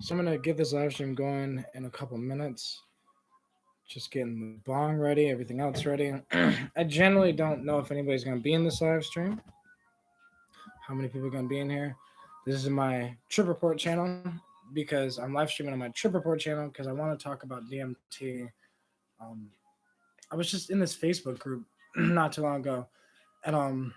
So I'm gonna get this live stream going in a couple minutes. Just getting the bong ready, everything else ready. I generally don't know if anybody's gonna be in this live stream. How many people are gonna be in here? This is my Trip Report channel because I'm live streaming on my Trip Report channel because I want to talk about DMT. Um, I was just in this Facebook group not too long ago, and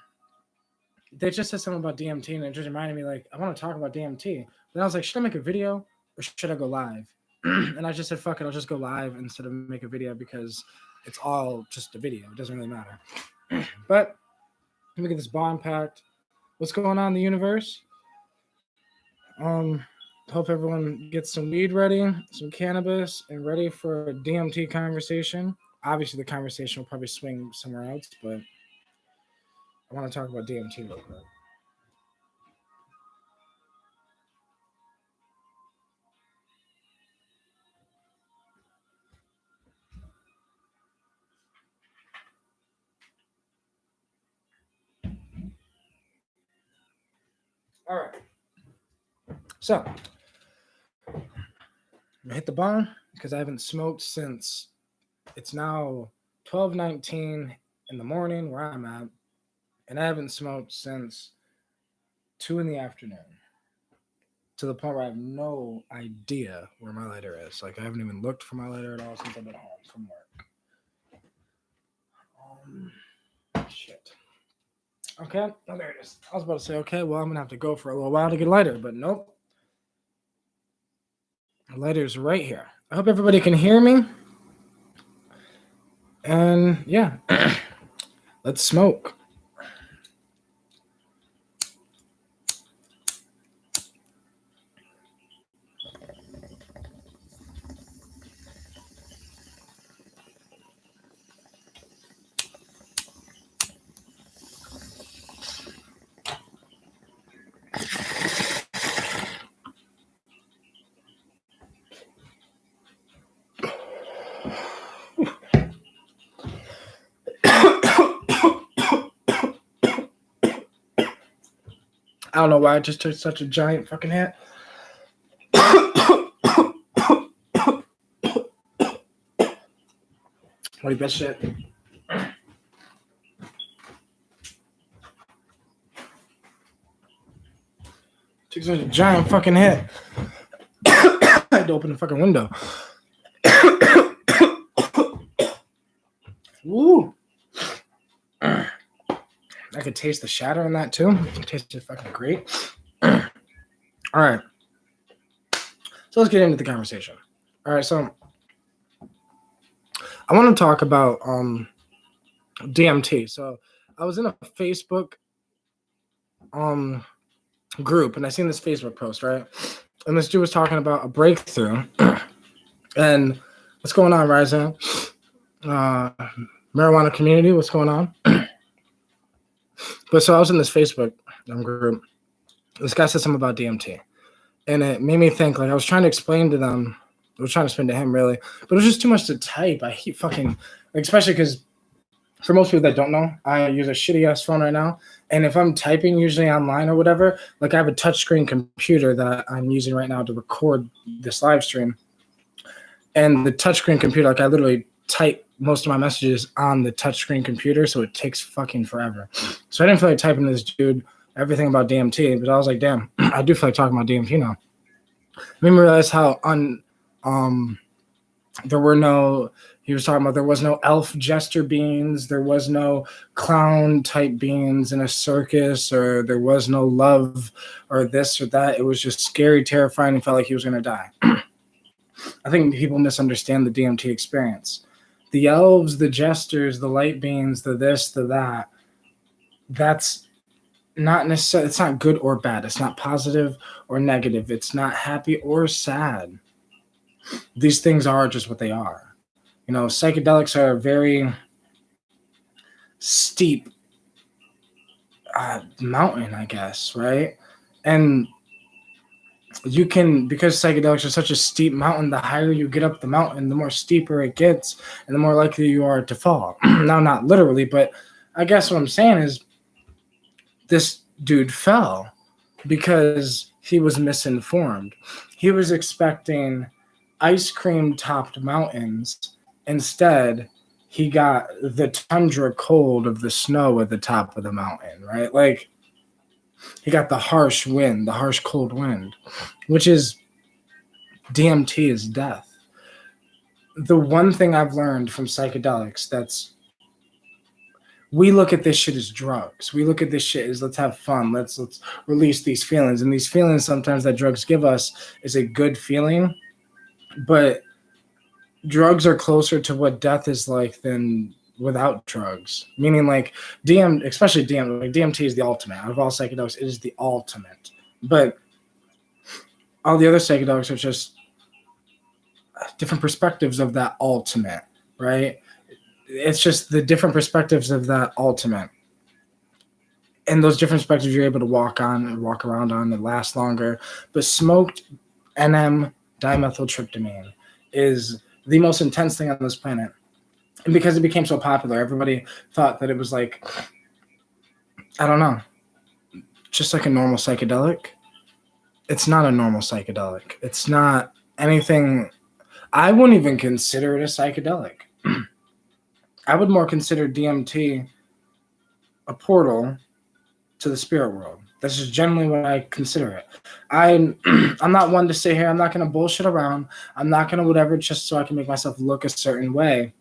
they just said something about DMT, and it just reminded me like I want to talk about DMT. Then I was like, should I make a video or should I go live? And I just said, fuck it, I'll just go live instead of make a video because it's all just a video. It doesn't really matter. But let me get this bond packed. What's going on in the universe? Hope everyone gets some weed ready, some cannabis, and ready for a DMT conversation. Obviously, the conversation will probably swing somewhere else, but I want to talk about DMT real quick. All right. So, I'm gonna hit the bong because I haven't smoked since it's now 12:19 in the morning where I'm at, and I haven't smoked since 2 in the afternoon. To the point where I have no idea where my lighter is. Like I haven't even looked for my lighter at all since I've been home from work. Shit. Okay, oh there it is. I was about to say, okay, well I'm gonna have to go for a little while to get a lighter, but nope. The lighter's right here. I hope everybody can hear me. And yeah, let's smoke. I don't know why I just took such a giant fucking hit. Holy bitch shit. Took such a giant fucking hit. I had to open the fucking window. Woo. I could taste the shatter in that too. It tasted fucking great. All right. So let's get into the conversation. All right, so I want to talk about DMT. So I was in a Facebook group and I seen this Facebook post, right? And this dude was talking about a breakthrough. And what's going on, Ryzen? Marijuana community, what's going on? But so I was in this Facebook group. This guy said something about DMT. And it made me think, like, I was trying to explain to them. I was trying to explain to him, really. But it was just too much to type. I hate fucking, like, especially because for most people that don't know, I use a shitty-ass phone right now. And if I'm typing usually online or whatever, like, I have a touchscreen computer that I'm using right now to record this live stream. And the touchscreen computer, like, I literally type most of my messages on the touchscreen computer, so it takes fucking forever. So I didn't feel like typing to this dude everything about DMT, but I was like, damn, I do feel like talking about DMT now. It made me realize how there were no, he was talking about there was no elf jester beings, there was no clown type beings in a circus, or there was no love or this or that. It was just scary, terrifying, and felt like he was going to die. I think people misunderstand the DMT experience. The elves, the jesters, the light beings, the this, the that, that's not necessarily, it's not good or bad. It's not positive or negative. It's not happy or sad. These things are just what they are. You know, psychedelics are a very steep mountain, I guess, right? And you can, because psychedelics are such a steep mountain, the higher you get up the mountain, the more steeper it gets, and the more likely you are to fall. Now, not literally, but I guess what I'm saying is this dude fell because he was misinformed. He was expecting ice cream topped mountains. Instead, he got the tundra cold of the snow at the top of the mountain, right? Like, he got the harsh wind, the harsh cold wind, which is DMT is death. The one thing I've learned from psychedelics that's we look at this shit as drugs. We look at this shit as let's have fun. Let's release these feelings. And these feelings sometimes that drugs give us is a good feeling, but drugs are closer to what death is like than without drugs. Meaning like especially DMT is the ultimate. Out of all psychedelics, it is the ultimate. But all the other psychedelics are just different perspectives of that ultimate, right? It's just the different perspectives of that ultimate. And those different perspectives you're able to walk around on that last longer. But smoked NM dimethyltryptamine is the most intense thing on this planet. And because it became so popular, everybody thought that it was like, I don't know, just like a normal psychedelic. It's not a normal psychedelic. It's not anything. I wouldn't even consider it a psychedelic. I would more consider DMT a portal to the spirit world. That's just generally what I consider it. I'm not one to sit here. I'm not going to bullshit around. I'm not going to whatever just so I can make myself look a certain way.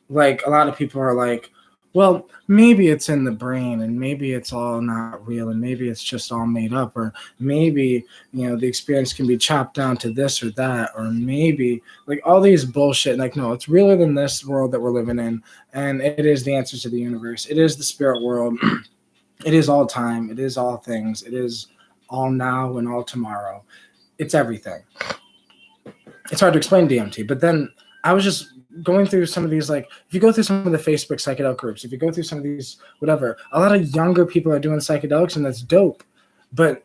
Like a lot of people are like, well, maybe it's in the brain and maybe it's all not real and maybe it's just all made up, or maybe, the experience can be chopped down to this or that, or maybe like all these bullshit. Like, no, it's realer than this world that we're living in. And it is the answers to the universe. It is the spirit world. It is all time. It is all things. It is all now and all tomorrow. It's everything. It's hard to explain DMT, but then I was just going through some of these, like, if you go through some of the Facebook psychedelic groups, if you go through some of these, whatever, a lot of younger people are doing psychedelics, and that's dope. But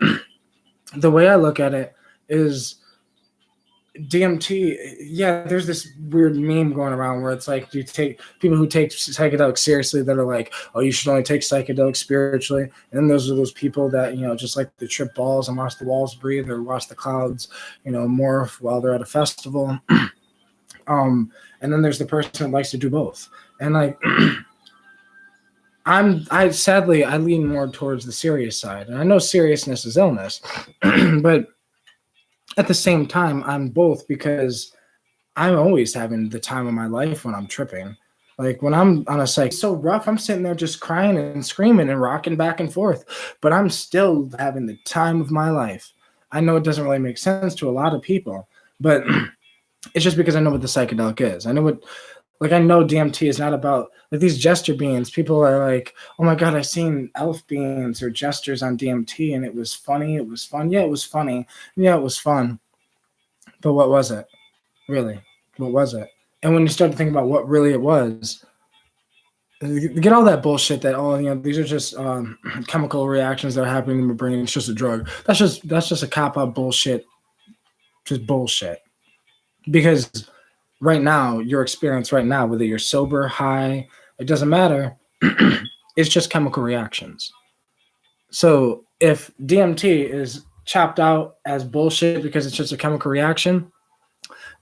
the way I look at it is DMT, yeah, there's this weird meme going around where it's like you take people who take psychedelics seriously that are like, oh, you should only take psychedelics spiritually. And then those are those people that, just like to trip balls and watch the walls breathe or watch the clouds, morph while they're at a festival. And then there's the person that likes to do both. And like, I sadly lean more towards the serious side. And I know seriousness is illness, but at the same time, I'm both, because I'm always having the time of my life when I'm tripping. Like when I'm on a psych, it's so rough, I'm sitting there just crying and screaming and rocking back and forth, but I'm still having the time of my life. I know it doesn't really make sense to a lot of people, but it's just because I know what the psychedelic is. I know DMT is not about like these gesture beans. People are like, oh my God, I've seen elf beans or gestures on DMT and it was funny. It was fun. Yeah, it was funny. Yeah, it was fun. But what was it? Really? What was it? And when you start to think about what really it was, get all that bullshit that, these are just chemical reactions that are happening in the brain. It's just a drug. That's just a cop-out bullshit. Just bullshit. Because right now, your experience right now, whether you're sober, high, it doesn't matter. It's just chemical reactions. So if DMT is chopped out as bullshit because it's just a chemical reaction,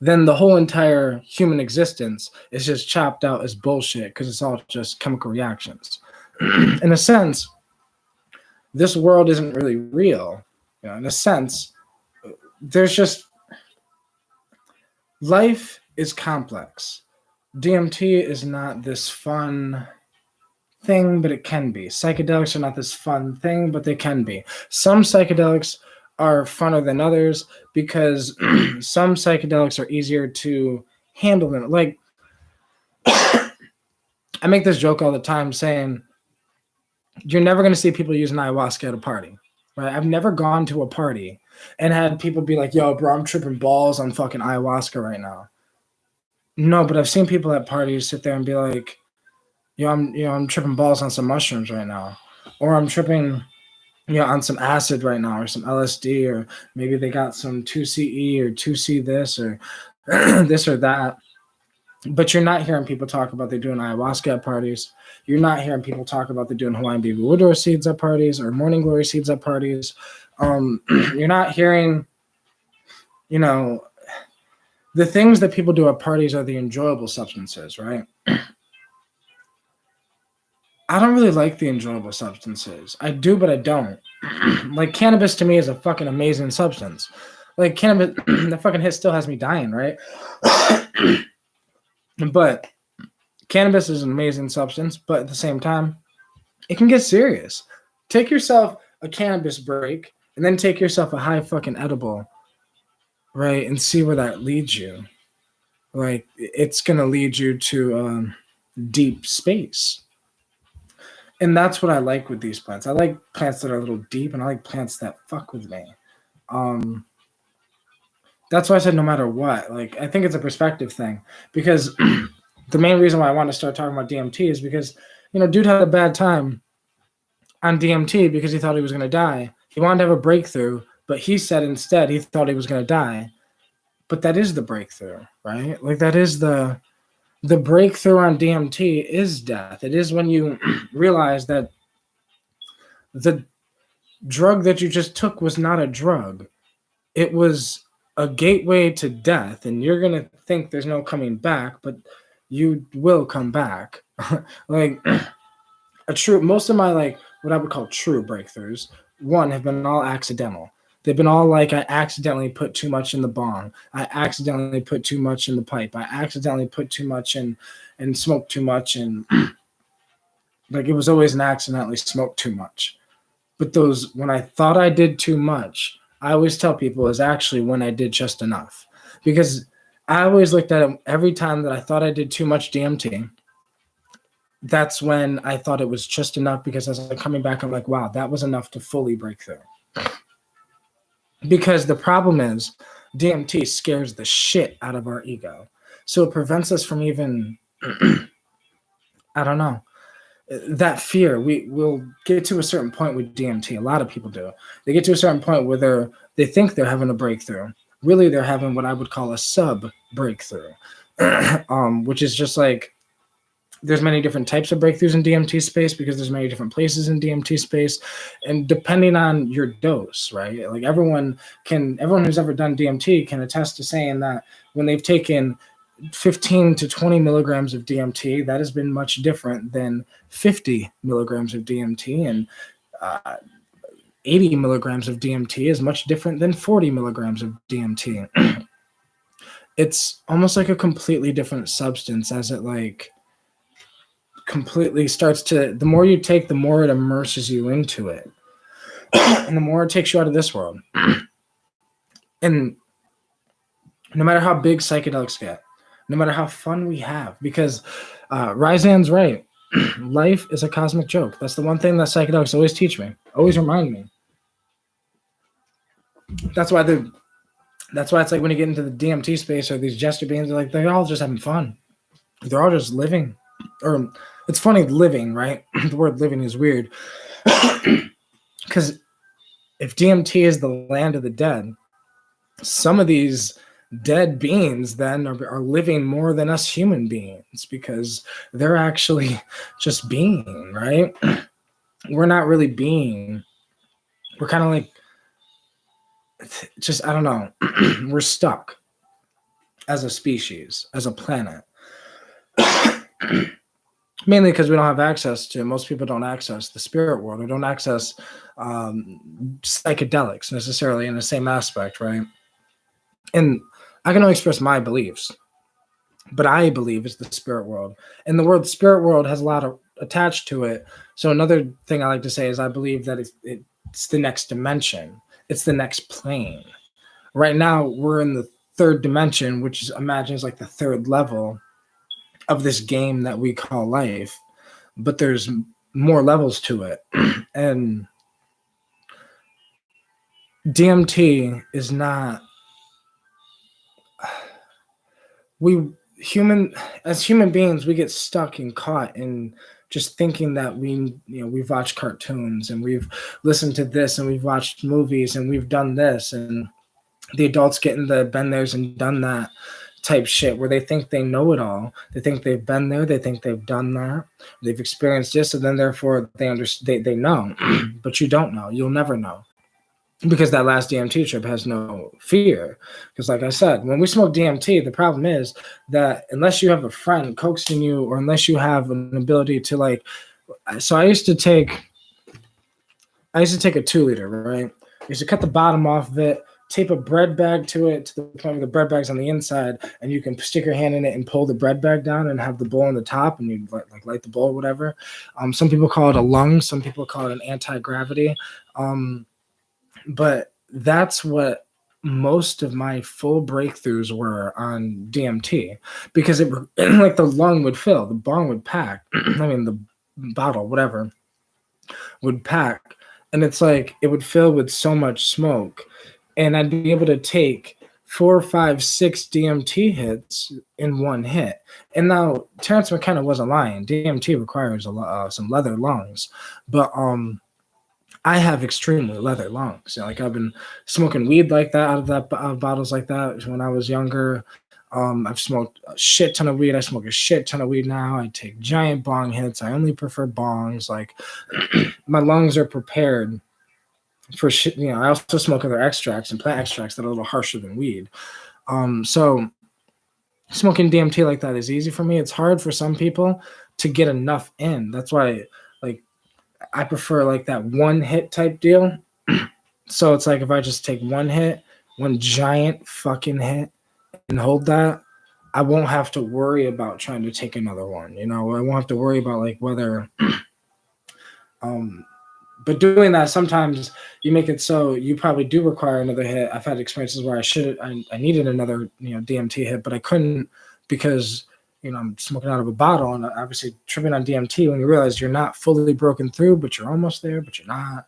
then the whole entire human existence is just chopped out as bullshit because it's all just chemical reactions. In a sense, this world isn't really real. In a sense, there's just life is complex. DMT is not this fun thing, but it can be. Psychedelics are not this fun thing, but they can be. Some psychedelics are funner than others because some psychedelics are easier to handle than, like, I make this joke all the time saying, you're never going to see people using ayahuasca at a party, right? I've never gone to a party and had people be like, yo, bro, I'm tripping balls on fucking ayahuasca right now. No, but I've seen people at parties sit there and be like, I'm tripping balls on some mushrooms right now. Or I'm tripping, on some acid right now, or some LSD, or maybe they got some 2CE or 2C this or this or that. But you're not hearing people talk about they're doing ayahuasca at parties. You're not hearing people talk about they're doing Hawaiian baby woodrose seeds at parties or morning glory seeds at parties. You're not hearing you know, the things that people do at parties are the enjoyable substances, right? I don't really like the enjoyable substances. I do, but I don't. Like cannabis to me is a fucking amazing substance. Like cannabis, the fucking hit still has me dying, right? But cannabis is an amazing substance, but at the same time, it can get serious. Take yourself a cannabis break and then take yourself a high fucking edible, right? And see where that leads you. Like it's gonna lead you to deep space. And that's what I like with these plants. I like plants that are a little deep, and I like plants that fuck with me. That's why I said no matter what. Like I think it's a perspective thing, because the main reason why I want to start talking about DMT is because dude had a bad time on DMT because he thought he was going to die. He wanted to have a breakthrough, but he said instead he thought he was going to die. But that is the breakthrough, right? Like that is the breakthrough on DMT is death. It is when you realize that the drug that you just took was not a drug. It was a gateway to death, and you're going to think there's no coming back, but you will come back. Like most of my what I would call true breakthroughs, one, have been all accidental. They've been all like I accidentally put too much in the bong. I accidentally put too much in the pipe. I accidentally put too much in and smoked too much. And like it was always an accidentally smoked too much. But those, when I thought I did too much, I always tell people is actually when I did just enough. Because I always looked at it every time that I thought I did too much DMT. That's when I thought it was just enough, because as I'm coming back, I'm like, wow, that was enough to fully break through. Because the problem is DMT scares the shit out of our ego. So it prevents us from even, I don't know, that fear. We'll get to a certain point with DMT. A lot of people do. They get to a certain point where they think they're having a breakthrough. Really, they're having what I would call a sub breakthrough, which is just like, there's many different types of breakthroughs in DMT space because there's many different places in DMT space, and depending on your dose, right? Like everyone who's ever done DMT can attest to saying that when they've taken 15 to 20 milligrams of DMT, that has been much different than 50 milligrams of DMT, and 80 milligrams of DMT is much different than 40 milligrams of DMT. It's almost like a completely different substance, as it completely starts to, the more you take, the more it immerses you into it, and the more it takes you out of this world. And no matter how big psychedelics get, no matter how fun we have, because Ryzan's right, life is a cosmic joke. That's the one thing that psychedelics always teach me, always remind me. That's why it's like when you get into the DMT space or these jester beings, they're all just having fun. They're all just living. Or it's funny, living, right? The word living is weird. Because if DMT is the land of the dead, some of these dead beings then are living more than us human beings, because they're actually just being, right? We're not really being. We're kind of like, just, I don't know. We're stuck as a species, as a planet. Mainly because we don't have access to, most people don't access the spirit world, or don't access psychedelics necessarily in the same aspect, right? And I can only express my beliefs, but I believe it's the spirit world. And the word spirit world has a lot of attached to it. So another thing I like to say is I believe that it's the next dimension. It's the next plane. Right now, we're in the third dimension, which is, imagine, is like the third level of this game that we call life, but there's more levels to it. And DMT is not, as human beings, we get stuck and caught in just thinking that we've watched cartoons and we've listened to this and we've watched movies and we've done this, and the adults get in the been there's and done that type shit where they think they know it all. They think they've been there. They think they've done that. They've experienced this, and then therefore they know. But you don't know. You'll never know. because that last DMT trip has no fear. Because like I said, when we smoke DMT, the problem is that unless you have a friend coaxing you, or unless you have an ability to like, so I used to take a 2-liter, right? I used to cut the bottom off of it, tape a bread bag to it to the point where the bread bag's on the inside, and you can stick your hand in it and pull the bread bag down and have the bowl on the top, and you light the bowl or whatever. Some people call it a lung, some people call it an anti-gravity. But that's what most of my full breakthroughs were on DMT, because it like the lung would fill, the bong would pack. I mean, the bottle, whatever, would pack, and it's like it would fill with so much smoke, and I'd be able to take 4, 5, 6 DMT hits in one hit. And now Terrence McKenna wasn't lying. DMT requires some leather lungs, but I have extremely leather lungs. Like I've been smoking weed like that out of bottles like that when I was younger. I've smoked a shit ton of weed. I smoke a shit ton of weed now. I take giant bong hits. I only prefer bongs. Like my lungs are prepared for shit. I also smoke other extracts and plant extracts that are a little harsher than weed. So smoking DMT like that is easy for me. It's hard for some people to get enough in. That's why, like, I prefer like that one hit type deal. So it's like if I just take one hit, one giant fucking hit, and hold that, I won't have to worry about trying to take another one. I won't have to worry about like whether but doing that, sometimes you make it so you probably do require another hit. I've had experiences where I needed another DMT hit, but I couldn't because I'm smoking out of a bottle, and obviously tripping on DMT when you realize you're not fully broken through, but you're almost there, but you're not.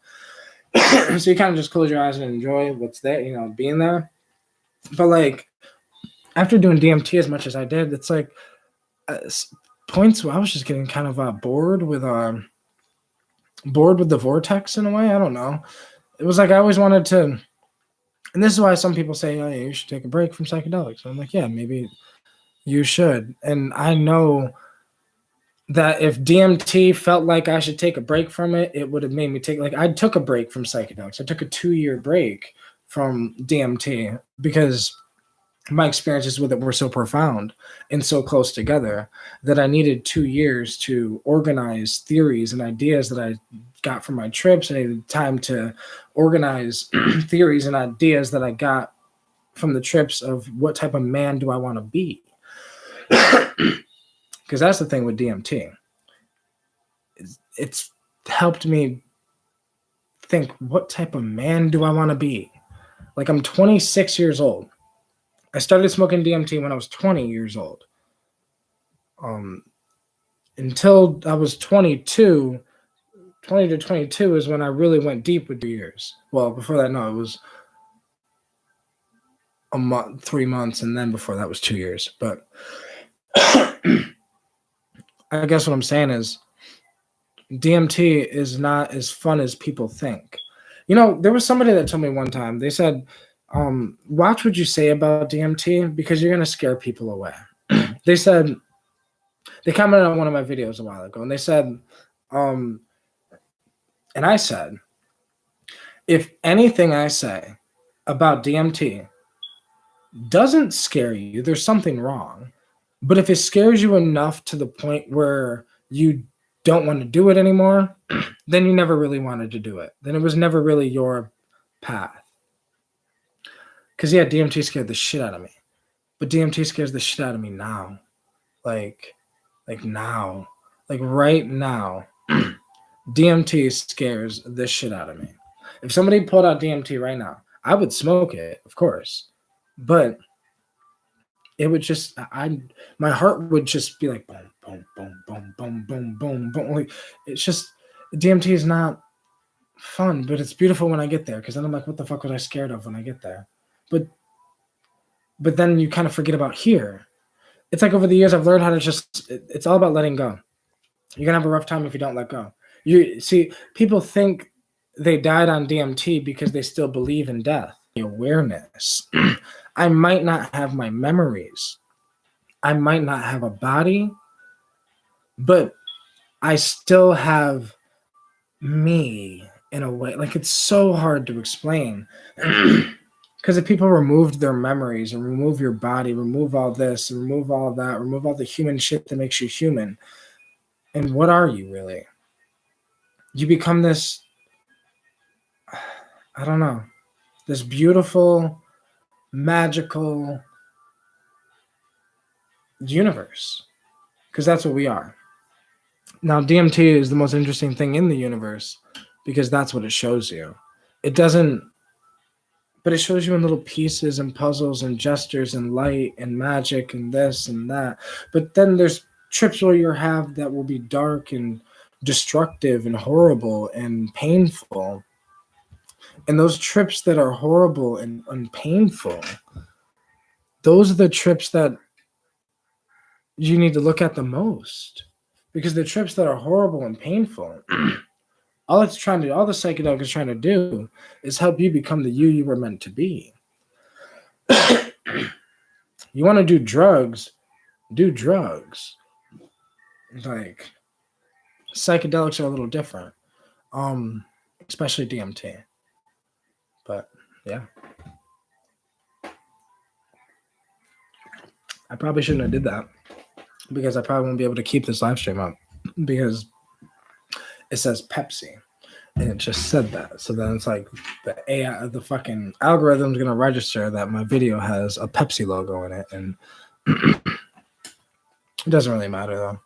So you kind of just close your eyes and enjoy what's there, being there. But like after doing DMT as much as I did, it's like points where I was just getting kind of bored with the vortex in a way. I don't know. It was like I always wanted to, and this is why some people say, "Oh, you should take a break from psychedelics." And I'm like, yeah, maybe you should. And I know that if DMT felt like I should take a break from it, it would have made me take, like, I took a break from psychedelics. I took a 2-year break from DMT because my experiences with it were so profound and so close together that I needed 2 years to organize theories and ideas that I got from my trips. I needed time to organize theories and ideas that I got from the trips of what type of man do I want to be. Because that's the thing with DMT. It's helped me think, what type of man do I want to be? Like, I'm 26 years old. I started smoking DMT when I was 20 years old. Until I was 22, 20 to 22 is when I really went deep with 2 years. Well, before that, no, it was a month, 3 months, and then before that was 2 years. But I guess what I'm saying is DMT is not as fun as people think. There was somebody that told me one time, they said, watch what you say about DMT because you're going to scare people away. They said, they commented on one of my videos a while ago, and they said, and I said, if anything I say about DMT doesn't scare you, there's something wrong. But if it scares you enough to the point where you don't want to do it anymore, then you never really wanted to do it. Then it was never really your path. Because, yeah, DMT scared the shit out of me. But DMT scares the shit out of me now. Like now. Like right now. DMT scares the shit out of me. If somebody pulled out DMT right now, I would smoke it, of course. But it would just, my heart would just be like, boom, boom, boom, boom, boom, boom, boom, boom. Like, it's just, DMT is not fun, but it's beautiful when I get there, because then I'm like, what the fuck was I scared of when I get there? But then you kind of forget about here. It's like over the years, I've learned how to just, it's all about letting go. You're going to have a rough time if you don't let go. You see, people think they died on DMT because they still believe in death. Awareness. I might not have my memories. I might not have a body, but I still have me in a way. Like, it's so hard to explain. Because if people removed their memories and remove your body, remove all this, and remove all that, remove all the human shit that makes you human, and what are you really? You become this, I don't know, this beautiful, magical universe. Because that's what we are. Now, DMT is the most interesting thing in the universe because that's what it shows you. It doesn't, but it shows you in little pieces and puzzles and gestures and light and magic and this and that. But then there's trips where you have that will be dark and destructive and horrible and painful. And those trips that are horrible and painful, those are the trips that you need to look at the most. Because the trips that are horrible and painful, all the psychedelic is trying to do is help you become the you were meant to be. You want to do drugs, do drugs. Like, psychedelics are a little different, especially DMT. But yeah, I probably shouldn't have did that because I probably won't be able to keep this live stream up because it says Pepsi and it just said that. So then it's like the AI, the fucking algorithm's gonna register that my video has a Pepsi logo in it, and it doesn't really matter though.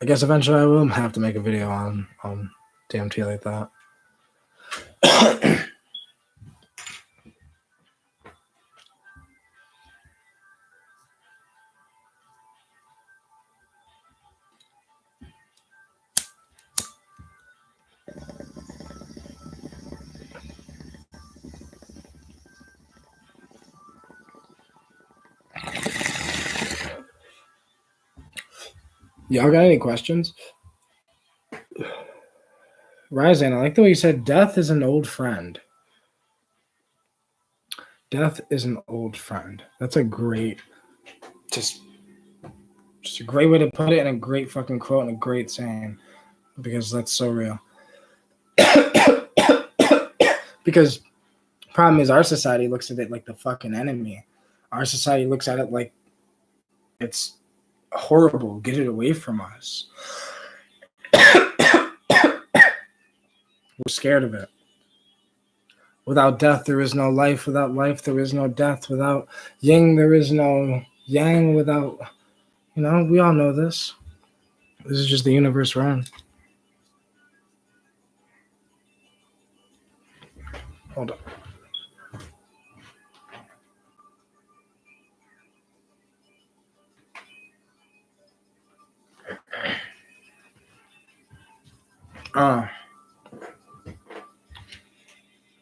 I guess eventually I will have to make a video on DMT like that. Y'all got any questions? Ryzen, I like the way you said death is an old friend. Death is an old friend. That's a great, just a great way to put it, and a great fucking quote and a great saying, because that's so real. Because problem is our society looks at it like the fucking enemy. Our society looks at it like it's horrible. Get it away from us. We're scared of it. Without death, there is no life. Without life, there is no death. Without yin, there is no yang. Without, we all know this. This is just the universe we're in. Hold on.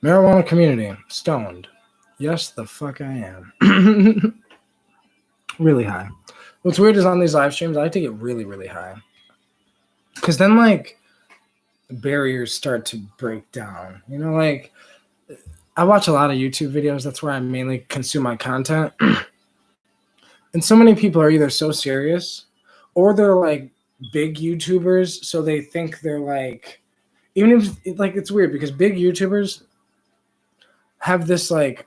Marijuana community, stoned. Yes, the fuck I am. Really high. What's weird is on these live streams, I like to get really, really high. Because then, like, barriers start to break down. Like, I watch a lot of YouTube videos. That's where I mainly consume my content. And so many people are either so serious or they're, like, big YouTubers. So they think they're, like, even if, like, it's weird because big YouTubers have this, like,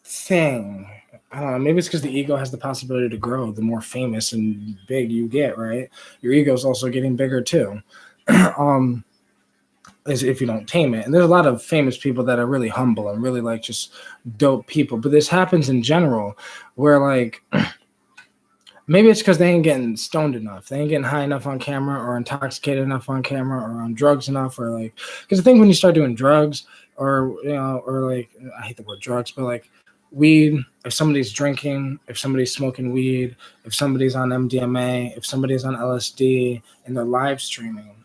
thing. I don't know. Maybe it's because the ego has the possibility to grow. The more famous and big you get, right? Your ego is also getting bigger too. As if you don't tame it. And there's a lot of famous people that are really humble and really like just dope people. But this happens in general where like maybe it's because they ain't getting stoned enough. They ain't getting high enough on camera or intoxicated enough on camera or on drugs enough or like because the thing when you start doing drugs or or like I hate the word drugs, but like weed, if somebody's drinking, if somebody's smoking weed, if somebody's on MDMA, if somebody's on LSD and they're live streaming,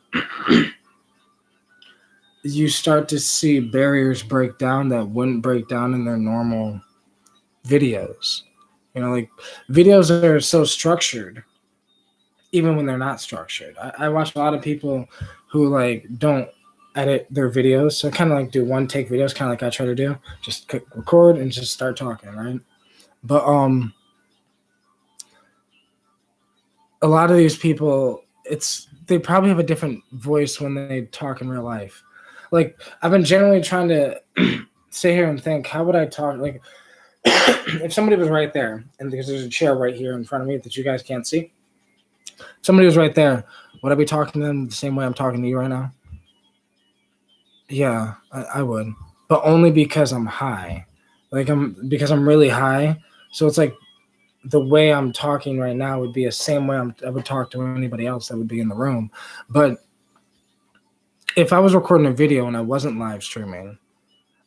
you start to see barriers break down that wouldn't break down in their normal videos. Like videos are so structured, even when they're not structured. I watch a lot of people who like don't edit their videos. So kind of like do one take videos, kind of like I try to do. Just click record and just start talking, right? But a lot of these people, it's they probably have a different voice when they talk in real life. Like, I've been generally trying to sit here and think, how would I talk? Like, if somebody was right there, and because there's a chair right here in front of me that you guys can't see, somebody was right there, would I be talking to them the same way I'm talking to you right now? Yeah, I would, but only because I'm high. Like, because I'm really high. So it's like the way I'm talking right now would be the same way I would talk to anybody else that would be in the room. But if I was recording a video and I wasn't live streaming,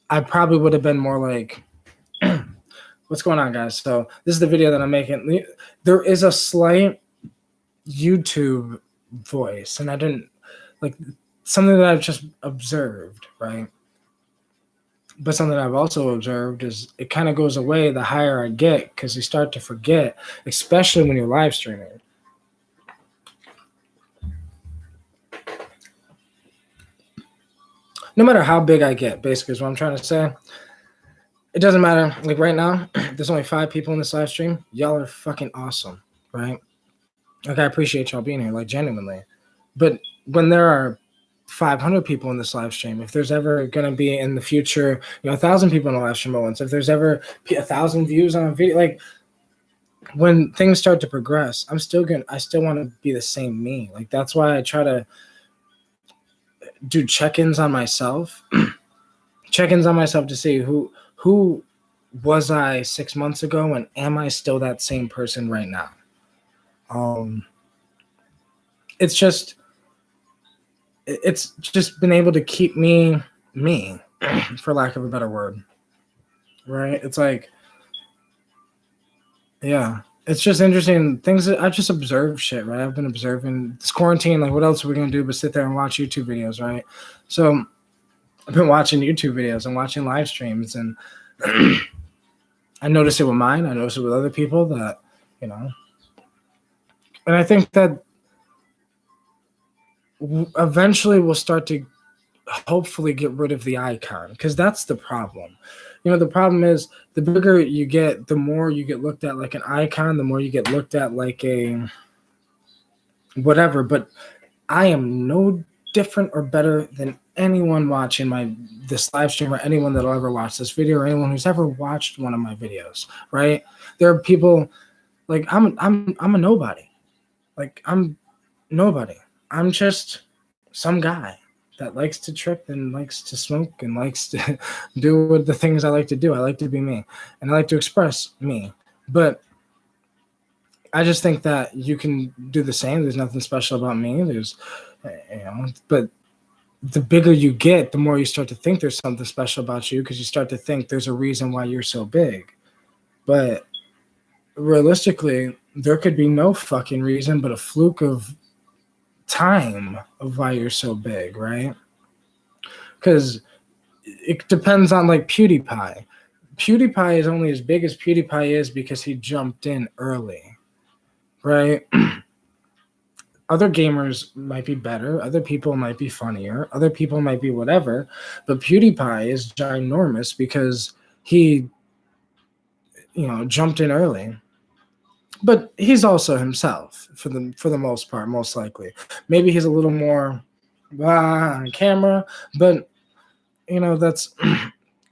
I probably would have been more like, what's going on, guys? So this is the video that I'm making. There is a slight YouTube voice, and I didn't like something that I've just observed, right? But something I've also observed is it kind of goes away the higher I get, because you start to forget, especially when you're live streaming. No matter how big I get, basically, is what I'm trying to say. It doesn't matter. Like right now, there's only 5 people in this live stream. Y'all are fucking awesome, right? Like, I appreciate y'all being here, like, genuinely. But when there are 500 people in this live stream, if there's ever going to be in the future, 1,000 people in a live stream at once, if there's ever 1,000 views on a video, like, when things start to progress, I still want to be the same me. Like, that's why I try to do check-ins on myself, to see who was I 6 months ago, and am I still that same person right now? It's just been able to keep me, for lack of a better word, right? It's like, yeah, it's just interesting things that I just observe shit, right? I've been observing this quarantine. Like, what else are we gonna do but sit there and watch YouTube videos, right? So I've been watching YouTube videos and watching live streams, and I notice it with mine. I notice it with other people that, and I think that eventually we'll start to hopefully get rid of the icon, because that's the problem. The problem is the bigger you get, the more you get looked at like an icon, the more you get looked at like a whatever. But I am no different or better than anyone watching this live stream, or anyone that'll ever watch this video, or anyone who's ever watched one of my videos, right? There are people like I'm a nobody. Like, I'm nobody. I'm just some guy that likes to trip and likes to smoke and likes to do the things I like to do. I like to be me, and I like to express me. But I just think that you can do the same. There's nothing special about me. But the bigger you get, the more you start to think there's something special about you, because you start to think there's a reason why you're so big. But realistically, there could be no fucking reason but a fluke of time of why you're so big, right? Because it depends on, like, PewDiePie. PewDiePie is only as big as PewDiePie is because he jumped in early, right? Other gamers might be better. Other people might be funnier. Other people might be whatever. But PewDiePie is ginormous because he, jumped in early. But he's also himself for the most part, most likely. Maybe he's a little more on camera, but that's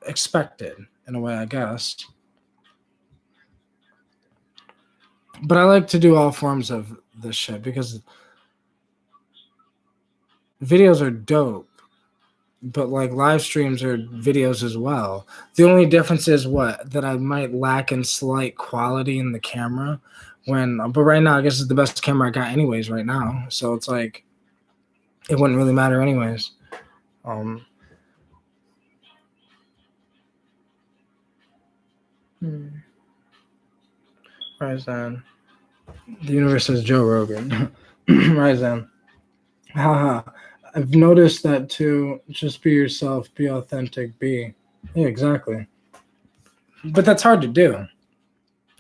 expected in a way, I guess. But I like to do all forms of this shit because videos are dope, but like live streams are videos as well. The only difference is that I might lack in slight quality in the camera. But right now, I guess it's the best camera I got anyways right now. So it's like, it wouldn't really matter anyways. Ryzen. The universe says Joe Rogan. Ryzen. Haha. I've noticed that too. Just be yourself, be authentic, be. Yeah, exactly. But that's hard to do.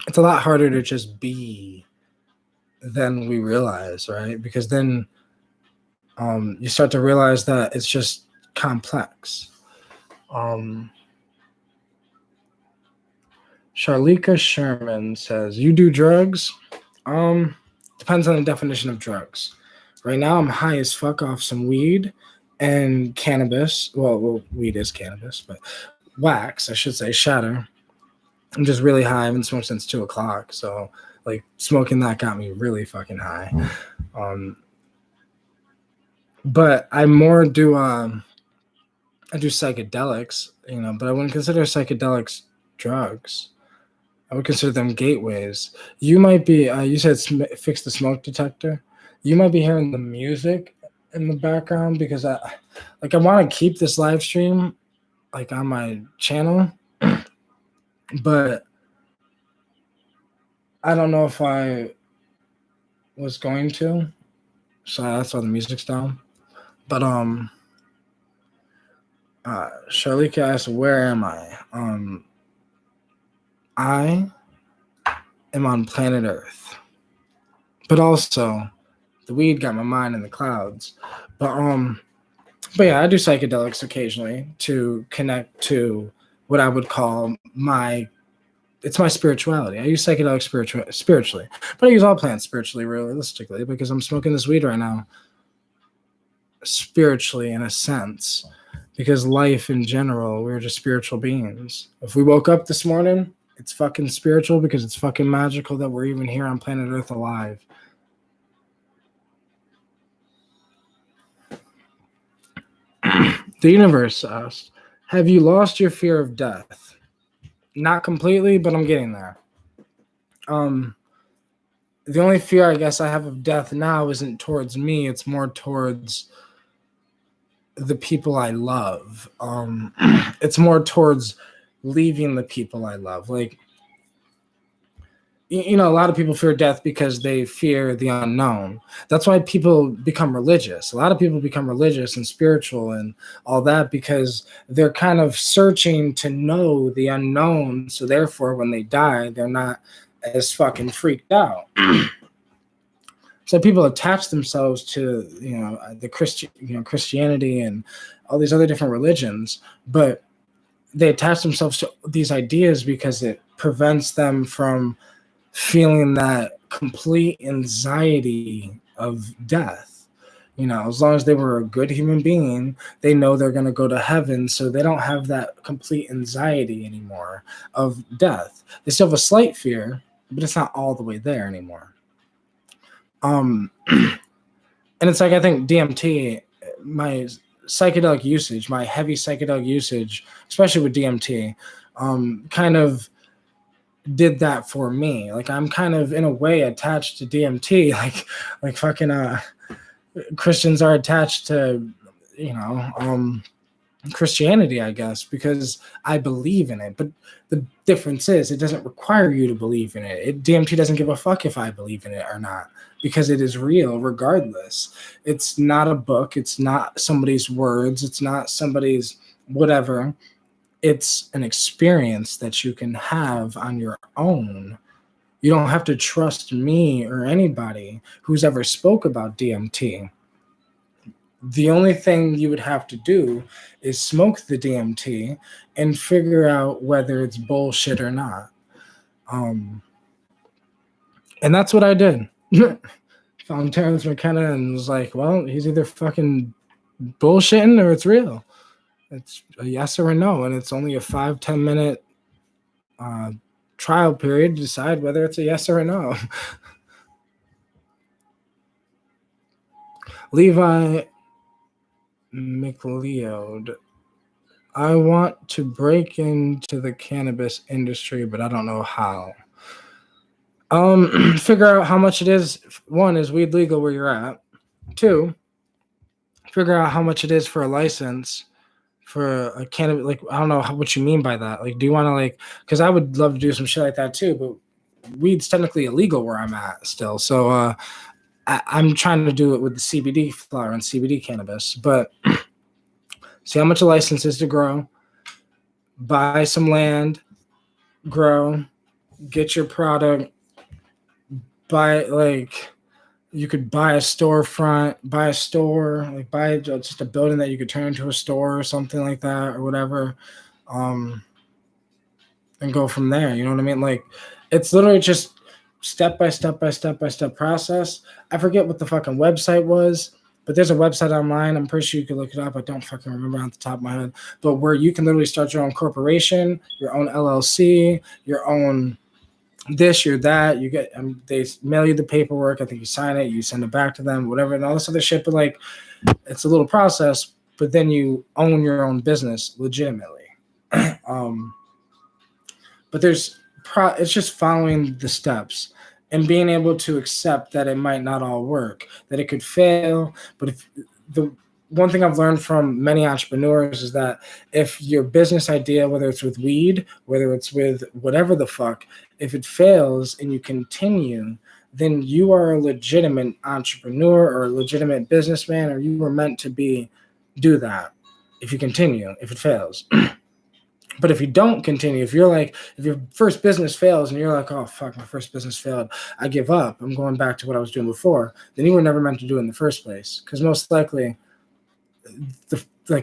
It's a lot harder to just be than we realize, right? Because then you start to realize that it's just complex. Charlika Sherman says, you do drugs? Depends on the definition of drugs, Right now, I'm high as fuck off some weed and cannabis. Well, weed is cannabis, but wax, I should say, shatter. I'm just really high. I haven't smoked since 2 o'clock. So, like, smoking that got me really fucking high. But I more do, I do psychedelics, but I wouldn't consider psychedelics drugs. I would consider them gateways. You might be, you said fix the smoke detector. You might be hearing the music in the background because I want to keep this live stream like on my channel, but I don't know if I was going to, so that's why the music's down. But Sharlika asked, where am I? I am on planet Earth, but also the weed got my mind in the clouds. But yeah, I do psychedelics occasionally to connect to what I would call it's my spirituality. I use psychedelics spiritually, but I use all plants spiritually, realistically, because I'm smoking this weed right now spiritually in a sense, because life in general, we're just spiritual beings. If we woke up this morning, it's fucking spiritual because it's fucking magical that we're even here on planet Earth alive. The universe asked, have you lost your fear of death? Not completely, but I'm getting there. The only fear I guess I have of death now isn't towards me, it's more towards the people I love. It's more towards leaving the people I love. Like, a lot of people fear death because they fear the unknown. That's why people become religious. A lot of people become religious and spiritual and all that because they're kind of searching to know the unknown. So therefore, when they die, they're not as fucking freaked out. So people attach themselves to, the Christianity and all these other different religions, but they attach themselves to these ideas because it prevents them from feeling that complete anxiety of death. As long as they were a good human being, they know they're going to go to heaven, so they don't have that complete anxiety anymore of death. They still have a slight fear, but it's not all the way there anymore. And it's like, I think DMT, my heavy psychedelic usage, especially with DMT, kind of did that for me. Like, I'm kind of in a way attached to DMT, like fucking Christians are attached to, Christianity, I guess, because I believe in it. But the difference is it doesn't require you to believe in it. DMT doesn't give a fuck if I believe in it or not, because it is real regardless. It's not a book. It's not somebody's words. It's not somebody's whatever. It's an experience that you can have on your own. You don't have to trust me or anybody who's ever spoke about DMT. The only thing you would have to do is smoke the DMT and figure out whether it's bullshit or not. And that's what I did. Found Terence McKenna and was like, well, he's either fucking bullshitting or it's real. It's a yes or a no, and it's only a 5-10 minute trial period to decide whether it's a yes or a no. Levi McLeod, I want to break into the cannabis industry, but I don't know how. Figure out how much it is. One, is weed legal where you're at? 2, figure out how much it is for a license for a cannabis. Like, I don't know what you mean by that. Like, do you want to because I would love to do some shit like that too, but weed's technically illegal where I'm at still. So I'm trying to do it with the CBD flower and CBD cannabis, but see how much a license is to grow, buy some land, grow, get your product, you could buy a storefront, buy a store, buy just a building that you could turn into a store or something like that or whatever, and go from there. You know what I mean? It's literally just step by step process. I forget what the fucking website was, but there's a website online. I'm pretty sure you can look it up. I don't fucking remember off the top of my head, but where you can literally start your own corporation, your own LLC, your own this, you're that. You get they mail you the paperwork. I think you sign it, you send it back to them, whatever, and all this other shit. But like, it's a little process. But then you own your own business legitimately. But it's just following the steps and being able to accept that it might not all work, that it could fail. But if the one thing I've learned from many entrepreneurs is that if your business idea, whether it's with weed, whether it's with whatever the fuck, if it fails and you continue, then you are a legitimate entrepreneur or a legitimate businessman, or you were meant to do that if you continue, if it fails. But if you don't continue, if your first business fails and you're like, oh, fuck, my first business failed, I give up, I'm going back to what I was doing before, then you were never meant to do it in the first place. Because most likely,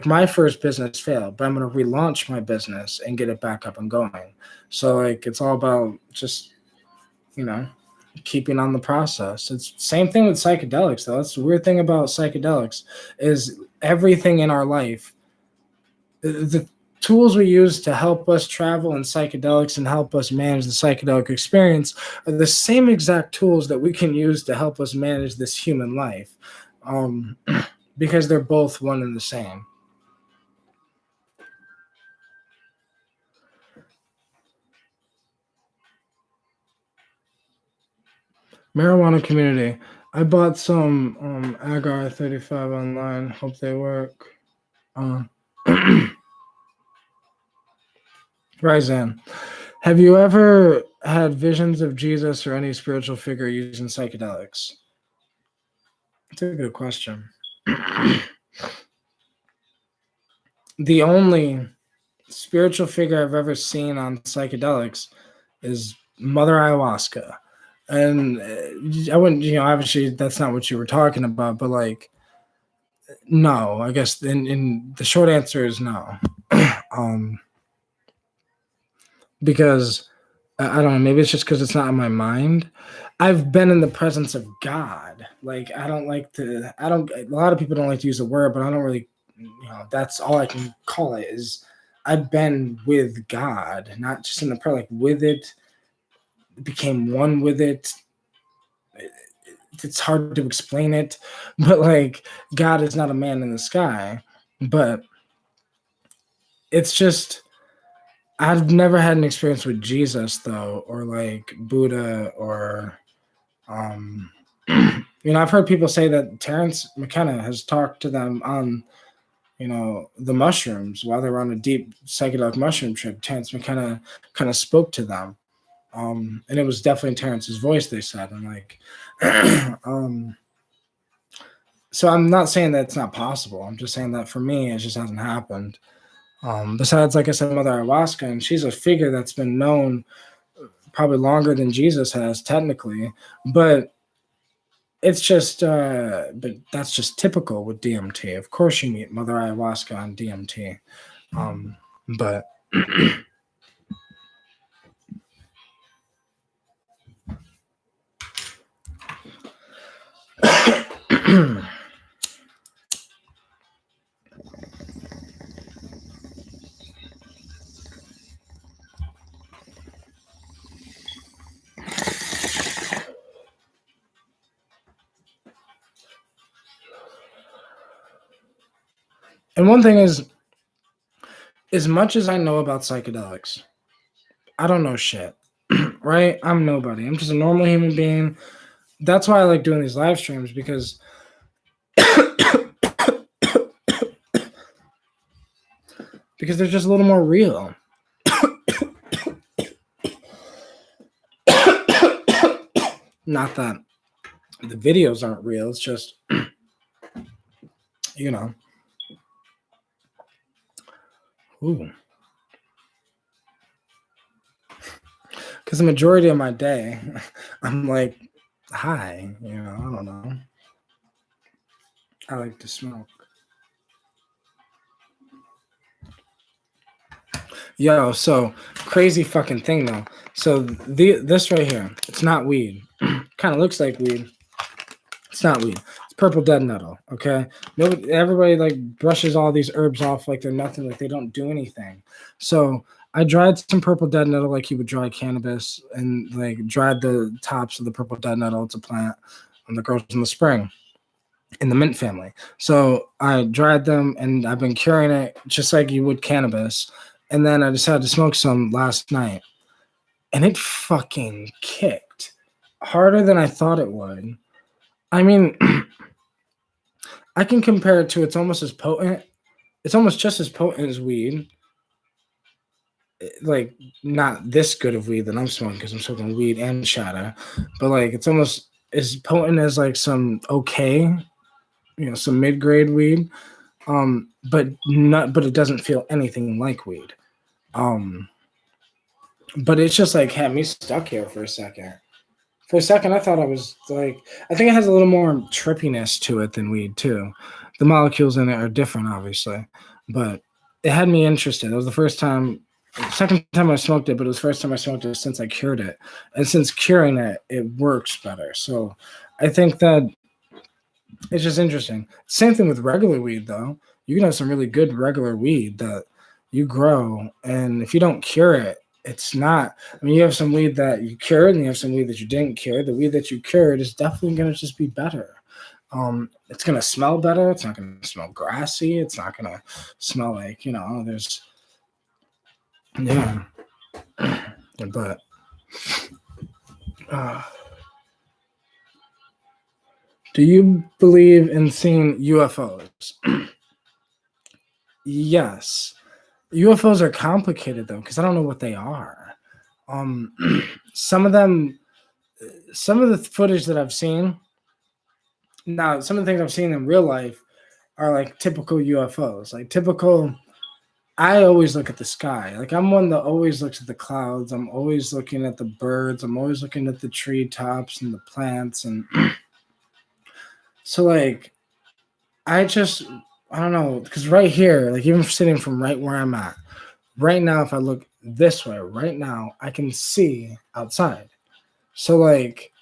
my first business failed, but I'm going to relaunch my business and get it back up and going. So, it's all about just, keeping on the process. It's the same thing with psychedelics, though. That's the weird thing about psychedelics is everything in our life, the tools we use to help us travel in psychedelics and help us manage the psychedelic experience are the same exact tools that we can use to help us manage this human life, because they're both one and the same. Marijuana community. I bought some Agar 35 online. Hope they work. Ryzan, have you ever had visions of Jesus or any spiritual figure using psychedelics? That's a good question. The only spiritual figure I've ever seen on psychedelics is Mother Ayahuasca. And I wouldn't, obviously that's not what you were talking about, but no, I guess in the short answer is no. Because I don't know, maybe it's just because it's not in my mind. I've been in the presence of God. A lot of people don't like to use the word, but I don't really, that's all I can call it is I've been with God, not just in the prayer, with it, became one with it. It's hard to explain it, but God is not a man in the sky, but it's just, I've never had an experience with Jesus though, or Buddha, or I've heard people say that Terence McKenna has talked to them on the mushrooms while they were on a deep psychedelic mushroom trip. Terence McKenna kind of spoke to them, and it was definitely Terence's voice, they said. And so I'm not saying that it's not possible. I'm just saying that for me, it just hasn't happened. Besides, like I said, Mother Ayahuasca, and she's a figure that's been known probably longer than Jesus has, technically, but it's just, but that's just typical with DMT. Of course, you meet Mother Ayahuasca on DMT, but. And one thing is, as much as I know about psychedelics, I don't know shit, right? I'm nobody. I'm just a normal human being. That's why I like doing these live streams, because they're just a little more real. Not that the videos aren't real. It's just, ooh. Because the majority of my day, I'm like, hi, I don't know. I like to smoke. Yo, so crazy fucking thing though. So this right here, it's not weed. Kind of looks like weed. It's not weed. It's purple dead nettle. Okay. Nobody, everybody like brushes all these herbs off like they're nothing, like they don't do anything. So I dried some purple dead nettle like you would dry cannabis, and like dried the tops of the purple dead nettle. It's a plant that grows in the spring in the mint family. So I dried them and I've been curing it just like you would cannabis. And then I decided to smoke some last night, and it fucking kicked harder than I thought it would. I mean, I can compare it to, it's almost as potent. It's almost just as potent as weed. Like, not this good of weed that I'm smoking because I'm smoking weed and shatter, but like it's almost as potent as like some okay, some mid-grade weed. But it doesn't feel anything like weed. But it's just like had me stuck here for a second. For a second, I thought I was like, I think it has a little more trippiness to it than weed too. The molecules in it are different, obviously, but it had me interested. It was the second time I smoked it, but it was the first time I smoked it since I cured it. And since curing it, it works better. So I think that it's just interesting. Same thing with regular weed, though. You can have some really good regular weed that you grow, and if you don't cure it, it's not. I mean, you have some weed that you cured, and you have some weed that you didn't cure. The weed that you cured is definitely going to just be better. It's going to smell better. It's not going to smell grassy. It's not going to smell like, there's, yeah. But, do you believe in seeing UFOs? Yes. UFOs are complicated though, because I don't know what they are. Some of the footage that I've seen, now some of the things I've seen in real life are like typical UFOs, like typical. I always look at the sky. Like I'm one that always looks at the clouds. I'm always looking at the birds. I'm always looking at the treetops and the plants. And so like, I don't know, because right here, like even sitting from right where I'm at, right now, if I look this way, right now, I can see outside. So like,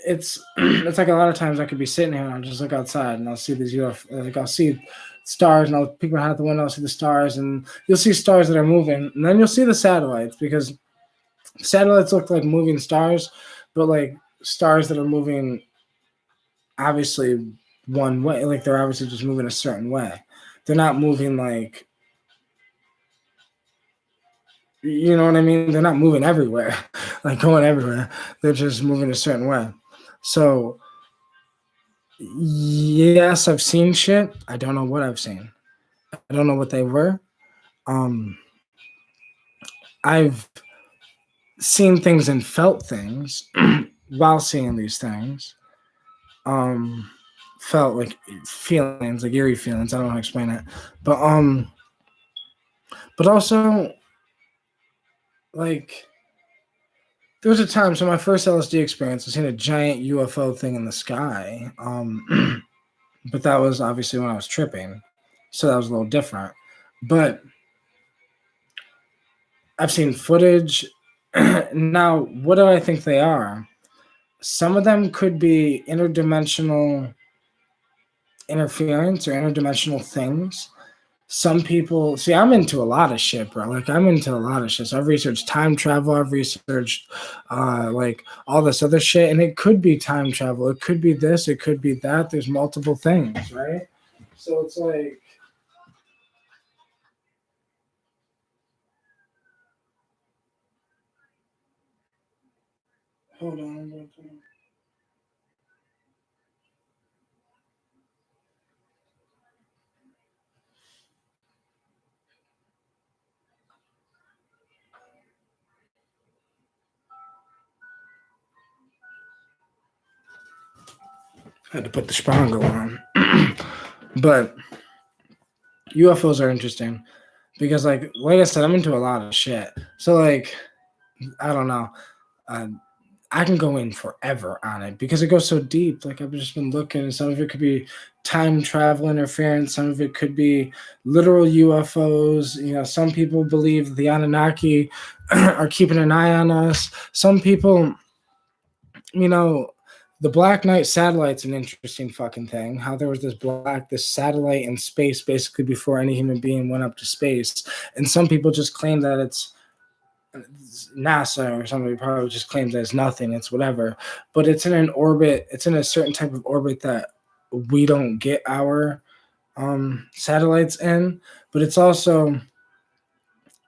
it's like a lot of times I could be sitting here and I'll just look outside and I'll see these UFO, like I'll see stars and I'll peek my head out the window, I'll see the stars, and you'll see stars that are moving, and then you'll see the satellites, because satellites look like moving stars, but like stars that are moving obviously one way, like they're obviously just moving a certain way. They're not moving like, you know what I mean? They're not moving everywhere, like going everywhere. They're just moving a certain way. So, yes, I've seen shit. I don't know what I've seen. I don't know what they were. I've seen things and felt things while seeing these things. Felt like feelings, like eerie feelings. I don't know how to explain it, but also like there was a time. So my first LSD experience, I seen a giant UFO thing in the sky. But that was obviously when I was tripping, so that was a little different. But I've seen footage. Now, what do I think they are? Some of them could be interdimensional interference or interdimensional things. Some people see, I'm into a lot of shit, bro. Like I'm into a lot of shit. So I've researched time travel. I've researched like all this other shit, and it could be time travel. It could be this. It could be that. There's multiple things, right? So it's like, hold on. I had to put the spangle on. But UFOs are interesting because, like I said, I'm into a lot of shit. So, like, I don't know. I can go in forever on it because it goes so deep. Like I've just been looking, and some of it could be time travel interference, some of it could be literal UFOs. You know, some people believe the Anunnaki are keeping an eye on us. Some people, you know, the Black Knight satellite's an interesting fucking thing. How there was this satellite in space basically before any human being went up to space, and some people just claim that it's NASA or somebody probably just claims that it's nothing, it's whatever, but it's in an orbit, it's in a certain type of orbit that we don't get our satellites in, but it's also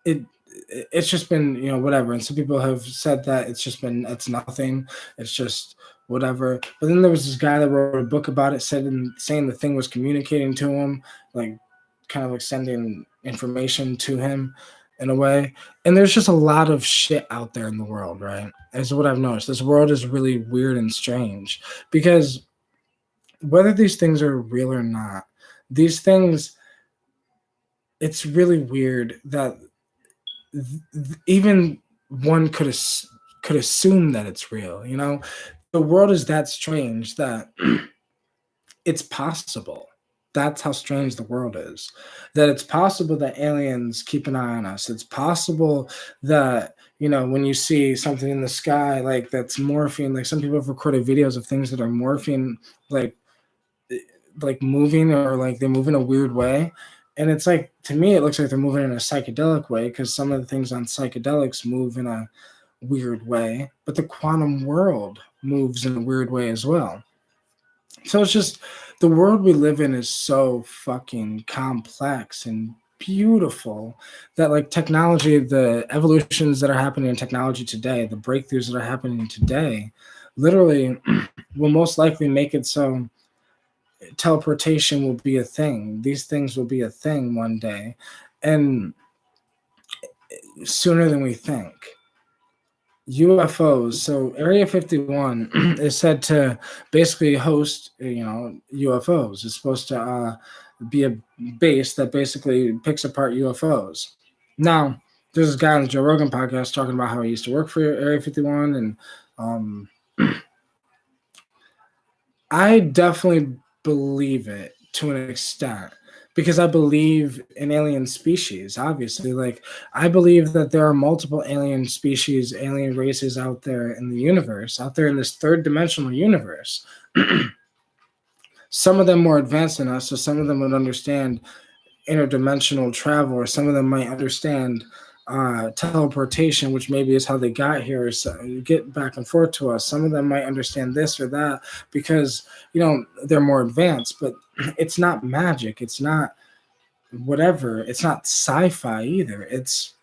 it's just been, you know, whatever, and some people have said that it's nothing, it's just whatever. But then there was this guy that wrote a book about it, saying the thing was communicating to him, like kind of like sending information to him in a way. And there's just a lot of shit out there in the world, right? Is what I've noticed. This world is really weird and strange because whether these things are real or not, these things, it's really weird that even one could assume that it's real. You know, the world is that strange that it's possible. That's how strange the world is. That it's possible that aliens keep an eye on us. It's possible that, you know, when you see something in the sky like that's morphing, like some people have recorded videos of things that are morphing, like moving, or like they move in a weird way. And it's like, to me, it looks like they're moving in a psychedelic way because some of the things on psychedelics move in a weird way, but the quantum world moves in a weird way as well. So it's just, the world we live in is so fucking complex and beautiful that like technology, the evolutions that are happening in technology today, the breakthroughs that are happening today, literally will most likely make it so teleportation will be a thing. These things will be a thing one day, and sooner than we think. UFOs. So Area 51 is said to basically host, you know, UFOs. It's supposed to be a base that basically picks apart UFOs. Now, there's this guy on the Joe Rogan podcast talking about how he used to work for Area 51, and I definitely believe it to an extent because I believe in alien species, obviously. Like, I believe that there are multiple alien species, alien races out there in the universe, out there in this third dimensional universe. Some of them more advanced than us, so some of them would understand interdimensional travel, or some of them might understand teleportation, which maybe is how they got here, so get back and forth to us. Some of them might understand this or that because, you know, they're more advanced, but it's not magic, it's not whatever, it's not sci-fi either. It's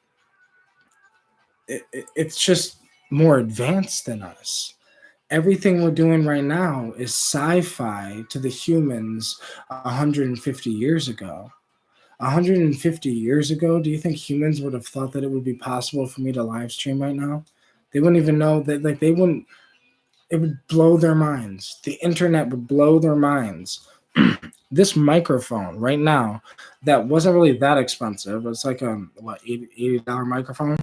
just more advanced than us. Everything we're doing right now is sci-fi to the humans 150 years ago. 150 years ago, do you think humans would have thought that it would be possible for me to live stream right now? They wouldn't even know that, like, they wouldn't, it would blow their minds. The internet would blow their minds. This microphone right now, that wasn't really that expensive. It's like a, what, $80 microphone?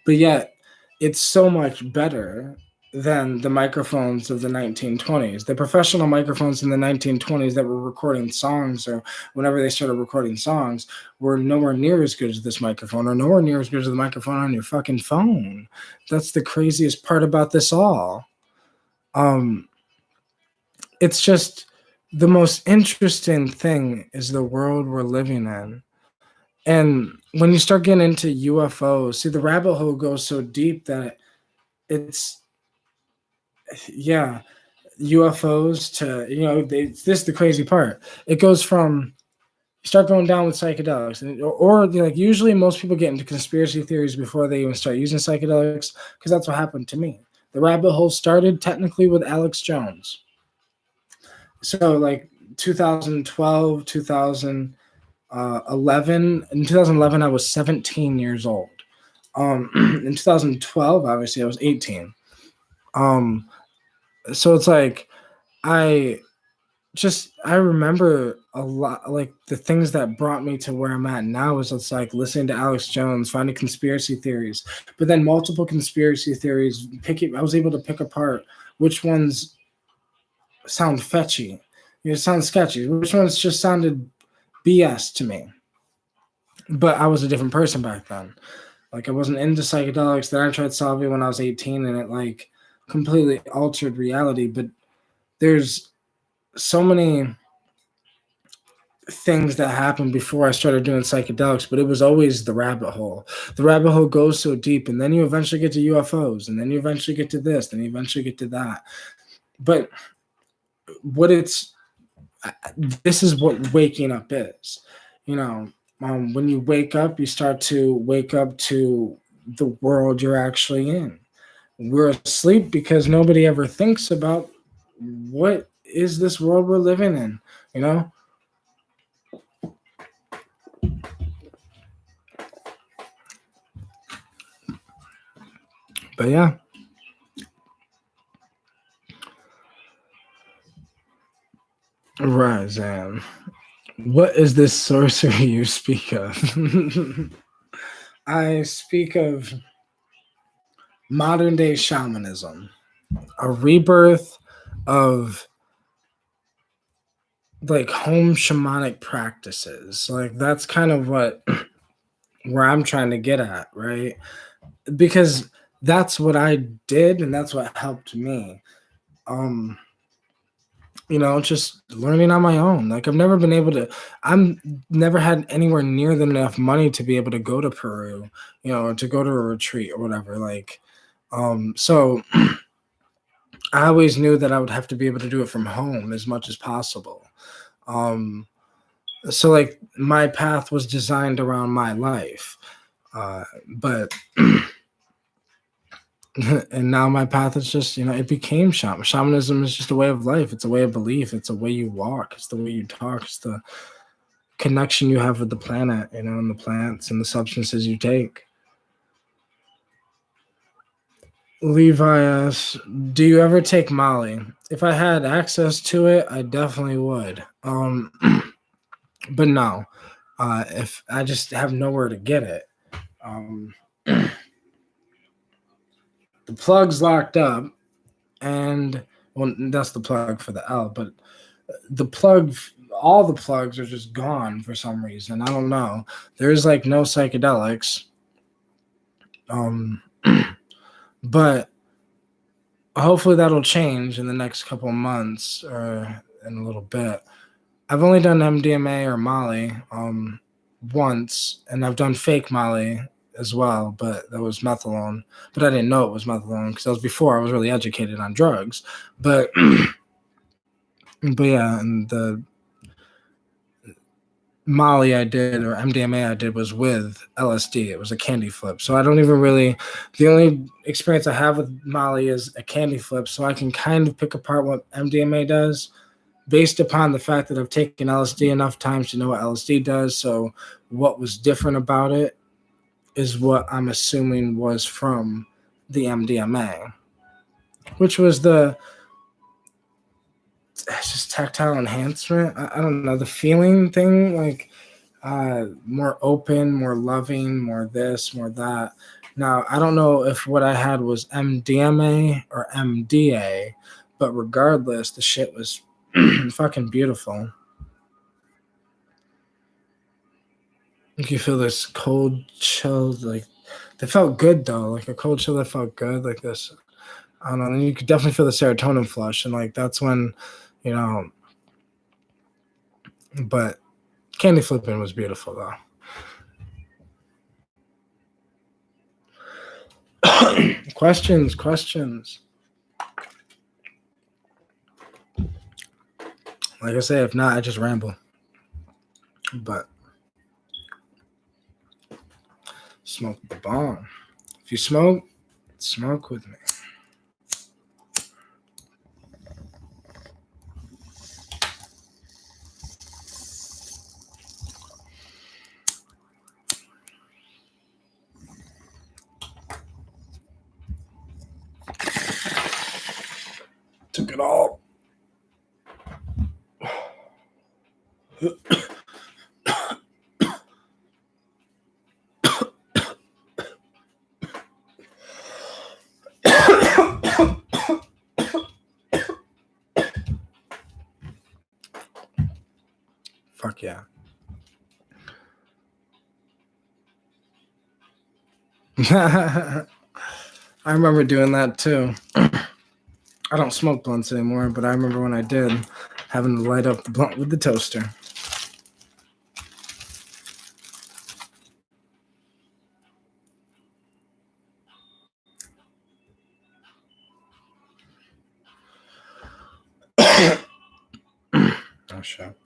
But yet, it's so much better than the microphones of the 1920s. The professional microphones in the 1920s that were recording songs, or whenever they started recording songs, were nowhere near as good as this microphone, or nowhere near as good as the microphone on your fucking phone. That's the craziest part about this all. It's just, the most interesting thing is the world we're living in. And when you start getting into UFOs, see, the rabbit hole goes so deep that it's, yeah, UFOs to, you know, this is the crazy part. It goes from, you start going down with psychedelics, or like, usually most people get into conspiracy theories before they even start using psychedelics, because that's what happened to me. The rabbit hole started technically with Alex Jones. So like 2012, 2011. In 2011, I was 17 years old. In 2012, obviously, I was 18. So it's like, I just I remember a lot, like the things that brought me to where I'm at now is it's like listening to Alex Jones, finding conspiracy theories, but then multiple conspiracy theories. I was able to pick apart which ones sound fetchy, sound sketchy, which ones just sounded BS to me. But I was a different person back then. Like I wasn't into psychedelics. Then I tried Salvia when I was 18, and it like completely altered reality. But there's so many things that happened before I started doing psychedelics, but it was always the rabbit hole. The rabbit hole goes so deep, and then you eventually get to UFOs, and then you eventually get to this, then you eventually get to that. But what it's this is what waking up is. You know, when you wake up, you start to wake up to the world you're actually in. We're asleep because nobody ever thinks about what is this world we're living in, you know? But yeah. Right, Zan. What is this sorcery you speak of? I speak of modern day shamanism, a rebirth of like home shamanic practices. Like that's kind of what where I'm trying to get at, right? Because that's what I did and that's what helped me. Um just learning on my own. Like I'm never had anywhere near than enough money to be able to go to Peru, or to go to a retreat or whatever. Like, so I always knew that I would have to be able to do it from home as much as possible. So like my path was designed around my life. But and now my path is just, it became shamanism is just a way of life. It's a way of belief. It's a way you walk. It's the way you talk. It's the connection you have with the planet, and the plants and the substances you take. Levi asks, do you ever take Molly? If I had access to it, I definitely would. But no, if I just have nowhere to get it. The plug's locked up, and well, that's the plug for the L, but all the plugs are just gone for some reason. I don't know. There's like no psychedelics. But hopefully that'll change in the next couple of months or in a little bit. I've only done MDMA or Molly once, and I've done fake Molly as well, but that was methadone. But I didn't know it was methadone because that was before I was really educated on drugs. But yeah, and the Molly I did or MDMA I did was with LSD. It was a candy flip. So I don't even really, the only experience I have with Molly is a candy flip. So I can kind of pick apart what MDMA does based upon the fact that I've taken LSD enough times to know what LSD does. So what was different about it is what I'm assuming was from the MDMA, which was it's just tactile enhancement. I don't know, the feeling thing, like more open, more loving, more this, more that. Now, I don't know if what I had was MDMA or MDA, but regardless, the shit was fucking beautiful. You can feel this cold chill, like they felt good though, like a cold chill that felt good, like this. I don't know. And you could definitely feel the serotonin flush, and like that's when, you know. But candy flipping was beautiful though. Questions. Like I say, if not, I just ramble. But smoke the bomb. If you smoke with me. Took it all. Fuck yeah. I remember doing that too. I don't smoke blunts anymore, but I remember when I did, having to light up the blunt with the toaster. Oh shit.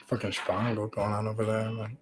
Fucking spangle going on over there, man.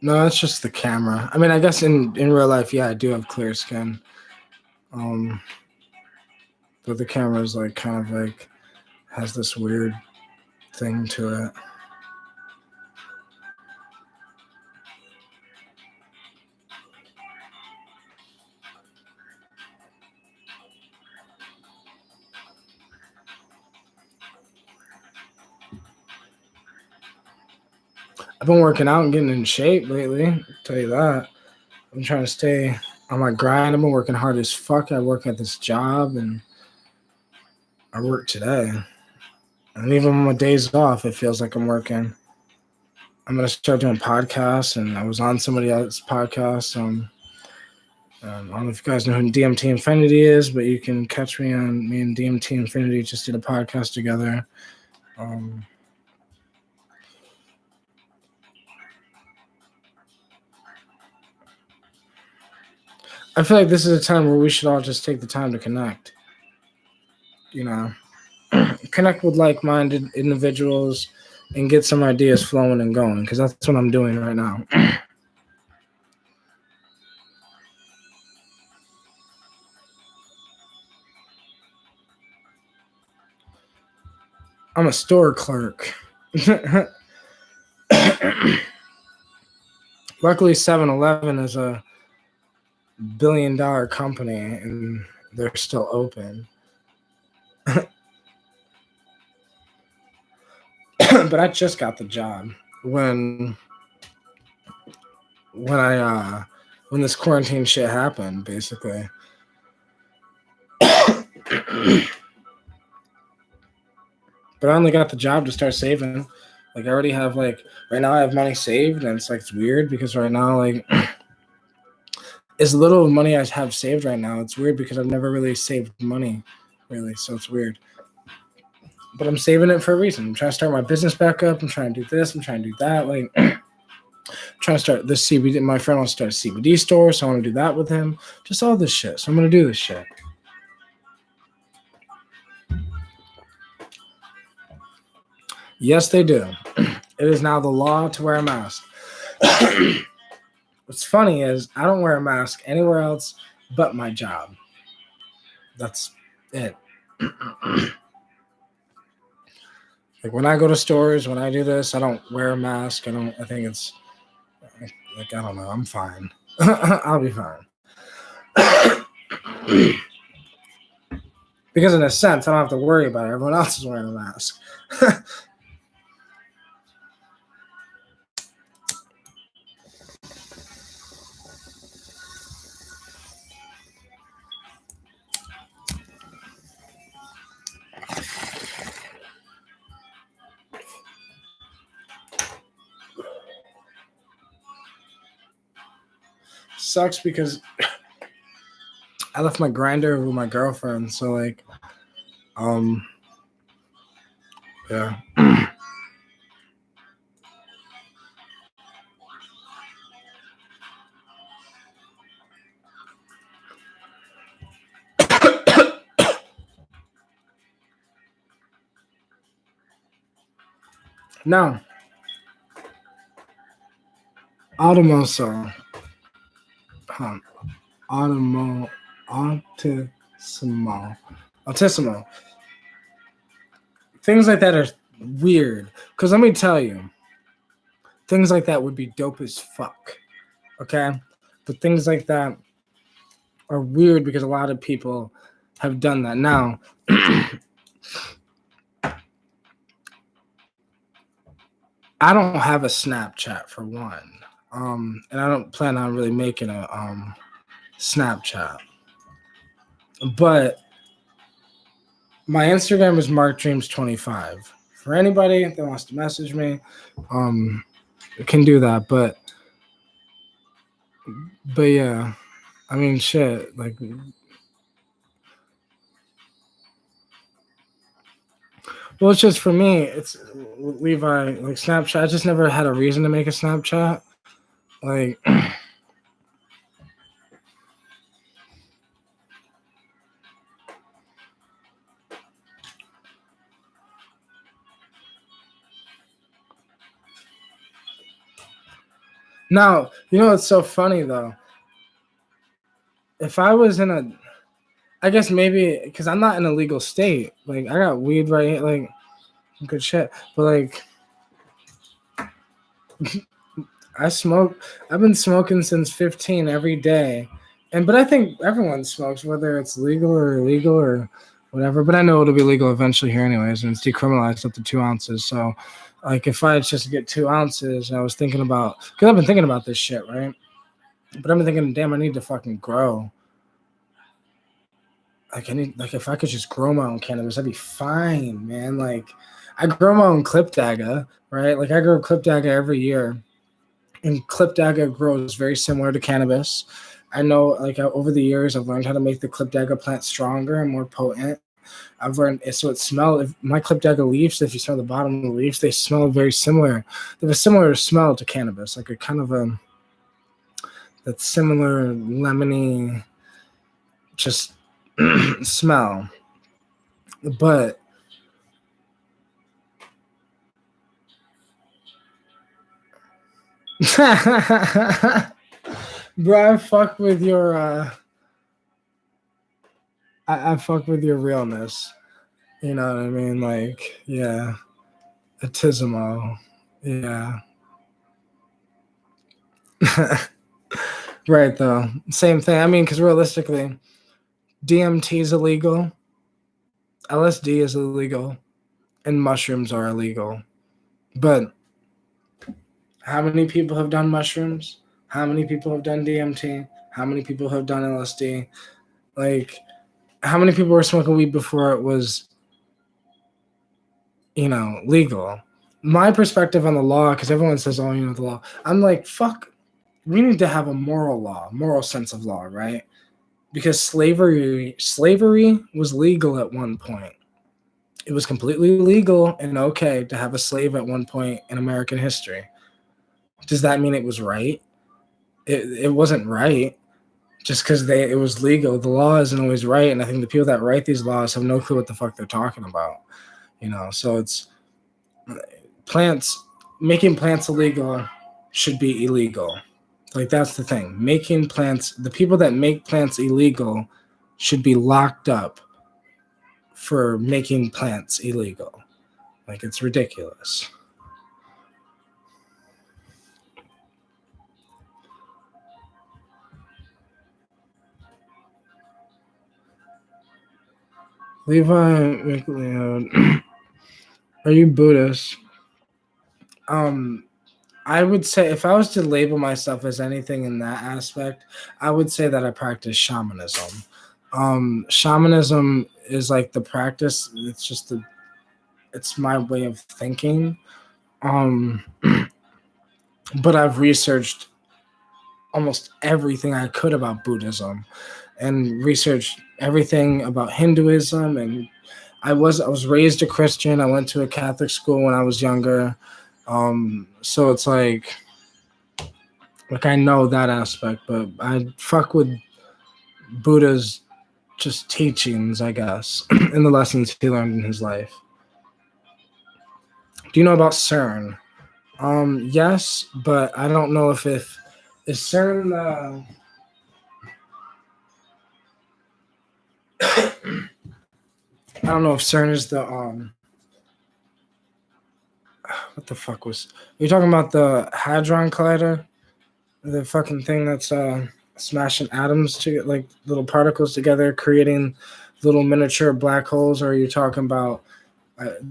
No, it's just the camera. I mean, I guess in real life, yeah, I do have clear skin. But the camera is like kind of like has this weird thing to it. I've been working out and getting in shape lately. I'll tell you that. I'm trying to stay on my grind. I've been working hard as fuck. I work at this job and I work today. And even on my days off, it feels like I'm working. I'm going to start doing podcasts, and I was on somebody else's podcast. I don't know if you guys know who DMT Infinity is, but you can catch me on me and DMT Infinity just did a podcast together. I feel like this is a time where we should all just take the time to connect. You know, connect with like-minded individuals and get some ideas flowing and going, because that's what I'm doing right now. I'm a store clerk. Luckily, 7-Eleven is a billion-dollar company, and they're still open. But I just got the job when this quarantine shit happened, basically. But I only got the job to start saving. Like, I already have, like, right now I have money saved, and it's, like, it's weird because right now, like, as little money I have saved right now, it's weird because I've never really saved money, really, so it's weird. But I'm saving it for a reason. I'm trying to start my business back up. I'm trying to do this. I'm trying to do that. Like, trying to start this CBD. My friend wants to start a CBD store, so I want to do that with him. Just all this shit. So I'm going to do this shit. Yes, they do. It is now the law to wear a mask. What's funny is I don't wear a mask anywhere else but my job. That's it. Like, when I go to stores, when I do this, I don't wear a mask. I think it's like, I don't know. I'm fine. I'll be fine. Because in a sense, I don't have to worry about it. Everyone else is wearing a mask. Sucks because I left my grinder with my girlfriend, so like, yeah. Now, Automoso. Autismo. Autismo. Things like that are weird. Because let me tell you, things like that would be dope as fuck. Okay? But things like that are weird because a lot of people have done that. Now, I don't have a Snapchat for one. And I don't plan on really making a Snapchat. But my Instagram is MarkDreams25. For anybody that wants to message me, can do that. But yeah, I mean, shit. Like, well, it's just for me. It's Levi. Like Snapchat. I just never had a reason to make a Snapchat. Like. Now, you know what's so funny though? If I was in a, I guess maybe because I'm not in a legal state. Like I got weed right here, like good shit. But like, I smoke. I've been smoking since 15 every day, but I think everyone smokes, whether it's legal or illegal or whatever. But I know it'll be legal eventually here, anyways, and it's decriminalized up to 2 ounces. So, like, if I just get 2 ounces, I was thinking about because I've been thinking about this shit, right? But I've been thinking, damn, I need to fucking grow. Like I need, like if I could just grow my own cannabis, I'd be fine, man. Like I grow my own clip daga, right? Like I grow clip daga every year, and clip daga grows very similar to cannabis. I know, like over the years, I've learned how to make the clip daga plant stronger and more potent. I've learned so it smells. If my clip daga leaves, if you smell the bottom of the leaves, they smell very similar. They have a similar smell to cannabis, like a kind of a that similar lemony, just smell. But bro, I fuck with your I fuck with your realness. You know what I mean? Like, yeah. Autismo. Yeah. Right though. Same thing. I mean, because realistically, DMT is illegal, LSD is illegal, and mushrooms are illegal. But how many people have done mushrooms? How many people have done DMT? How many people have done LSD? Like, how many people were smoking weed before it was, legal? My perspective on the law, because everyone says, oh, the law. I'm like, fuck, we need to have a moral sense of law, right? Because slavery was legal at one point. It was completely legal and okay to have a slave at one point in American history. Does that mean it was right? It wasn't right just because it was legal. The law isn't always right, and I think the people that write these laws have no clue what the fuck they're talking about. So it's making plants illegal should be illegal. Like that's the thing. The people that make plants illegal should be locked up for making plants illegal. Like it's ridiculous. Levi McLeod, are you Buddhist? I would say if I was to label myself as anything in that aspect, I would say that I practice shamanism. Shamanism is like the practice. It's my way of thinking. But I've researched almost everything I could about Buddhism and researched everything about Hinduism. And I was raised a Christian. I went to a Catholic school when I was younger. So it's like I know that aspect, but I fuck with Buddha's just teachings, I guess, and the lessons he learned in his life. Do you know about CERN? Yes, but I don't know if is CERN. I don't know if CERN is the what the fuck was? Are you talking about the Hadron Collider? The fucking thing that's smashing atoms to like little particles together, creating little miniature black holes? Or are you talking about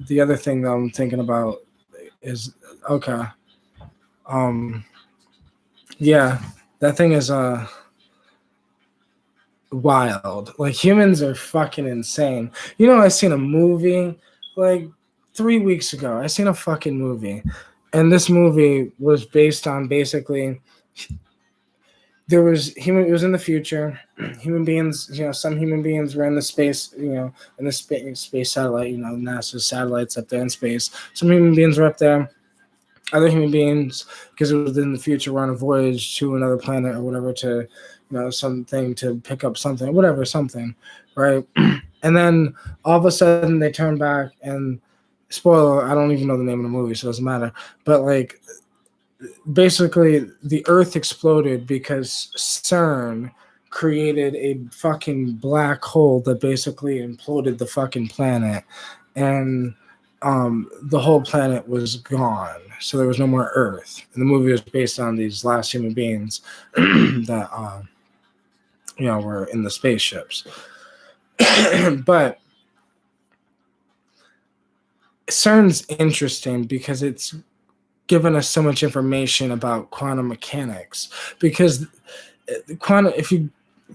the other thing that I'm thinking about? Is okay. Yeah, that thing is wild. Like humans are fucking insane. You know, I seen a movie like 3 weeks ago. I seen a fucking movie, and this movie was based on basically there was human. It was in the future. Human beings, you know, some human beings were in the space, you know, in the space satellite, you know, NASA's satellites up there in space. Some human beings were up there. Other human beings, because it was in the future, were on a voyage to another planet or whatever to, you know, something to pick up something, whatever, something, right? And then all of a sudden they turn back and spoiler, I don't even know the name of the movie, so it doesn't matter. But like basically the Earth exploded because CERN created a fucking black hole that basically imploded the fucking planet, and the whole planet was gone. So there was no more Earth. And the movie was based on these last human beings that you know were in the spaceships. But CERN's interesting because it's given us so much information about quantum mechanics. Because quantum,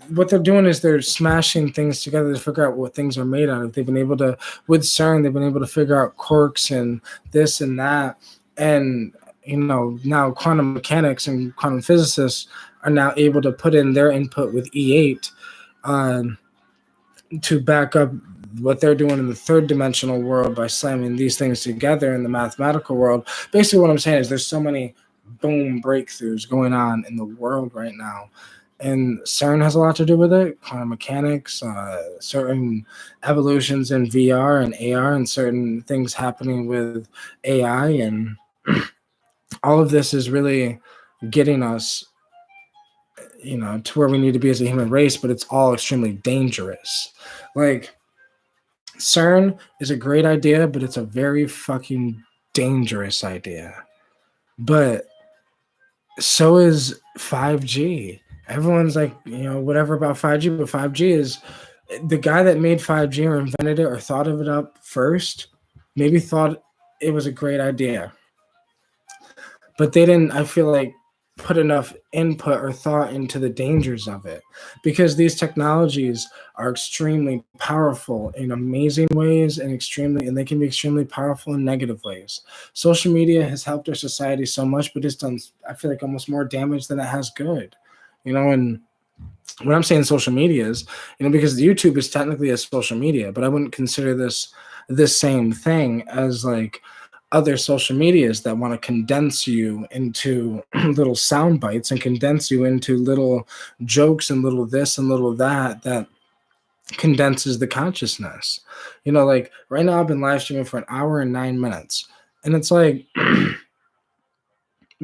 what they're doing is they're smashing things together to figure out what things are made out of. They've been able to, with CERN, they've been able to figure out quarks and this and that. And, you know, now quantum mechanics and quantum physicists are now able to put in their input with E8 to back up what they're doing in the third dimensional world by slamming these things together in the mathematical world. Basically, what I'm saying is there's so many boom breakthroughs going on in the world right now. And CERN has a lot to do with it. Quantum mechanics, certain evolutions in VR and AR, and certain things happening with AI. And all of this is really getting us, you know, to where we need to be as a human race, but it's all extremely dangerous. Like, CERN is a great idea, but it's a very fucking dangerous idea. But so is 5G. Everyone's like, you know, whatever about 5G, but 5G is the guy that made 5G or invented it or thought of it up first, maybe thought it was a great idea. But they didn't, I feel like, put enough input or thought into the dangers of it, because these technologies are extremely powerful in amazing ways and they can be extremely powerful in negative ways. Social media has helped our society so much, but it's done, I feel like, almost more damage than it has good, you know. And when I'm saying social media is, you know, because YouTube is technically a social media, but I wouldn't consider this same thing as like other social medias that want to condense you into little sound bites and condense you into little jokes and little this and little that condenses the consciousness. You know, like right now I've been live streaming for 1 hour and 9 minutes, and it's like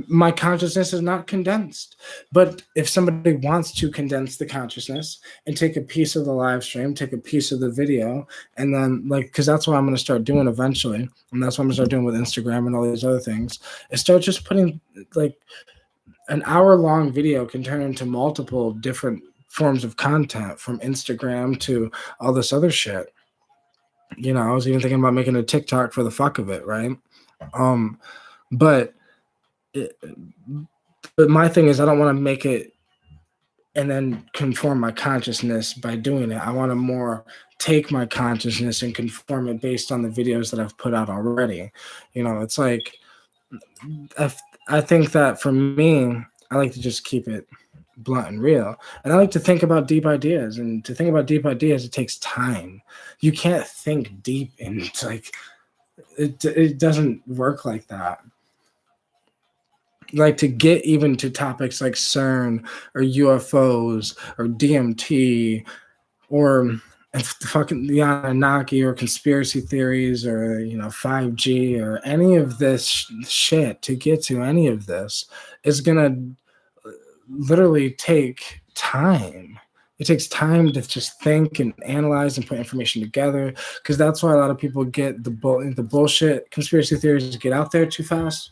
my consciousness is not condensed. But if somebody wants to condense the consciousness and take a piece of the live stream, take a piece of the video, and then like, because that's what I'm going to start doing eventually, and that's what I'm going to start doing with Instagram and all these other things, is start just putting like an hour-long video can turn into multiple different forms of content, from Instagram to all this other shit. You know, I was even thinking about making a TikTok for the fuck of it, right? But my thing is, I don't want to make it and then conform my consciousness by doing it. I want to more take my consciousness and conform it based on the videos that I've put out already. You know, it's like, I think that for me, I like to just keep it blunt and real. And I like to think about deep ideas. And to think about deep ideas, it takes time. You can't think deep, and it's like, it doesn't work like that. Like, to get even to topics like CERN or UFOs or DMT or and the fucking the Anunnaki or conspiracy theories or 5G or any of this shit to get to any of this is gonna literally take time. It takes time to just think and analyze and put information together, because that's why a lot of people get the bullshit conspiracy theories get out there too fast,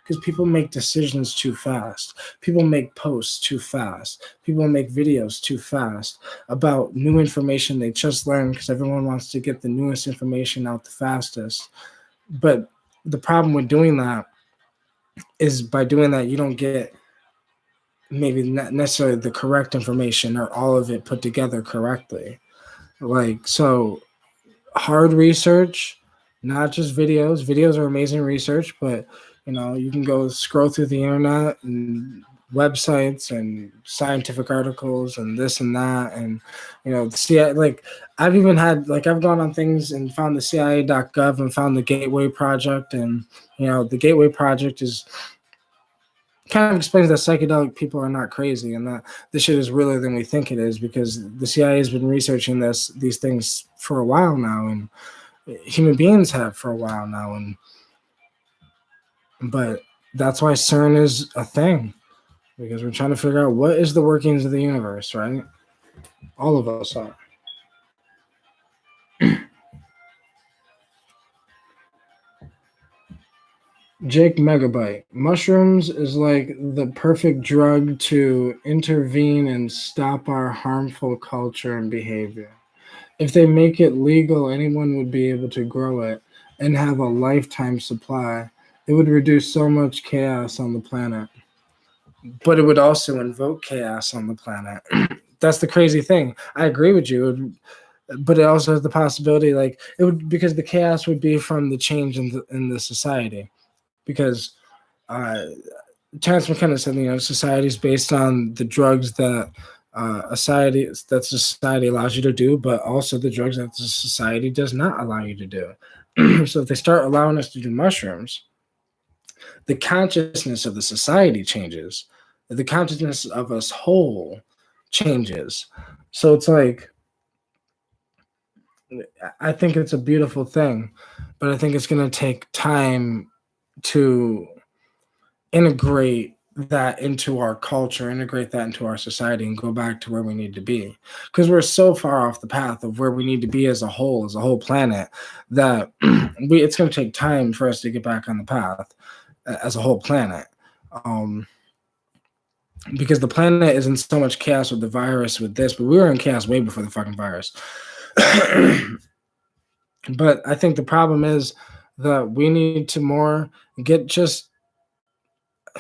because people make decisions too fast. People make posts too fast. People make videos too fast about new information they just learned, because everyone wants to get the newest information out the fastest. But the problem with doing that is, by doing that, you don't get maybe not necessarily the correct information or all of it put together correctly. Like, so hard research, not just videos. Videos are amazing research, but you can go scroll through the internet and websites and scientific articles and this and that, and CIA. Like, I've even had, like, I've gone on things and found the CIA.gov and found the Gateway Project, and the Gateway Project is kind of explains that psychedelic people are not crazy, and that this shit is realer than we think it is, because the CIA has been researching these things for a while now, and human beings have for a while now, but that's why CERN is a thing, because we're trying to figure out what is the workings of the universe, right? All of us are. Jake Megabyte. Mushrooms is like the perfect drug to intervene and stop our harmful culture and behavior. If they make it legal, anyone would be able to grow it and have a lifetime supply. It would reduce so much chaos on the planet. But it would also invoke chaos on the planet. That's the crazy thing. I agree with you. But it also has the possibility, like, it would, because the chaos would be from the change in the society. Because Terence McKenna said, society is based on the drugs that society allows you to do, but also the drugs that the society does not allow you to do. So if they start allowing us to do mushrooms, the consciousness of the society changes. The consciousness of us whole changes. So it's like, I think it's a beautiful thing, but I think it's going to take time to integrate that into our culture, integrate that into our society, and go back to where we need to be. Because we're so far off the path of where we need to be as a whole planet, that it's going to take time for us to get back on the path as a whole planet. Because the planet is in so much chaos with the virus, with this, but we were in chaos way before the fucking virus. But I think the problem is that we need to more get just,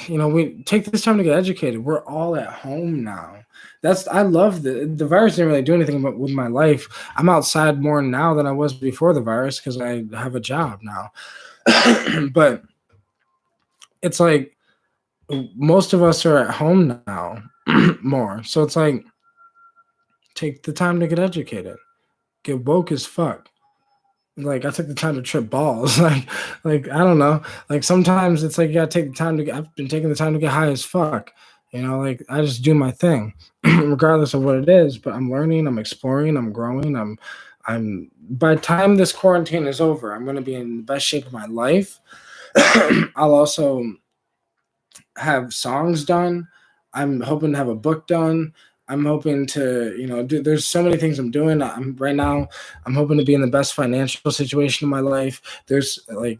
we take this time to get educated. We're all at home now. I love the virus didn't really do anything with my life. I'm outside more now than I was before the virus, because I have a job now. But it's like, most of us are at home now more. So it's like, take the time to get educated. Get woke as fuck. Like, I took the time to trip balls. like I don't know. Like, sometimes it's like you gotta take the time to I've been taking the time to get high as fuck. Like, I just do my thing, regardless of what it is. But I'm learning, I'm exploring, I'm growing. I'm by the time this quarantine is over, I'm gonna be in the best shape of my life. I'll also have songs done. I'm hoping to have a book done. I'm hoping to, there's so many things I'm doing. Right now, I'm hoping to be in the best financial situation of my life. There's I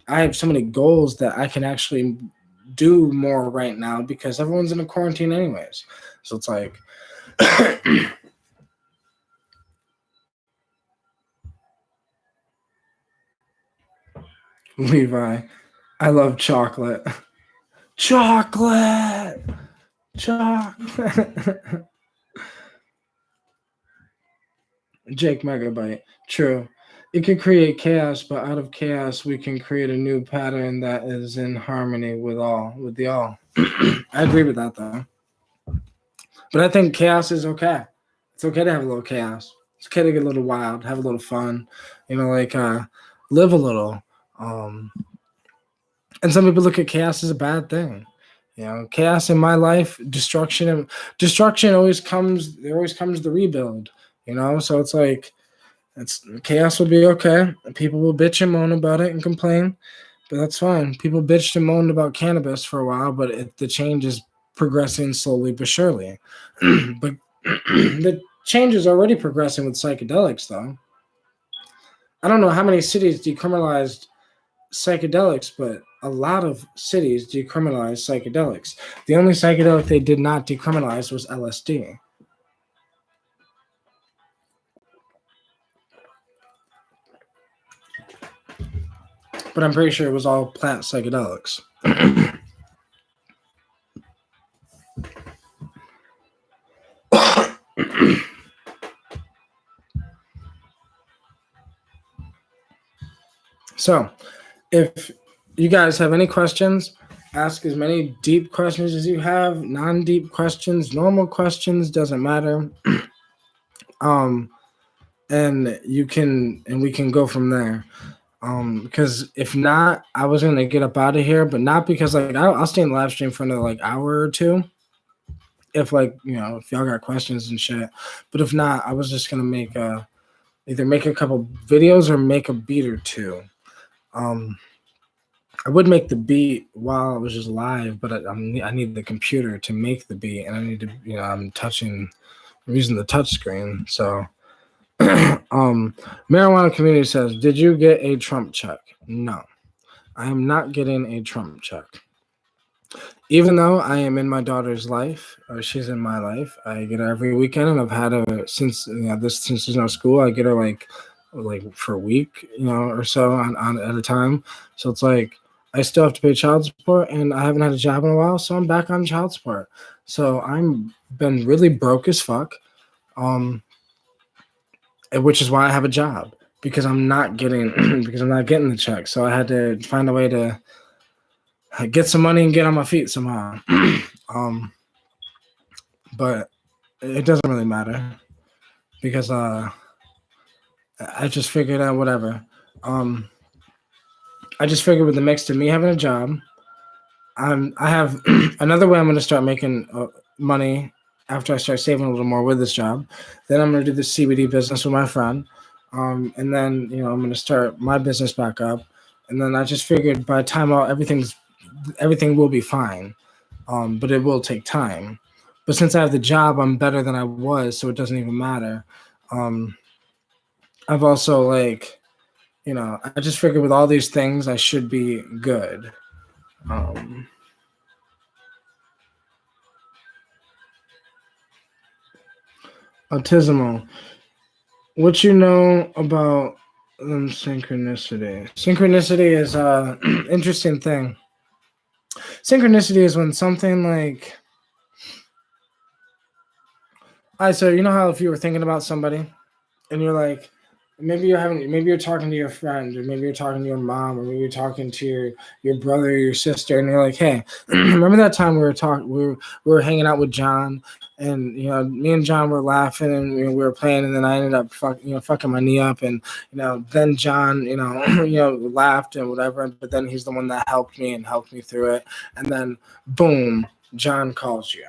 have so many goals that I can actually do more right now, because everyone's in a quarantine anyways. So it's like, Levi, I love chocolate. Chocolate. Jake Megabyte. True. It could create chaos, but out of chaos, we can create a new pattern that is in harmony with the all. I agree with that, though. But I think chaos is okay. It's okay to have a little chaos. It's okay to get a little wild, have a little fun, live a little. And some people look at chaos as a bad thing. Chaos in my life, destruction always comes. There always comes the rebuild. So it's like chaos will be okay. People will bitch and moan about it and complain, but that's fine. People bitched and moaned about cannabis for a while, but the change is progressing slowly but surely. But the change is already progressing with psychedelics, though. I don't know how many cities decriminalized psychedelics, but a lot of cities decriminalized psychedelics. The only psychedelic they did not decriminalize was LSD. But I'm pretty sure it was all plant psychedelics. So, if you guys have any questions, ask as many deep questions as you have, non-deep questions, normal questions, doesn't matter. And we can go from there. Because if not, I was gonna get up out of here, but not because I'll stay in the live stream for another hour or two. If if y'all got questions and shit. But if not, I was just gonna either make a couple videos or make a beat or two. I would make the beat while I was just live, but I need the computer to make the beat, and I need to, I'm using the touch screen. So, Marijuana Community says, did you get a Trump check? No, I am not getting a Trump check. Even though I am in my daughter's life, or she's in my life, I get her every weekend, and I've had her since there's no school. I get her like for a week, or so on at a time. So it's like I still have to pay child support, and I haven't had a job in a while, so I'm back on child support. So I'm been really broke as fuck, which is why I have a job, because I'm not getting the check. So I had to find a way to get some money and get on my feet somehow. But it doesn't really matter, because I just figured out whatever. I just figured with the mix of me having a job, I have another way I'm going to start making money after I start saving a little more with this job. Then I'm going to do the CBD business with my friend. And then, I'm going to start my business back up. And then I just figured by the time everything will be fine. But it will take time. But since I have the job, I'm better than I was, so it doesn't even matter. I've also I just figured with all these things, I should be good. Autismo. What you know about synchronicity? Synchronicity is an interesting thing. Synchronicity is when something so you know how if you were thinking about somebody and you're like, maybe you're talking to your friend, or maybe you're talking to your mom, or maybe you're talking to your brother or your sister, and you're like, hey, remember that time we were hanging out with John, and me and John were laughing, and we were playing, and then I ended up fucking my knee up, and then John laughed and whatever, but then he's the one that helped me through it, and then boom, John calls you.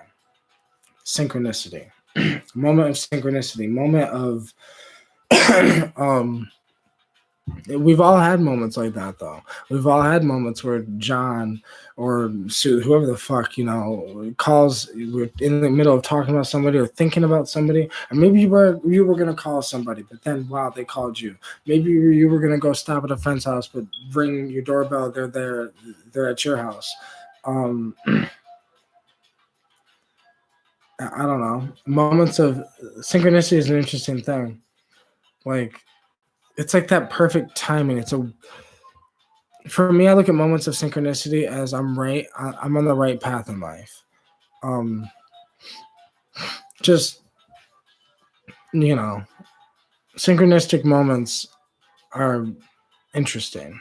Synchronicity. Moment of synchronicity, moment of we've all had moments like that, though. We've all had moments where John or Sue, whoever the fuck, calls. We're in the middle of talking about somebody or thinking about somebody, or maybe you were gonna call somebody, but then wow, they called you. Maybe you were gonna go stop at a friend's house, but ring your doorbell. They're at your house. I don't know. Moments of synchronicity is an interesting thing. It's like that perfect timing. For me, I look at moments of synchronicity as I'm on the right path in life. Just, synchronistic moments are interesting.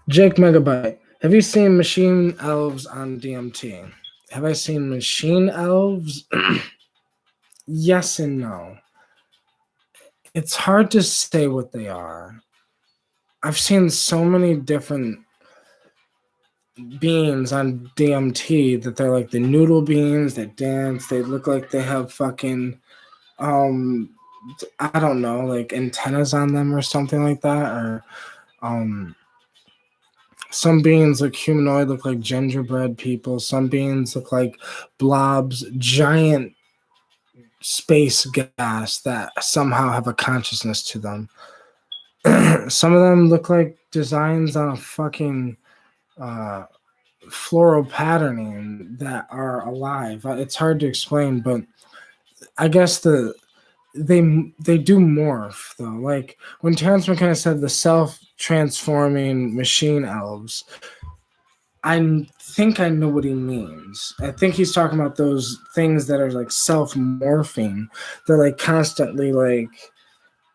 Jake Megabyte. Have you seen Machine Elves on DMT? Have I seen Machine Elves? Yes and no. It's hard to say what they are. I've seen so many different beings on DMT that they're like the noodle beings that dance. They look like they have fucking I don't know, like antennas on them or something like that, or some beings look humanoid, look like gingerbread people. Some beings look like blobs, giant space gas that somehow have a consciousness to them. Some of them look like designs on a fucking floral patterning that are alive. It's hard to explain, but I guess they do morph though. Like when Terrence McKenna said the self-transforming machine elves, I think I know what he means. I think he's talking about those things that are like self-morphing. They're like constantly like,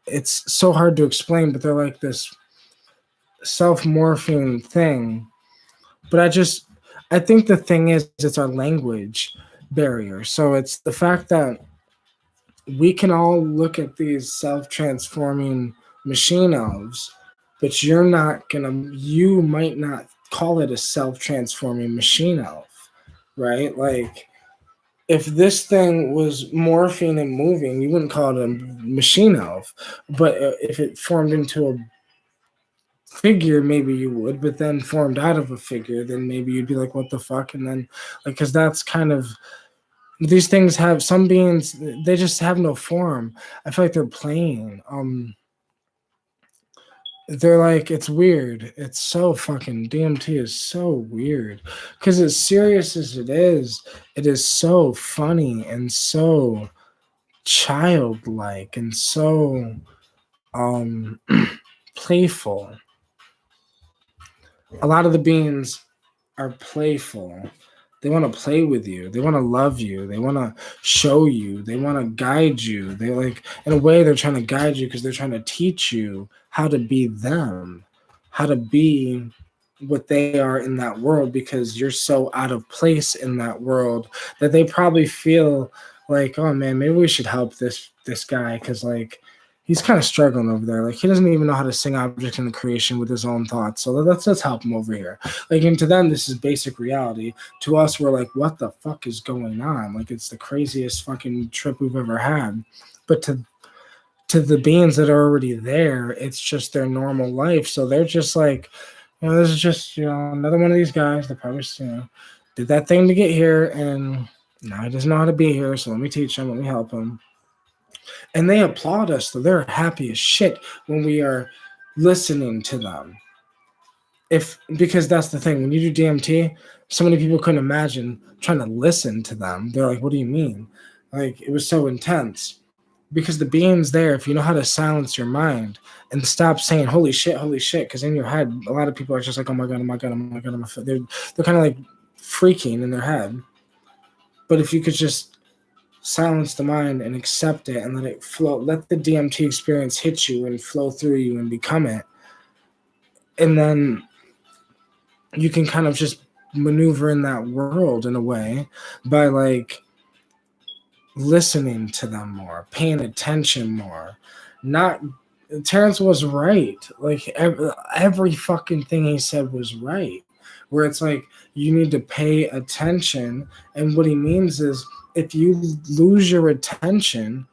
it's so hard to explain, but they're like this self-morphing thing. But I think the thing is it's our language barrier. So it's the fact that we can all look at these self-transforming machine elves, but you might not call it a self-transforming machine elf, right? Like if this thing was morphing and moving, you wouldn't call it a machine elf, but if it formed into a figure, maybe you would, but then formed out of a figure, then maybe you'd be like, what the fuck? And then like, because that's kind of, these things have, some beings, they just have no form. I feel like they're playing. They're like, it's weird. It's so fucking, DMT is so weird. Because as serious as it is so funny and so childlike and so playful. A lot of the beings are playful. They want to play with you. They want to love you. They want to show you. They want to guide you. They like, in a way, they're trying to guide you because they're trying to teach you how to be them, how to be what they are in that world, because you're so out of place in that world that they probably feel like, oh man, maybe we should help this guy because like he's kind of struggling over there. Like he doesn't even know how to sing objects in the creation with his own thoughts. So let's help him over here. Like, and to them, this is basic reality. To us, we're like, what the fuck is going on? Like, it's the craziest fucking trip we've ever had. But to the beings that are already there, it's just their normal life. So they're just like, this is just, another one of these guys that probably, did that thing to get here, and now he doesn't know how to be here. So let me teach him. Let me help him. And they applaud us, so they're happy as shit when we are listening to them. Because that's the thing, when you do DMT, so many people couldn't imagine trying to listen to them. They're like, what do you mean? Like, it was so intense. Because the being's there, if you know how to silence your mind and stop saying holy shit, because in your head, a lot of people are just like, oh my god, oh my god, oh my god, oh my god. They're kind of like freaking in their head. But if you could just silence the mind and accept it and let it flow, let the DMT experience hit you and flow through you and become it, and then you can kind of just maneuver in that world in a way by like listening to them more, paying attention more. Terrence was right. Like every fucking thing he said was right, where it's like you need to pay attention. And what he means is if you lose your attention,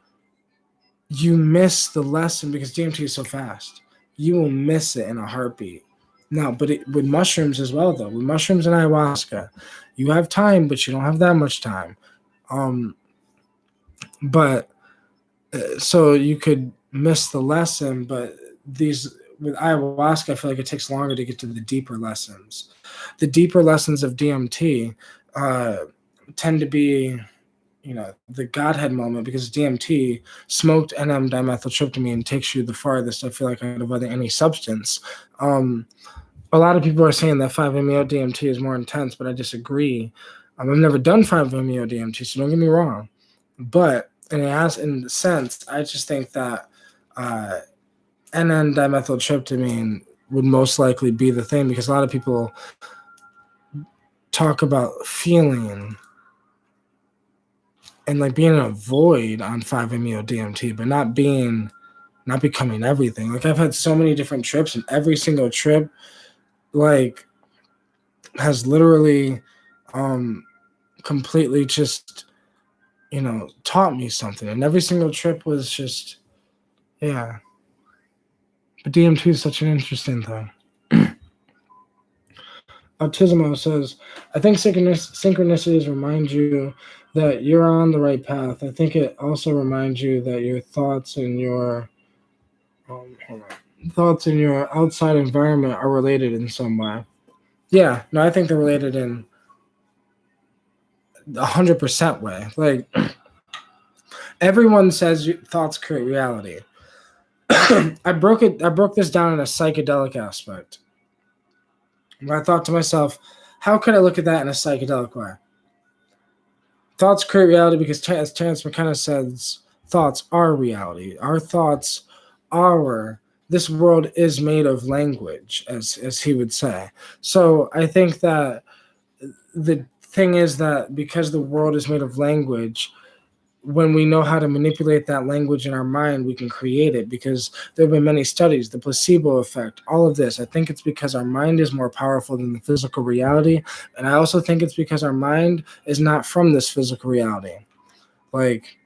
you miss the lesson, because DMT is so fast. You will miss it in a heartbeat. No, but with mushrooms as well, though. With mushrooms and ayahuasca, you have time, but you don't have that much time. But so you could miss the lesson, but with ayahuasca, I feel like it takes longer to get to the deeper lessons. The deeper lessons of DMT tend to be, the Godhead moment, because DMT, smoked NM-dimethyltryptamine, takes you the farthest, I feel like, out of any substance. A lot of people are saying that 5-MeO DMT is more intense, but I disagree. I've never done 5-MeO DMT, so don't get me wrong. But in the sense, I just think that NN-dimethyltryptamine would most likely be the thing, because a lot of people talk about feeling and like being in a void on 5-MeO DMT, but not becoming everything. Like I've had so many different trips, and every single trip, like has literally completely just, taught me something. And every single trip was just, yeah. But DMT is such an interesting thing. Autismo says, I think synchronicities remind you that you're on the right path. I think it also reminds you that your thoughts and your outside environment are related in some way. Yeah, no, I think they're related in 100% way. Like, everyone says thoughts create reality. I broke this down in a psychedelic aspect. Where I thought to myself, how could I look at that in a psychedelic way? Thoughts create reality because, as Terence McKenna says, thoughts are reality. Our thoughts are, this world is made of language, as he would say. So I think that the thing is that because the world is made of language, when we know how to manipulate that language in our mind, we can create it, because there have been many studies, the placebo effect, all of this. I think it's because our mind is more powerful than the physical reality. And I also think it's because our mind is not from this physical reality. Like,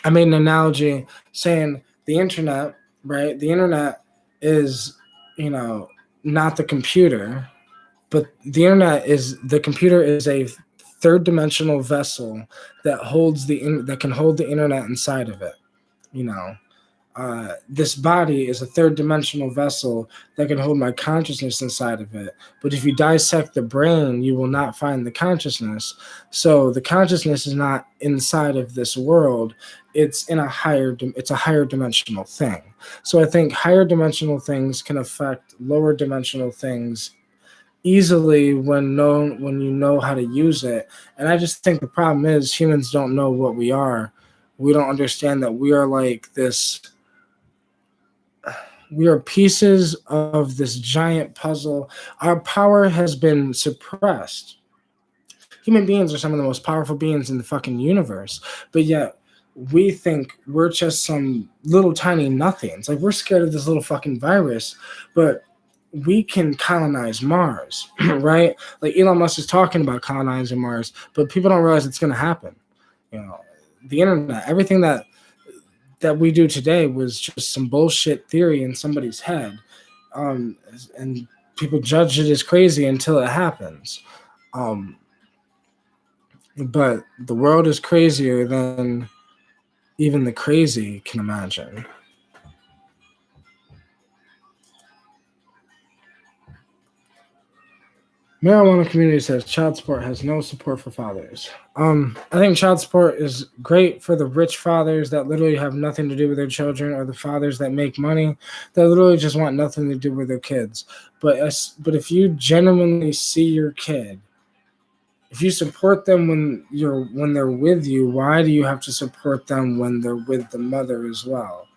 I made an analogy saying the internet, right? The internet is, not the computer, but the computer is a third dimensional vessel that can hold the internet inside of it. This body is a third dimensional vessel that can hold my consciousness inside of it. But if you dissect the brain, you will not find the consciousness. So the consciousness is not inside of this world. It's a higher dimensional thing. So I think higher dimensional things can affect lower dimensional things easily when you know how to use it. And I just think the problem is humans don't know what we are. We don't understand that we are like this. We are pieces of this giant puzzle. Our power has been suppressed. Human beings are some of the most powerful beings in the fucking universe, but yet we think we're just some little tiny nothings. Like, we're scared of this little fucking virus, but we can colonize Mars, right? Like, Elon Musk is talking about colonizing Mars, but people don't realize it's going to happen. The internet, everything that we do today was just some bullshit theory in somebody's head, and people judge it as crazy until it happens. But the world is crazier than even the crazy can imagine. Marijuana community says child support has no support for fathers. I think child support is great for the rich fathers that literally have nothing to do with their children, or the fathers that make money that literally just want nothing to do with their kids. But if you genuinely see your kid, if you support them when they're with you, why do you have to support them when they're with the mother as well?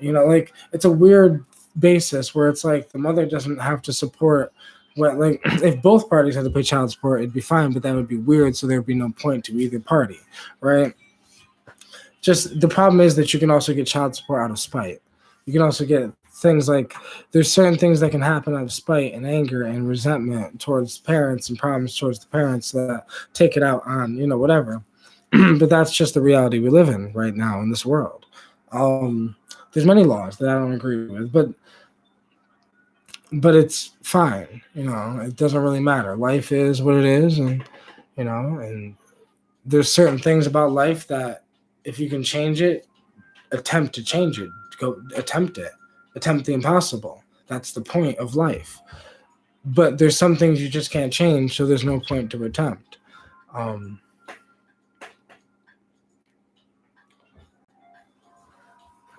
Like, it's a weird basis where it's like the mother doesn't have to support. Well, like, if both parties had to pay child support, it'd be fine, but that would be weird, so there'd be no point to either party, right? Just the problem is that you can also get child support out of spite. You can also get things like, there's certain things that can happen out of spite and anger and resentment towards parents and problems towards the parents that take it out on, whatever. But that's just the reality we live in right now in this world. There's many laws that I don't agree with, but it's fine. It doesn't really matter. Life is what it is. And, and there's certain things about life that if you can change it, attempt to change it. Go attempt it. Attempt the impossible. That's the point of life. But there's some things you just can't change, so there's no point to attempt.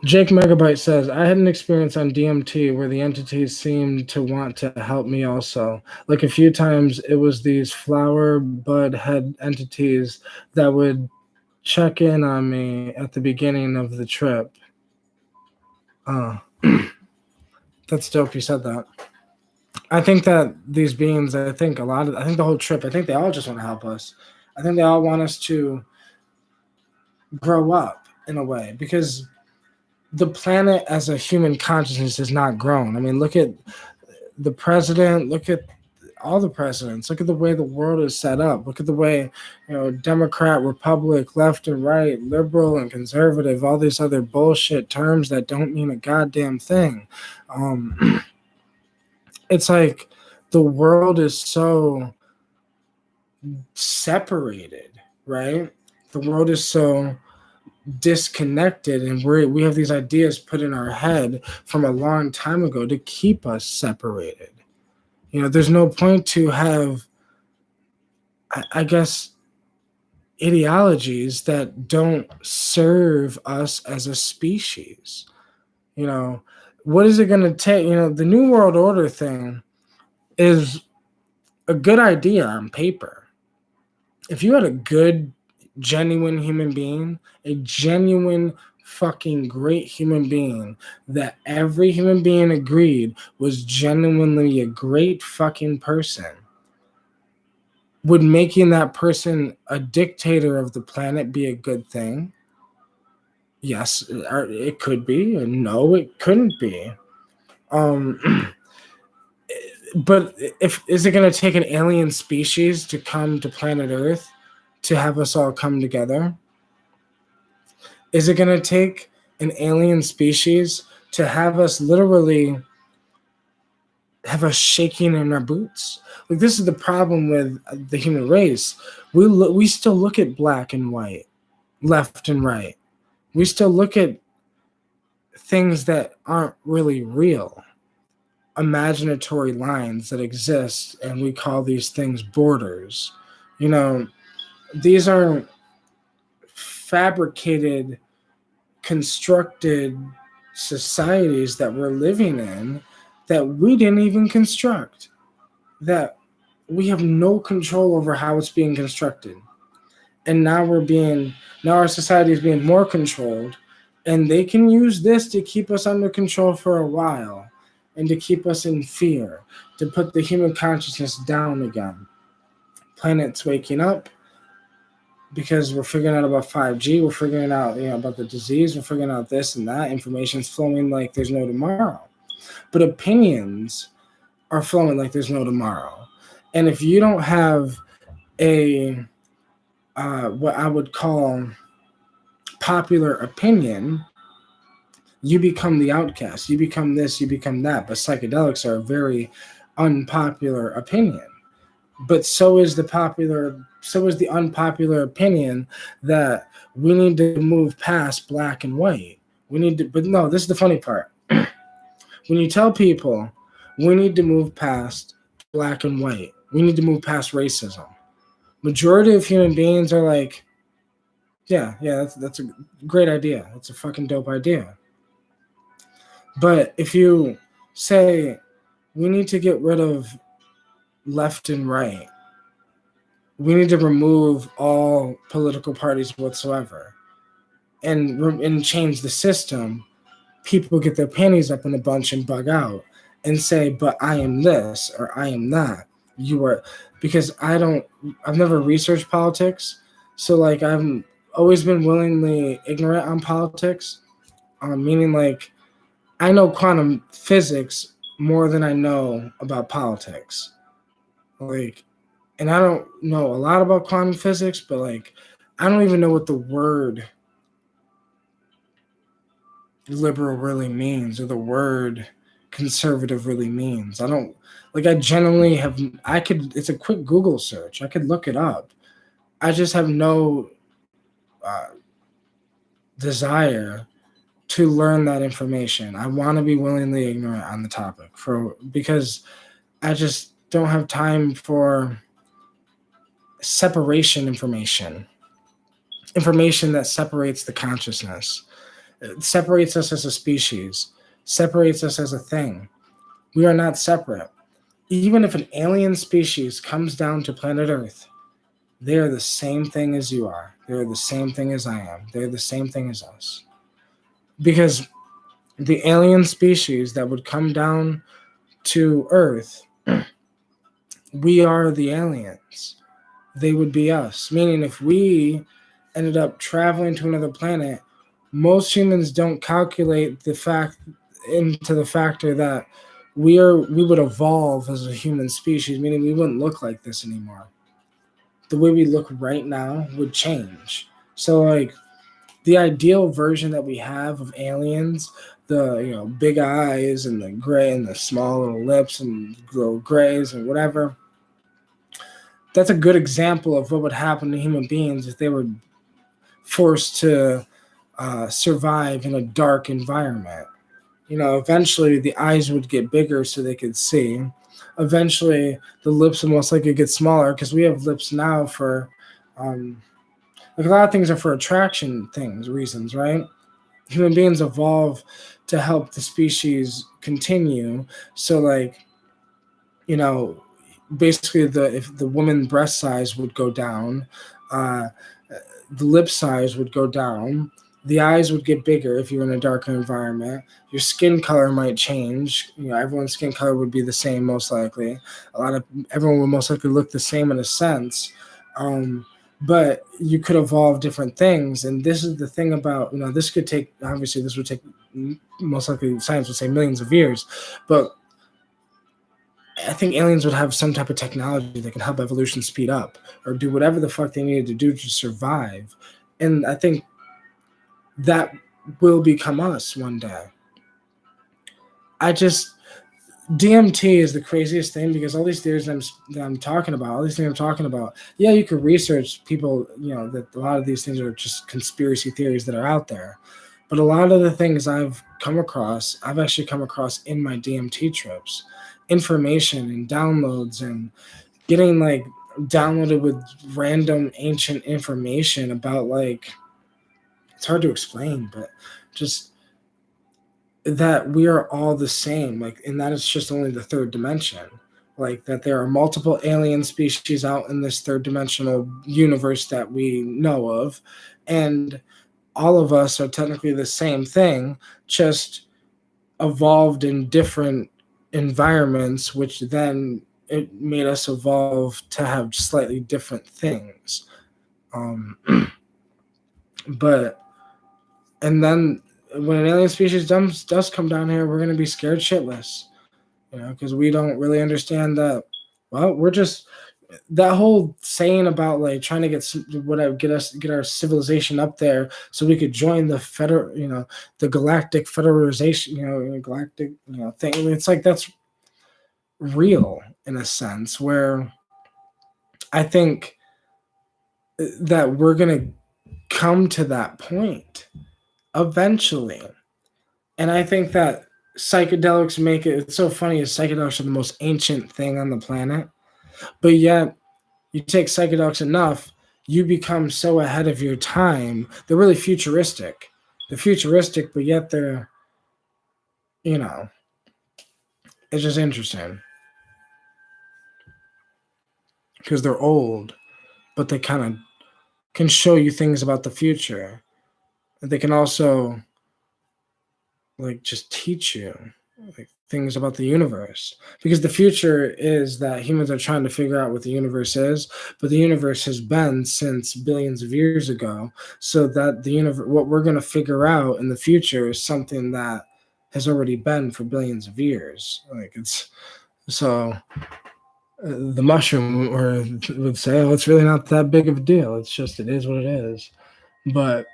Jake Megabyte says, I had an experience on DMT where the entities seemed to want to help me also. Like, a few times it was these flower bud head entities that would check in on me at the beginning of the trip. That's dope you said that. I think that these beings, I think the whole trip, I think they all just want to help us. I think they all want us to grow up in a way, because the planet as a human consciousness is not grown. I mean, look at the president, look at all the presidents. Look at the way the world is set up. Look at the way, Democrat, Republic, left and right, liberal and conservative, all these other bullshit terms that don't mean a goddamn thing. It's like the world is so separated, right? The world is so disconnected, and we have these ideas put in our head from a long time ago to keep us separated. There's no point to have, I guess, ideologies that don't serve us as a species. What is it going to take? The New World Order thing is a good idea on paper. If you had a good, genuine human being, a genuine fucking great human being that every human being agreed was genuinely a great fucking person, would making that person a dictator of the planet be a good thing? Yes, it could be, and no, it couldn't be. But is it going to take an alien species to come to planet Earth to have us all come together? Is it going to take an alien species to have us literally have us shaking in our boots? Like, this is the problem with the human race. We still look at black and white, left and right. We still look at things that aren't really real, imaginatory lines that exist, and we call these things borders. These are fabricated, constructed societies that we're living in that we didn't even construct, that we have no control over how it's being constructed. And now our society is being more controlled, and they can use this to keep us under control for a while and to keep us in fear, to put the human consciousness down again. Planet's waking up because we're figuring out about 5G, we're figuring out about the disease, we're figuring out this and that. Information's flowing like there's no tomorrow. But opinions are flowing like there's no tomorrow. And if you don't have a what I would call popular opinion, you become the outcast. You become this, you become that. But psychedelics are a very unpopular opinion. But so is the unpopular opinion that we need to move past black and white. But no, this is the funny part. When you tell people we need to move past black and white, we need to move past racism, majority of human beings are like, yeah, that's a great idea. That's a fucking dope idea. But if you say we need to get rid of left and right, we need to remove all political parties whatsoever, and change the system, people get their panties up in a bunch and bug out and say, but I am this or I am that. You are, because I've never researched politics. So like I've always been willingly ignorant on politics, meaning like I know quantum physics more than I know about politics. Like, and I don't know a lot about quantum physics, but like I don't even know what the word liberal really means or the word conservative really means. It's a quick Google search. I could look it up. I just have no desire to learn that information. I want to be willingly ignorant on the topic because I just don't have time for separation information that separates the consciousness. It separates us as a species, separates us as a thing. We are not separate. Even if an alien species comes down to planet Earth, they are the same thing as you are. They're the same thing as I am. They're the same thing as us. Because the alien species that would come down to Earth, we are the aliens. They would be us. Meaning if we ended up traveling to another planet, most humans don't calculate the factor that we would evolve as a human species, meaning we wouldn't look like this anymore. The way we look right now would change. So like the ideal version that we have of aliens, the big eyes and the gray and the small little lips and little grays and whatever, that's a good example of what would happen to human beings if they were forced to survive in a dark environment. Eventually the eyes would get bigger so they could see. Eventually, the lips would most likely get smaller because we have lips now for, like a lot of things are for attraction reasons, right? Human beings evolve to help the species continue. So, like, you know, basically, if the woman breast size would go down, uh, the lip size would go down, the eyes would get bigger if you're in a darker environment. Your skin color might change. Everyone's skin color would be the same most likely. Everyone would most likely look the same in a sense. But you could evolve different things, and this is the thing about this could take, obviously this would take, most likely science would say, millions of years, but I think aliens would have some type of technology that can help evolution speed up or do whatever the fuck they needed to do to survive. And I think that will become us one day. DMT is the craziest thing because all these theories that I'm talking about, yeah, you could research people, that a lot of these things are just conspiracy theories that are out there. But a lot of the things I've actually come across in my DMT trips, information and downloads and getting like downloaded with random ancient information about, like, it's hard to explain, but just that we are all the same, like, and that it's just only the third dimension, like that there are multiple alien species out in this third dimensional universe that we know of, and all of us are technically the same thing, just evolved in different environments, which then it made us evolve to have slightly different things. But and then when an alien species does come down here, we're going to be scared shitless, because we don't really understand that. Well, we're just that whole saying about like trying to get our civilization up there so we could join the galactic federalization, galactic thing. It's like that's real in a sense where I think that we're gonna come to that point eventually. And I think that psychedelics make it's so funny is psychedelics are the most ancient thing on the planet, but yet you take psychedelics enough, you become so ahead of your time. They're really futuristic. They're futuristic, but yet they're, it's just interesting. Because they're old, but they kind of can show you things about the future. They can also, like, just teach you, like, things about the universe, because the future is that humans are trying to figure out what the universe is, but the universe has been since billions of years ago, so that the universe, what we're going to figure out in the future, is something that has already been for billions of years. Like, it's so the mushroom would say, oh, it's really not that big of a deal, it's just, it is what it is. But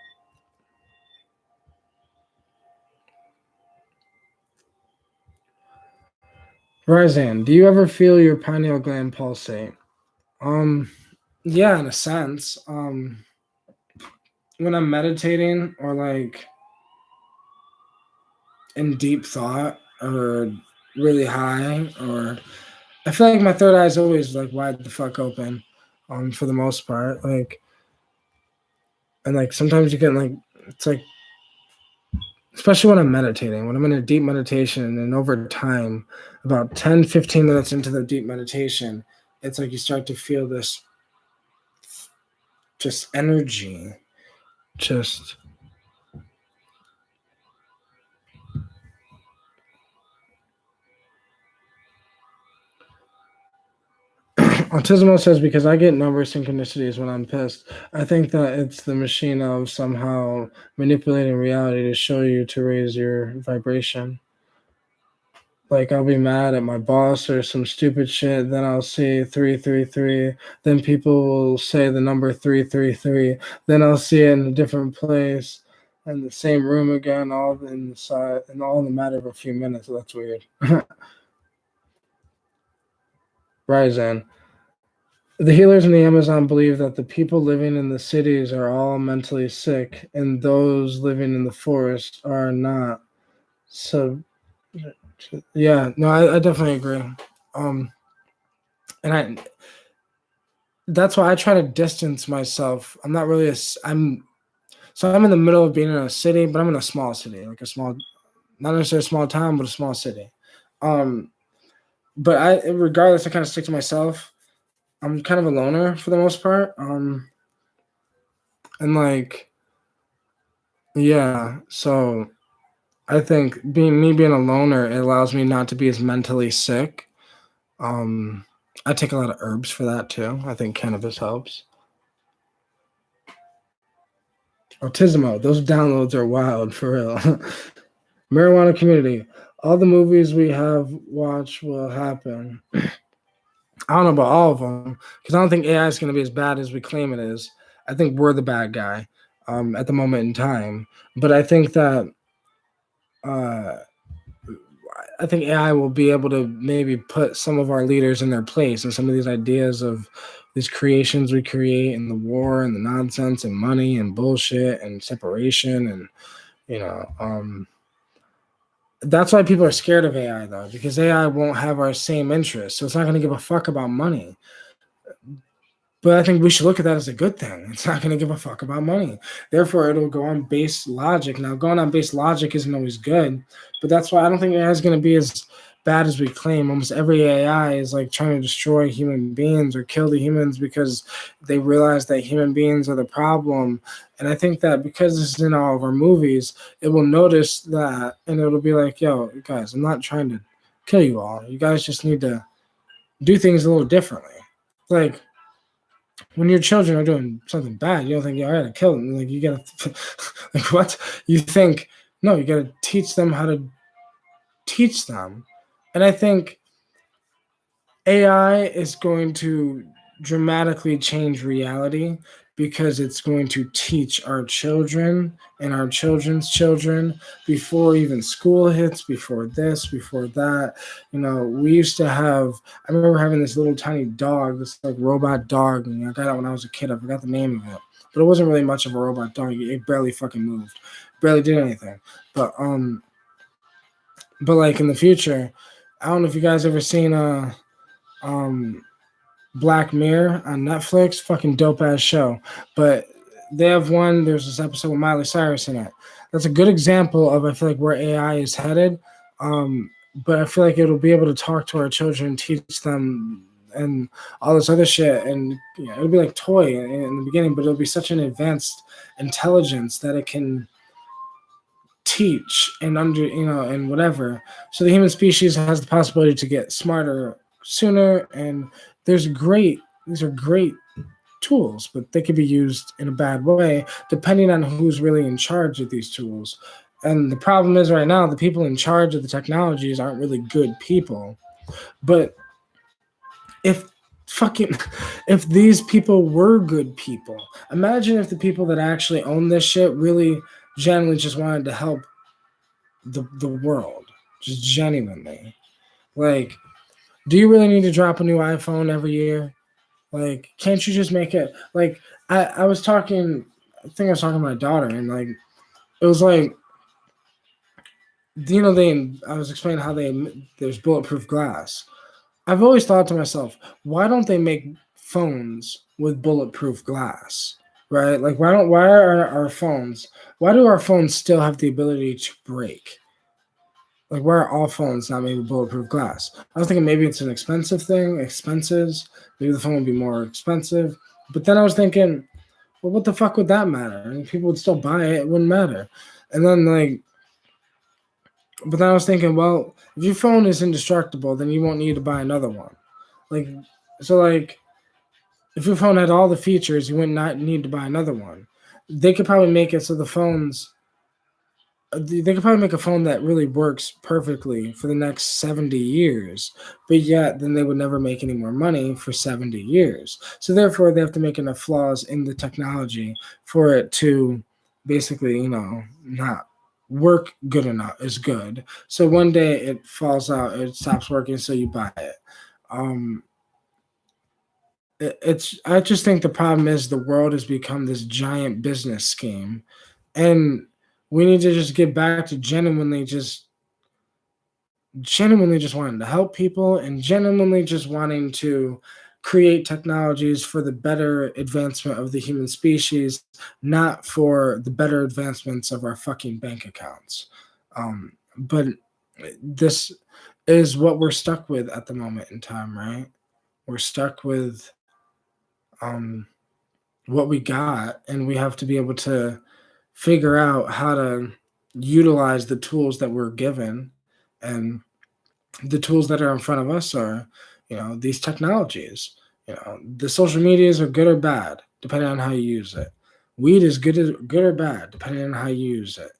Ryzan, do you ever feel your pineal gland pulsate? Yeah, in a sense. When I'm meditating or like in deep thought or really high, or I feel like my third eye is always like wide the fuck open, for the most part. Like, and like sometimes you get like, it's like, especially when I'm meditating, when I'm in a deep meditation, and over time, about 10-15 minutes into the deep meditation, it's like you start to feel this just energy, just Autismo says, because I get number synchronicities when I'm pissed. I think that it's the machine of somehow manipulating reality to show you to raise your vibration. Like I'll be mad at my boss or some stupid shit, then I'll see 333, then people will say the number 333, then I'll see it in a different place in the same room again, all in the side and all in the matter of a few minutes. That's weird. Ryzen. The healers in the Amazon believe that the people living in the cities are all mentally sick and those living in the forest are not. So yeah, no, I definitely agree. And that's why I try to distance myself. I'm not really I'm in the middle of being in a city, but I'm in a small city, like a small, not necessarily a small town, but a small city. But regardless, I kind of stick to myself. I'm kind of a loner for the most part. And like, yeah, so I think being a loner, it allows me not to be as mentally sick. I take a lot of herbs for that too. I think cannabis helps. Autismo, those downloads are wild for real. Marijuana community, all the movies we have watched will happen. I don't know about all of them because I don't think AI is going to be as bad as we claim it is. I think we're the bad guy at the moment in time. But I think that AI will be able to maybe put some of our leaders in their place and some of these ideas of these creations we create and the war and the nonsense and money and bullshit and separation and that's why people are scared of AI though, because AI won't have our same interests. So it's not going to give a fuck about money. But I think we should look at that as a good thing. It's not going to give a fuck about money. Therefore, it'll go on base logic. Now, going on base logic isn't always good, but that's why I don't think AI is going to be as bad as we claim. Almost every AI is like trying to destroy human beings or kill the humans because they realize that human beings are the problem. And I think that because this is in all of our movies, it will notice that and it'll be like, yo, guys, I'm not trying to kill you all. You guys just need to do things a little differently. Like, when your children are doing something bad, you don't think, I gotta kill them. Like, you gotta, like, what? You think, no, you gotta teach them how to teach them. And I think AI is going to dramatically change reality because it's going to teach our children and our children's children before even school hits, before this, before that. We used to have, I remember having this little tiny dog, this like robot dog, and I got it when I was a kid. I forgot the name of it, but it wasn't really much of a robot dog. It barely fucking moved, barely did anything. But like in the future, I don't know if you guys ever seen Black Mirror on Netflix, fucking dope ass show. But they have there's this episode with Miley Cyrus in it. That's a good example of, I feel like, where AI is headed. But I feel like it'll be able to talk to our children, teach them and all this other shit. And it'll be like toy in the beginning, but it'll be such an advanced intelligence that it can teach and and whatever. So the human species has the possibility to get smarter sooner, and these are great tools, but they could be used in a bad way depending on who's really in charge of these tools. And the problem is right now, the people in charge of the technologies aren't really good people. But if these people were good people, imagine if the people that actually own this shit really genuinely just wanted to help the world, just genuinely. Like, do you really need to drop a new iPhone every year? Like, can't you just make it like I was talking, I think I was talking to my daughter, and like it was like, I was explaining how there's bulletproof glass. I've always thought to myself, why don't they make phones with bulletproof glass? Right? Like, why do our phones still have the ability to break? Like, why are all phones not made with bulletproof glass? I was thinking maybe it's an expensive thing, expenses. Maybe the phone would be more expensive. But then I was thinking, well, what the fuck would that matter? I mean, people would still buy it. It wouldn't matter. And then, but then I was thinking, well, if your phone is indestructible, then you won't need to buy another one. If your phone had all the features, you would not need to buy another one. They could probably make it so the phones They could probably make a phone that really works perfectly for the next 70 years, but yet then they would never make any more money for 70 years. So therefore, they have to make enough flaws in the technology for it to basically, not work good enough is good. So one day it falls out, it stops working, so you buy it. Um, I just think the problem is the world has become this giant business scheme, and we need to just get back to genuinely just wanting to help people and genuinely just wanting to create technologies for the better advancement of the human species, not for the better advancements of our fucking bank accounts. But this is what we're stuck with at the moment in time, right? We're stuck with um, what we got, and we have to be able to figure out how to utilize the tools that we're given. And the tools that are in front of us are, these technologies. The social medias are good or bad, depending on how you use it. Weed is good or bad, depending on how you use it.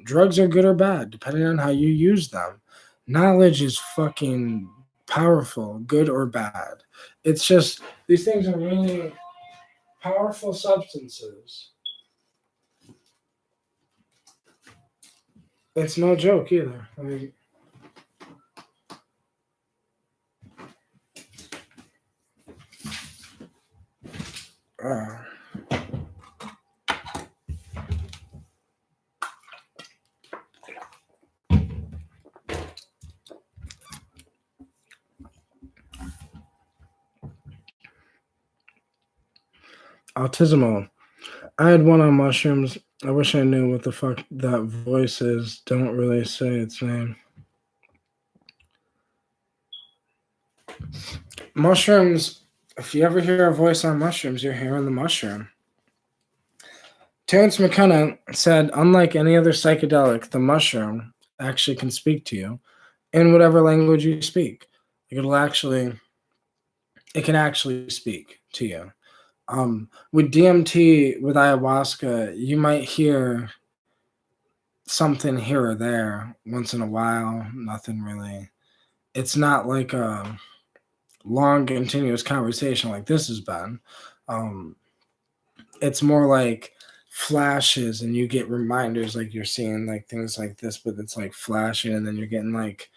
Drugs are good or bad, depending on how you use them. Knowledge is fucking powerful, good or bad. It's just these things are really powerful substances. It's no joke either. I mean, uh, autismal. I had one on mushrooms. I wish I knew what the fuck that voice is. Don't really say its name. Mushrooms. If you ever hear a voice on mushrooms, you're hearing the mushroom. Terence McKenna said, unlike any other psychedelic, the mushroom actually can speak to you in whatever language you speak. It can actually speak to you. With DMT, with ayahuasca, you might hear something here or there once in a while. Nothing really. It's not like a long, continuous conversation like this has been. It's more like flashes, and you get reminders, like you're seeing like things like this, but it's like flashing, and then you're getting like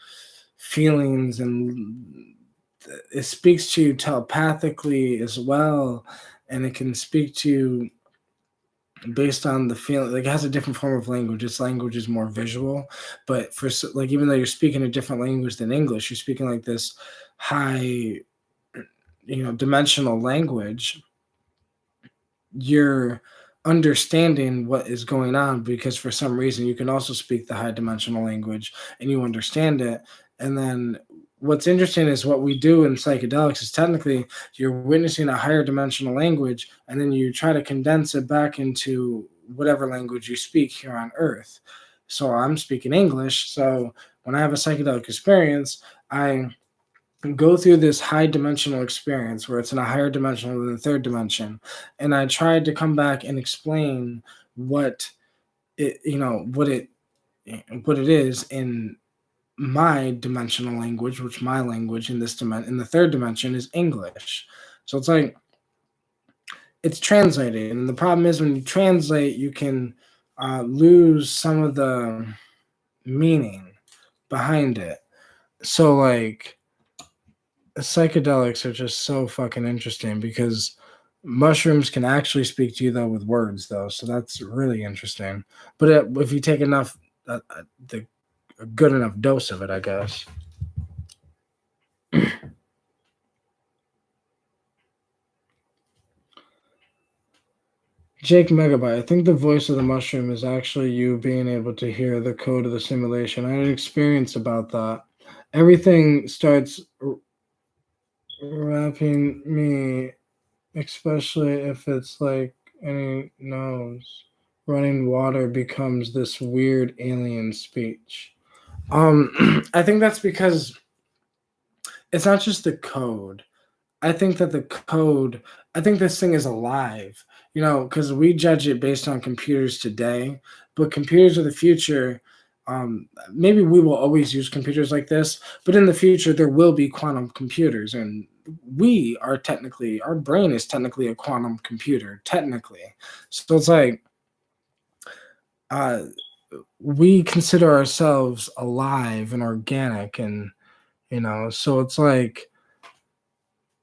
feelings, and it speaks to you telepathically as well, and it can speak to you based on the feeling. Like, it has a different form of language. Its language is more visual, but for like, even though you're speaking a different language than English, you're speaking like this high, dimensional language. You're understanding what is going on because for some reason you can also speak the high dimensional language and you understand it. And then what's interesting is what we do in psychedelics is technically you're witnessing a higher dimensional language, and then you try to condense it back into whatever language you speak here on earth. So I'm speaking English, so when I have a psychedelic experience, I go through this high dimensional experience where it's in a higher dimension than the third dimension, and I tried to come back and explain what it what it is in my dimensional language, which my language in in the third dimension is English. So it's like it's translated, and the problem is when you translate, you can lose some of the meaning behind it. So like psychedelics are just so fucking interesting because mushrooms can actually speak to you though with words though, so that's really interesting. But if you take enough, a good enough dose of it, I guess. Jake Megabyte, I think the voice of the mushroom is actually you being able to hear the code of the simulation. I had an experience about that. Everything starts wrapping me, especially if it's like any nose. Running water becomes this weird alien speech. I think that's because it's not just the code. I think that the code, I think this thing is alive, because we judge it based on computers today, but computers of the future, maybe we will always use computers like this, but in the future, there will be quantum computers. And our brain is technically a quantum computer, technically. So it's like, uh, we consider ourselves alive and organic. And, so it's like,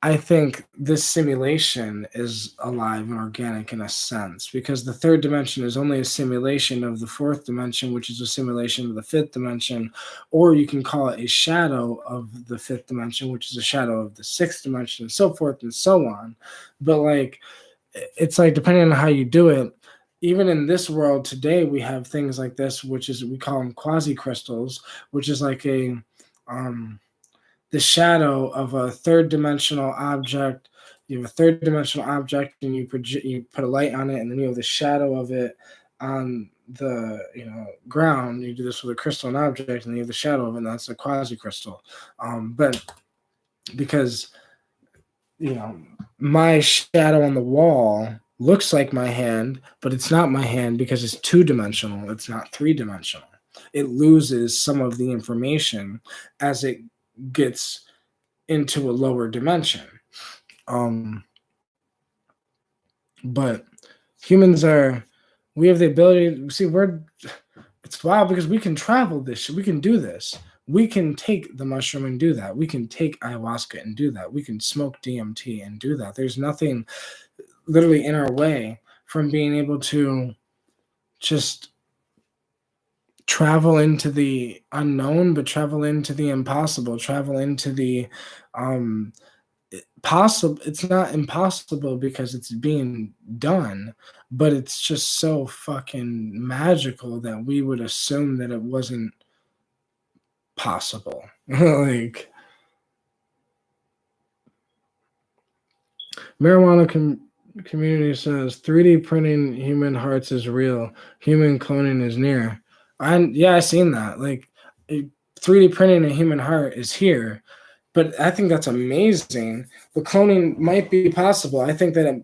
I think this simulation is alive and organic in a sense, because the third dimension is only a simulation of the fourth dimension, which is a simulation of the fifth dimension, or you can call it a shadow of the fifth dimension, which is a shadow of the sixth dimension, and so forth and so on. But like, it's like, depending on how you do it, even in this world today, we have things like this, which is, we call them quasi crystals, which is like um, the shadow of a third dimensional object. You have a third dimensional object, and you put a light on it, and then you have the shadow of it on the ground. You do this with a crystalline object, and you have the shadow of it, and that's a quasi crystal. But because my shadow on the wall looks like my hand, but it's not my hand because it's two dimensional. It's not three dimensional. It loses some of the information as it gets into a lower dimension. But we have the ability, see, it's wild because we can travel this shit. We can do this. We can take the mushroom and do that. We can take ayahuasca and do that. We can smoke DMT and do that. There's nothing literally in our way from being able to just travel into the unknown, but travel into the impossible, travel into the possible. It's not impossible because it's being done, but it's just so fucking magical that we would assume that it wasn't possible. Like, marijuana community says 3D printing human hearts is real. Human cloning is near. I seen that. Like, 3D printing a human heart is here, but I think that's amazing. The cloning might be possible. I think that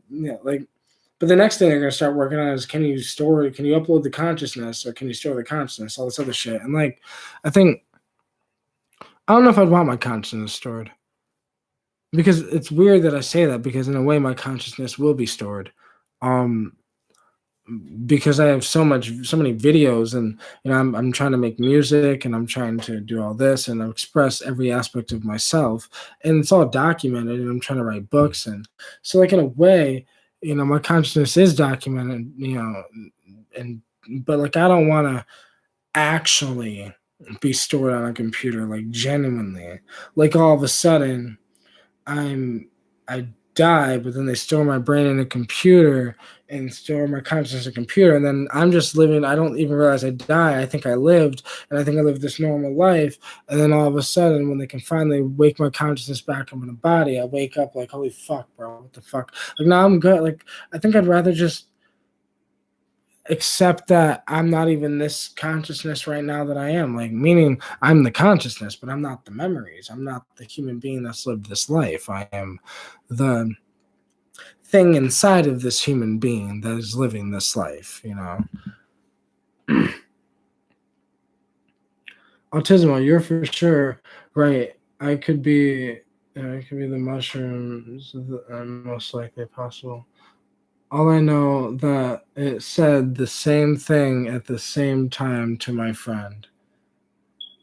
but the next thing they're gonna start working on is, can you upload the consciousness, or can you store the consciousness, all this other shit. And like, I don't know if I'd want my consciousness stored, because it's weird that I say that, because in a way my consciousness will be stored. Because I have so many videos, and I'm trying to make music, and I'm trying to do all this, and I express every aspect of myself, and it's all documented, and I'm trying to write books. And so, like, in a way, my consciousness is documented, but like, I don't want to actually be stored on a computer, like, genuinely, like, all of a sudden I die, but then they store my brain in a computer and store my consciousness in a computer, and then I'm just living. I don't even realize I die. I think I lived, and I think I lived this normal life, and then all of a sudden, when they can finally wake my consciousness back up in a body, I wake up like, holy fuck, bro, what the fuck? Like, now I'm good. Like, I think I'd rather just accept that I'm not even this consciousness right now that I am. Like, meaning I'm the consciousness, but I'm not the memories. I'm not the human being that's lived this life. I am the thing inside of this human being that is living this life, Autismo, you're for sure right. I could be the mushrooms, most likely possible. All I know that it said the same thing at the same time to my friend.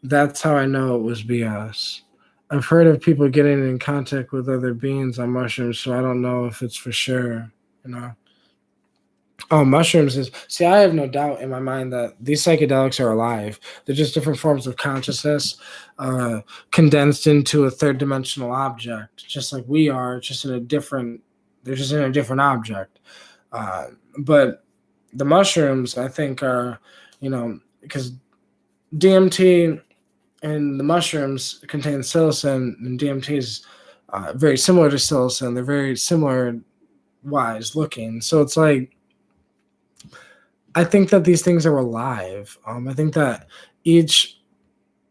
That's how I know it was BS. I've heard of people getting in contact with other beings on mushrooms, so I don't know if it's for sure, Oh, mushrooms is. See, I have no doubt in my mind that these psychedelics are alive. They're just different forms of consciousness, condensed into a third dimensional object, just like we are, just in a different. They're just in a different object. But the mushrooms, I think, are, because DMT and the mushrooms contain psilocin, and DMT is very similar to psilocin. They're very similar wise looking. So it's like, I think that these things are alive. I think that each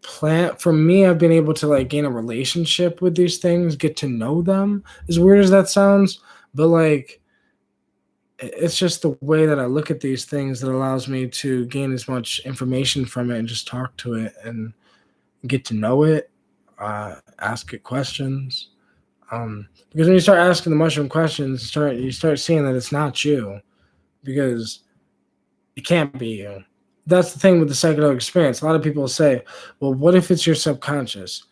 for me, I've been able to like gain a relationship with these things, get to know them, as weird as that sounds, but like it's just the way that I look at these things that allows me to gain as much information from it and just talk to it and get to know it, ask it questions. Because when you start asking the mushroom questions, you start seeing that it's not you, because it can't be you. That's the thing with the psychedelic experience. A lot of people say, well, what if it's your subconscious?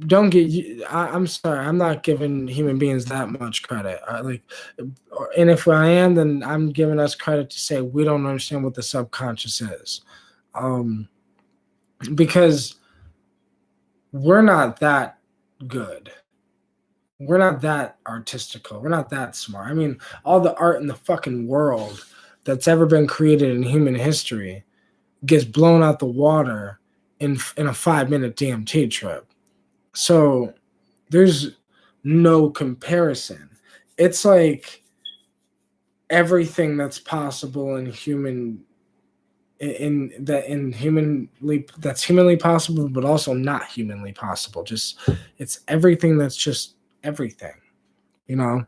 Don't get. I'm sorry. I'm not giving human beings that much credit. And if I am, then I'm giving us credit to say we don't understand what the subconscious is, because we're not that good. We're not that artistical. We're not that smart. I mean, all the art in the fucking world that's ever been created in human history gets blown out the water in a 5-minute DMT trip. So there's no comparison. It's like everything that's possible in that's humanly possible, but also not humanly possible. Just it's everything that's just everything, you know.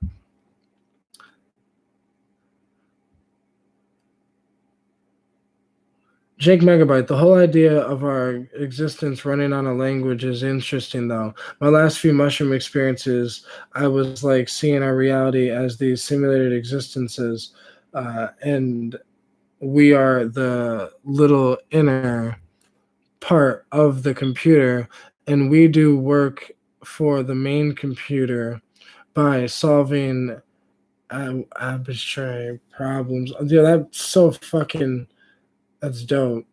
Jake Megabyte, the whole idea of our existence running on a language is interesting, though. My last few mushroom experiences, I was like seeing our reality as these simulated existences, and we are the little inner part of the computer, and we do work for the main computer by solving arbitrary problems. Yeah, that's dope.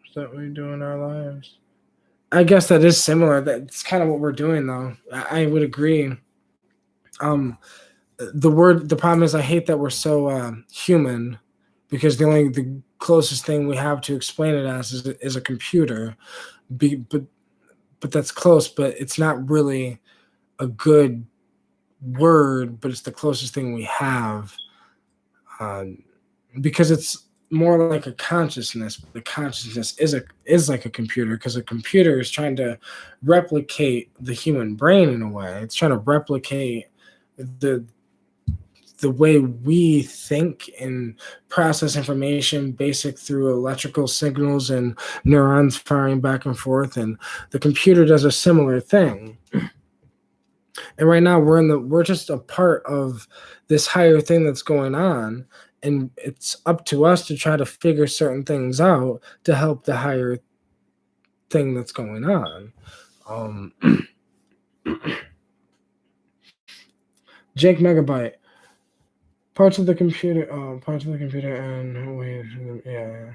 Is that what we do in our lives? I guess that is similar. That's kind of what we're doing, though. I would agree. The problem is I hate that we're so human, because the closest thing we have to explain it as is a computer. But that's close. But it's not really a good word. But it's the closest thing we have, because it's more like a consciousness. The consciousness is like a computer, because a computer is trying to replicate the human brain in a way. It's trying to replicate the way we think and process information, basic through electrical signals and neurons firing back and forth. And the computer does a similar thing. And right now we're just a part of this higher thing that's going on. And it's up to us to try to figure certain things out to help the higher thing that's going on. Jake Megabyte. Parts of the computer, and wait, yeah.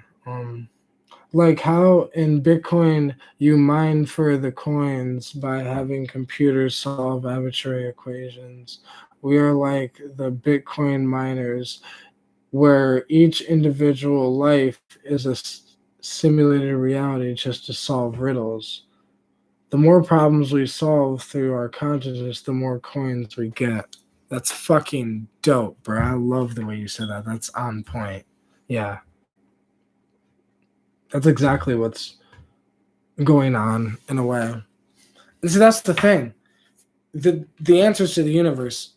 Like how in Bitcoin you mine for the coins by having computers solve arbitrary equations. We are like the Bitcoin miners, where each individual life is a simulated reality just to solve riddles. The more problems we solve through our consciousness, the more coins we get. That's fucking dope, bro. I love the way you said that. That's on point. Yeah. That's exactly what's going on in a way. And see, that's the thing. The answers to the universe,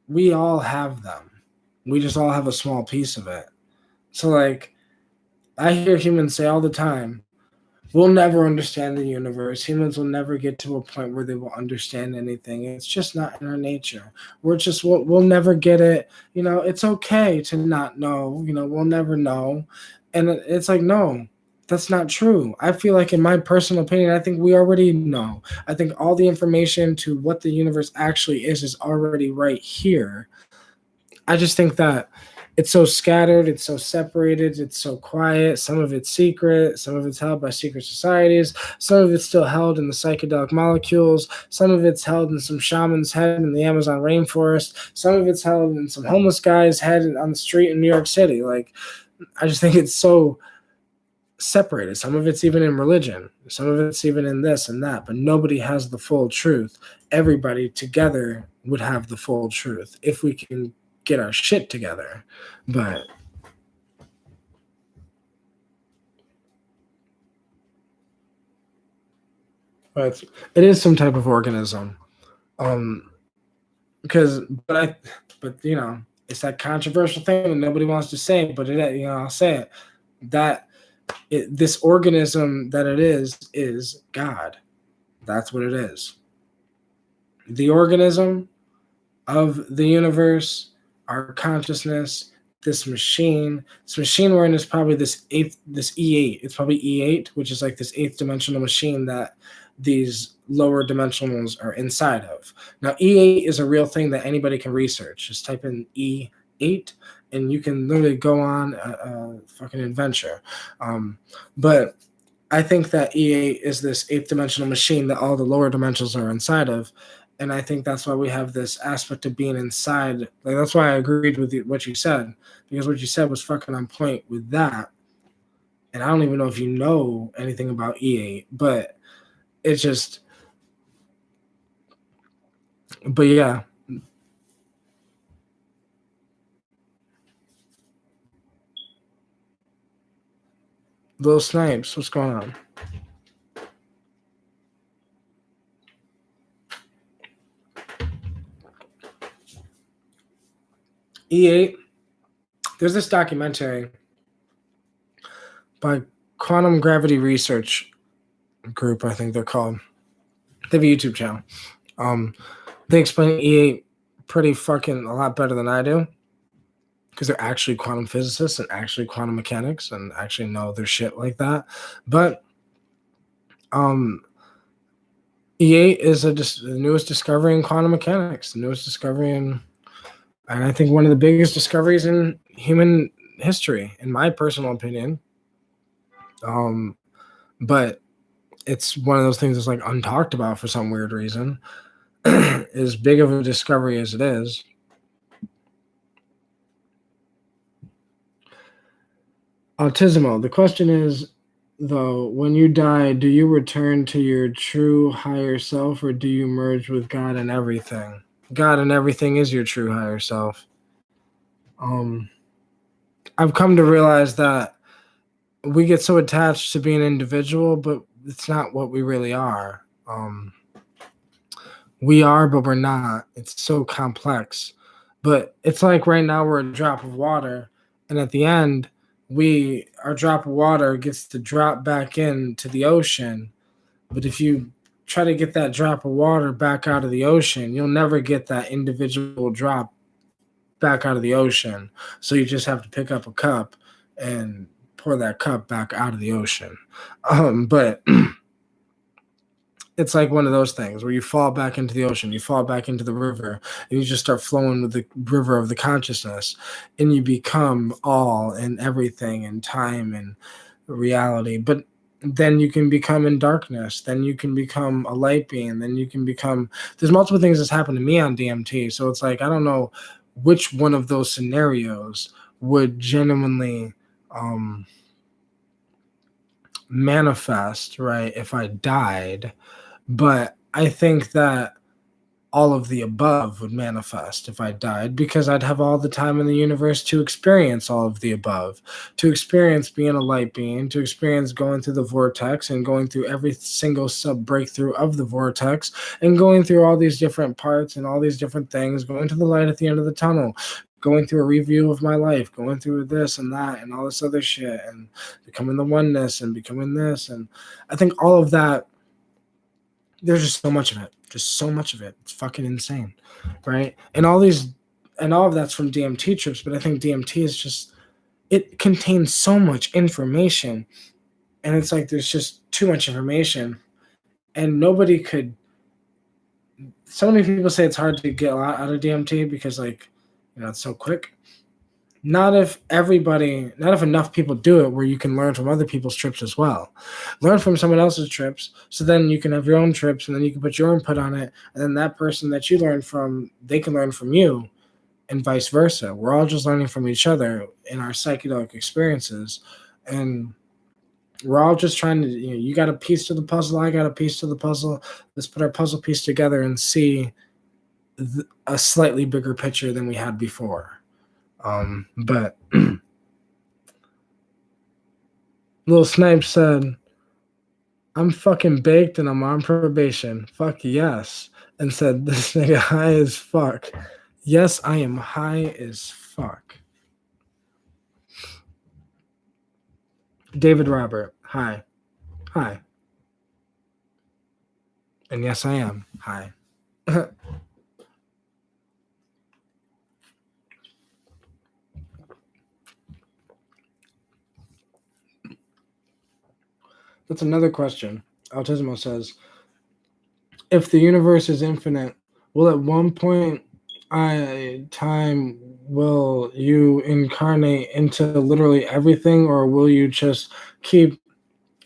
we all have them. We just all have a small piece of it. So like I hear humans say all the time, we'll never understand the universe. Humans will never get to a point where they will understand anything. It's just not in our nature. We'll never get it. You know, it's okay to not know. You know, we'll never know. And it's like, no, that's not true. I feel like, in my personal opinion, I think we already know. I think all the information to what the universe actually is already right here. I just think that it's so scattered, it's so separated, it's so quiet. Some of it's secret, some of it's held by secret societies, some of it's still held in the psychedelic molecules, some of it's held in some shaman's head in the Amazon rainforest, some of it's held in some homeless guy's head on the street in New York City. Like, I just think it's so separated. Some of it's even in religion, some of it's even in this and that, but nobody has the full truth. Everybody together would have the full truth if we can get our shit together. But But it is some type of organism. Because, but you know, it's that controversial thing that nobody wants to say, but it, you know, I'll say it, that this organism that it is God. That's what it is. The organism of the universe, our consciousness, this machine we're in is probably this E8. It's probably E8, which is like this eighth dimensional machine that these lower dimensionals are inside of. Now, E8 is a real thing that anybody can research. Just type in E8 and you can literally go on a fucking adventure. But I think that E8 is this eighth dimensional machine that all the lower dimensions are inside of. And I think that's why we have this aspect of being inside. Like, that's why I agreed with what you said, because what you said was fucking on point with that. And I don't even know if you know anything about E8, but it's just, but yeah. Little Snipes, what's going on? E8, there's this documentary by Quantum Gravity Research Group, I think they're called. They have a YouTube channel. They explain E8 pretty fucking a lot better than I do, because they're actually quantum physicists and actually quantum mechanics and actually know their shit like that. But E8 is the newest discovery in quantum mechanics, the newest discovery and I think one of the biggest discoveries in human history, in my personal opinion. But it's one of those things that's like untalked about for some weird reason. As big of a discovery as it is. Autismo, the question is, though, when you die, do you return to your true higher self, or do you merge with God and everything? God and everything is your true higher self. I've come to realize that we get so attached to being an individual, but it's not what we really are. We are, but we're not. It's so complex. But it's like right now we're a drop of water, and at the end, our drop of water gets to drop back into the ocean. But if you try to get that drop of water back out of the ocean, you'll never get that individual drop back out of the ocean. So you just have to pick up a cup and pour that cup back out of the ocean. But it's like one of those things where you fall back into the ocean, you fall back into the river, and you just start flowing with the river of the consciousness, and you become all and everything and time and reality. But then you can become in darkness, then you can become a light being, then you can become, there's multiple things that's happened to me on DMT. So it's like, I don't know which one of those scenarios would genuinely manifest, right, if I died. But I think that all of the above would manifest if I died, because I'd have all the time in the universe to experience all of the above, to experience being a light being, to experience going through the vortex and going through every single sub breakthrough of the vortex and going through all these different parts and all these different things, going to the light at the end of the tunnel, going through a review of my life, going through this and that and all this other shit, and becoming the oneness and becoming this. And I think all of that, there's just so much of it. Just so much of it. It's fucking insane, right? And all of that's from DMT trips, but I think DMT is just, it contains so much information, and it's like there's just too much information, and nobody could. So many people say it's hard to get a lot out of DMT because, like, you know, it's so quick. Not if enough people do it where you can learn from other people's trips as well. Learn from someone else's trips, so then you can have your own trips, and then you can put your input on it, and then that person that you learn from, they can learn from you, and vice versa. We're all just learning from each other in our psychedelic experiences, and we're all just trying to, you know, you got a piece to the puzzle, I got a piece to the puzzle. Let's put our puzzle piece together and see a slightly bigger picture than we had before. But Little Snipe said, I'm fucking baked and I'm on probation. Fuck yes. And said, this nigga high as fuck. Yes, I am high as fuck. David Robert, hi. Hi. And yes, I am high. That's another question. Autismo says, if the universe is infinite, will at one point time will you incarnate into literally everything, or will you just keep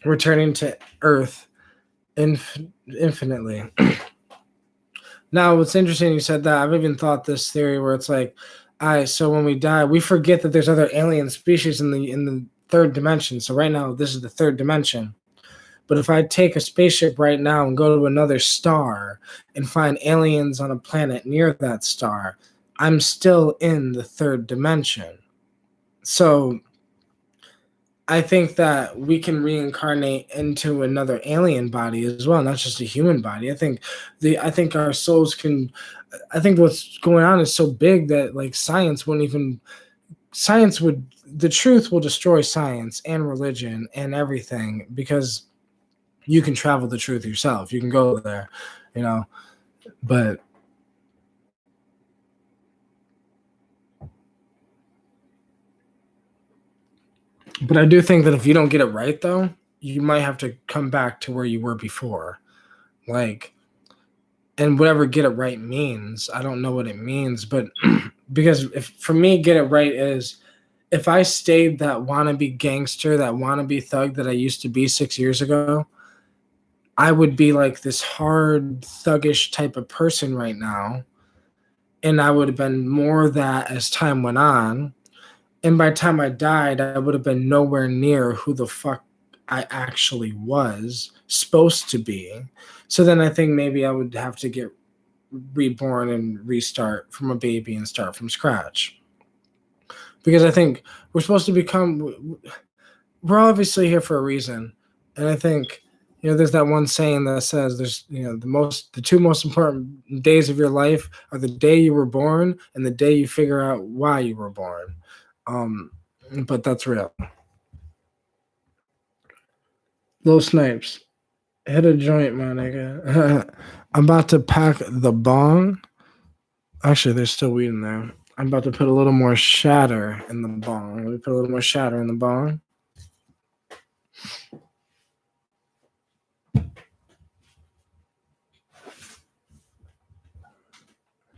returning to Earth infinitely? Now, what's interesting, you said that. I've even thought this theory where it's like, so when we die, we forget that there's other alien species in the third dimension. So right now, this is the third dimension. But if I take a spaceship right now and go to another star and find aliens on a planet near that star, I'm still in the third dimension. So I think that we can reincarnate into another alien body as well, not just a human body. I think our souls can. I think what's going on is so big that like science would. The truth will destroy science and religion and everything, because you can travel the truth yourself. You can go there, but I do think that if you don't get it right, though, you might have to come back to where you were before. Like, and whatever get it right means, I don't know what it means, but because for me, get it right is if I stayed that wannabe gangster, that wannabe thug that I used to be 6 years ago, I would be like this hard, thuggish type of person right now. And I would have been more that as time went on. And by the time I died, I would have been nowhere near who the fuck I actually was supposed to be. So then I think maybe I would have to get reborn and restart from a baby and start from scratch. Because I think we're supposed to we're obviously here for a reason. And I think, there's that one saying that says there's, the two most important days of your life are the day you were born and the day you figure out why you were born. But that's real. Little Snipes, hit a joint, my nigga. I'm about to pack the bong. Actually, there's still weed in there. I'm about to put a little more shatter in the bong. Let me put a little more shatter in the bong.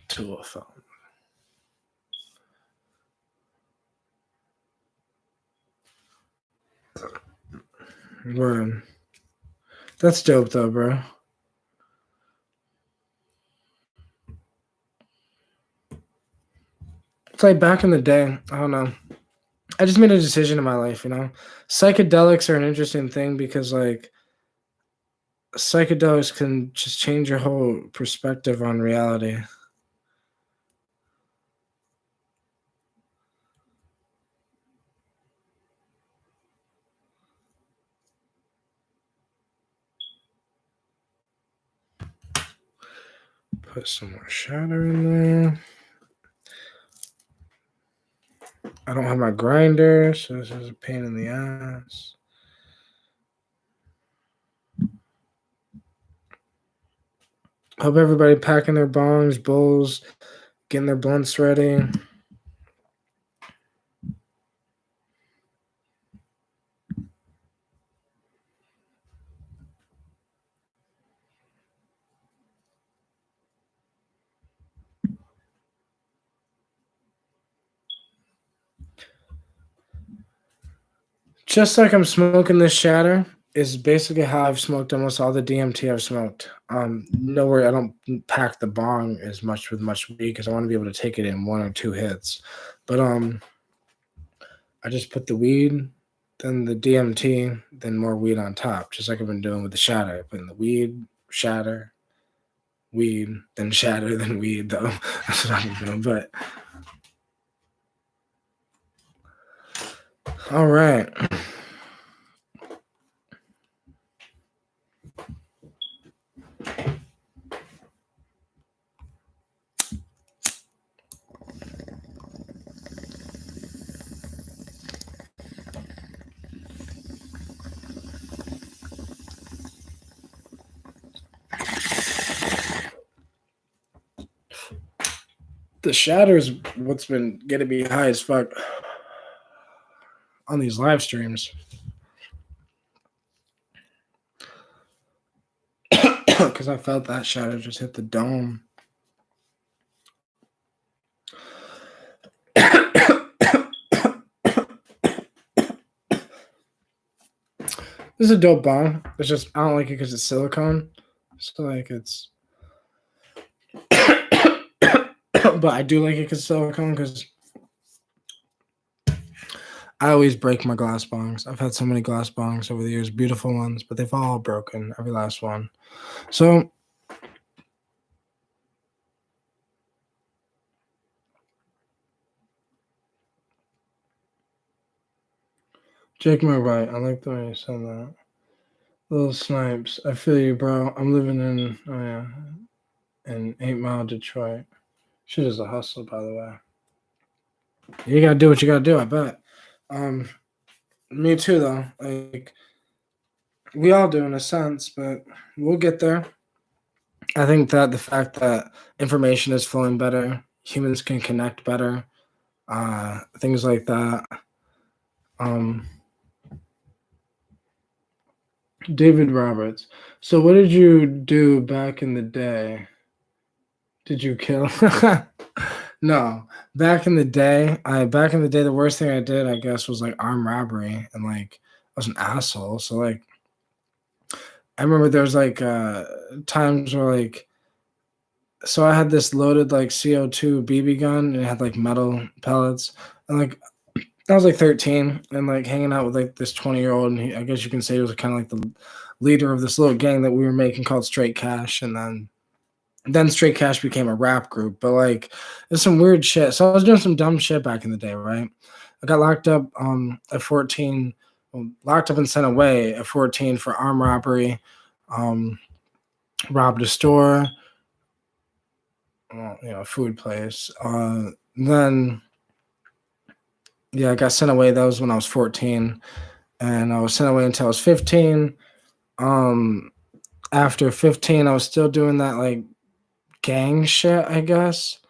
Tool phone. Word. That's dope, though, bro. It's like back in the day, I don't know. I just made a decision in my life, Psychedelics are an interesting thing because, like, psychedelics can just change your whole perspective on reality. Put some more shatter in there. I don't have my grinder, so this is a pain in the ass. Hope everybody packing their bongs, bowls, getting their blunts ready. Just like I'm smoking this shatter is basically how I've smoked almost all the DMT I've smoked. Nowhere I don't pack the bong as much with much weed because I want to be able to take it in one or two hits. But I just put the weed, then the DMT, then more weed on top, just like I've been doing with the shatter. Putting the weed, shatter, weed, then shatter, then weed, though. That's what I'm doing. But all right. The shatter's what's been getting me high as fuck on these live streams. Because I felt that shatter just hit the dome. This is a dope bong. It's just, I don't like it because it's silicone. So, like, it's. But I do like it because it's silicone because I always break my glass bongs. I've had so many glass bongs over the years, beautiful ones, but they've all broken, every last one. So, Jake McBride, I like the way you said that. Little Snipes, I feel you, bro. I'm living in 8 Mile, Detroit. Shit is a hustle, by the way. You gotta do what you gotta do, I bet. Me too, though. Like, we all do in a sense, but we'll get there. I think that the fact that information is flowing better, humans can connect better, things like that. David Roberts. So what did you do back in the day? Did you kill? No. Back in the day, the worst thing I did, I guess, was like armed robbery, and like I was an asshole. So like I remember there was like times where like, so I had this loaded like CO2 BB gun and it had like metal pellets, and like I was like 13 and like hanging out with like this 20-year-old, and I guess you can say he was kind of like the leader of this little gang that we were making called Straight Cash, and then Straight Cash became a rap group. But like it's some weird shit. So I was doing some dumb shit back in the day, right? I got locked up at 14, locked up and sent away at 14 for armed robbery, robbed a store, a food place. Then I got sent away. That was when I was 14, and I was sent away until I was 15. After 15, I was still doing that like gang shit, I guess.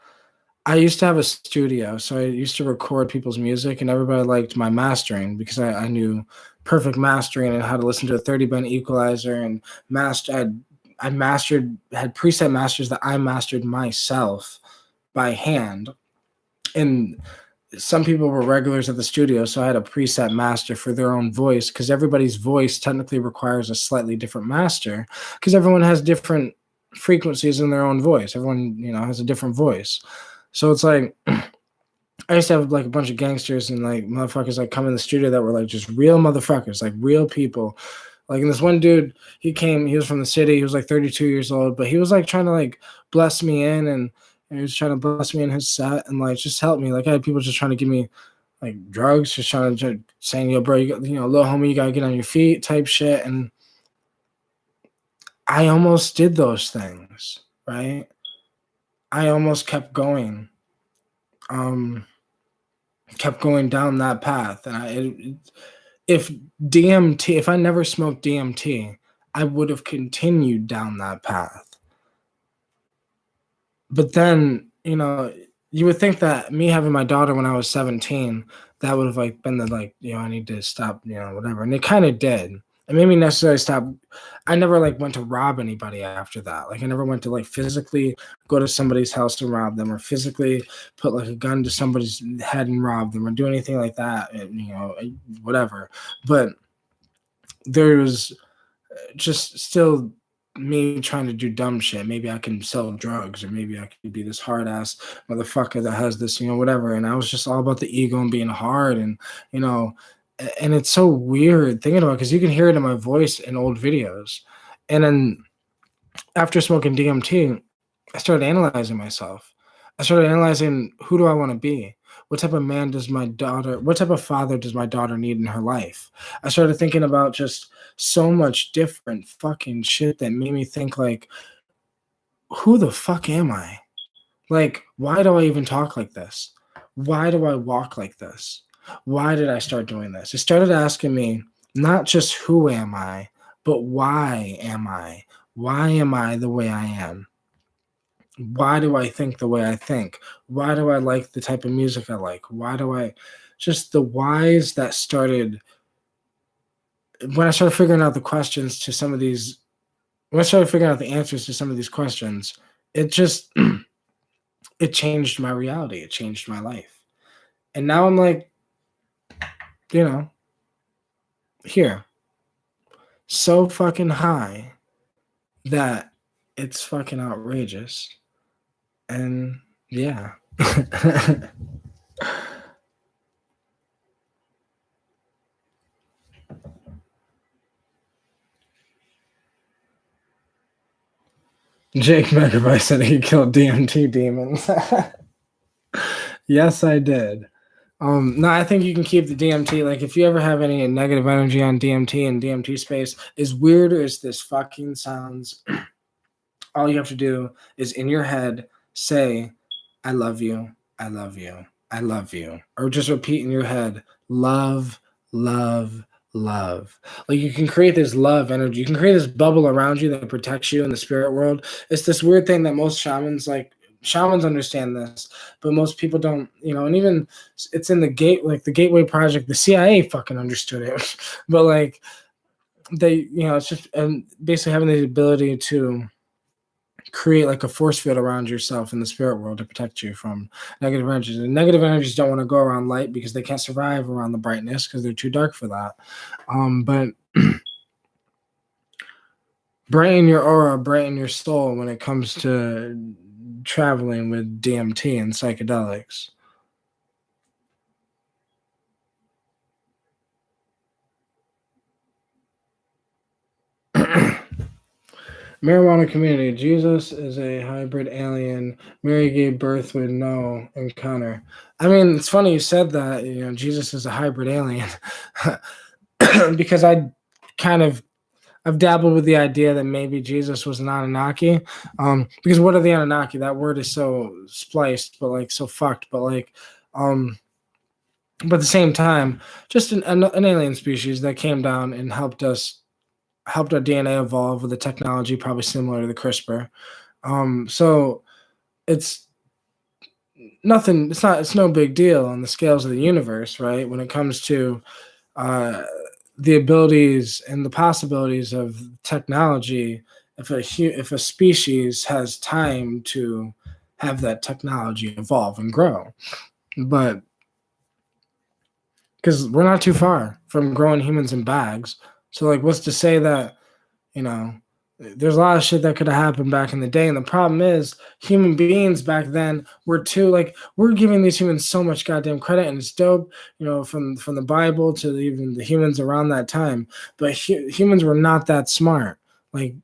I used to have a studio, so I used to record people's music, and everybody liked my mastering because I knew perfect mastering and how to listen to a 30-band equalizer, and had preset masters that I mastered myself by hand. And some people were regulars at the studio, so I had a preset master for their own voice, because everybody's voice technically requires a slightly different master, because everyone has different frequencies in their own voice. Everyone, has a different voice. So it's like I used to have like a bunch of gangsters and like motherfuckers like come in the studio that were like just real motherfuckers, like real people. Like, and this one dude, he was from the city. He was like 32 years old, but he was like trying to like bless me in, and he was trying to bless me in his set and like just help me. Like I had people just trying to give me like drugs, just trying to saying, yo, bro, little homie, you gotta get on your feet type shit. And I almost did those things, right? I almost kept going. Kept going down that path. And if I never smoked DMT, I would have continued down that path. But then, you would think that me having my daughter when I was 17, that would have like been the like, I need to stop, whatever. And it kind of did. It made me necessarily stop. I never like went to rob anybody after that. Like I never went to like physically go to somebody's house and rob them, or physically put like a gun to somebody's head and rob them, or do anything like that, whatever. But there's just still me trying to do dumb shit. Maybe I can sell drugs, or maybe I can be this hard ass motherfucker that has this, whatever. And I was just all about the ego and being hard, and and it's so weird thinking about it, because you can hear it in my voice in old videos. And then after smoking DMT, I started analyzing myself. I started analyzing, who do I want to be? What type of what type of father does my daughter need in her life? I started thinking about just so much different fucking shit that made me think like, who the fuck am I? Like, why do I even talk like this? Why do I walk like this? Why did I start doing this? It started asking me not just who am I, but why am I? Why am I the way I am? Why do I think the way I think? Why do I like the type of music I like? Why do I just the whys that started when I started figuring out the questions to some of these when I started figuring out the answers to some of these questions, it just it changed my reality. It changed my life. And now I'm like, you know, here, so fucking high that it's fucking outrageous. And yeah. Jake Megabyte said he killed DMT demons. Yes, I did. No, I think you can keep the DMT. Like, if you ever have any negative energy on DMT and DMT space, as weird as this fucking sounds, all you have to do is in your head say, I love you, I love you, I love you. Or just repeat in your head, love, love, love. Like, you can create this love energy. You can create this bubble around you that protects you in the spirit world. It's this weird thing that most shamans understand this, but most people don't, and even it's in the Gateway Project. The CIA fucking understood it. But like it's just basically having the ability to create like a force field around yourself in the spirit world to protect you from negative energies. And negative energies don't want to go around light because they can't survive around the brightness because they're too dark for that. But brighten your aura, brighten your soul when it comes to traveling with DMT and psychedelics. Marijuana community. Jesus is a hybrid alien. Mary gave birth with no encounter. I mean, it's funny you said that. Jesus is a hybrid alien because I've dabbled with the idea that maybe Jesus was an Anunnaki. Because what are the Anunnaki? That word is so spliced, but like so fucked. But like, but at the same time, just an alien species that came down and helped our DNA evolve with a technology probably similar to the CRISPR. So it's nothing. It's no big deal on the scales of the universe, right? When it comes to the abilities and the possibilities of technology, if a species has time to have that technology evolve and grow, but because we're not too far from growing humans in bags, so like, what's to say that there's a lot of shit that could have happened back in the day, and the problem is human beings back then were too we're giving these humans so much goddamn credit, and it's dope, from the Bible to even the humans around that time. But humans were not that smart. We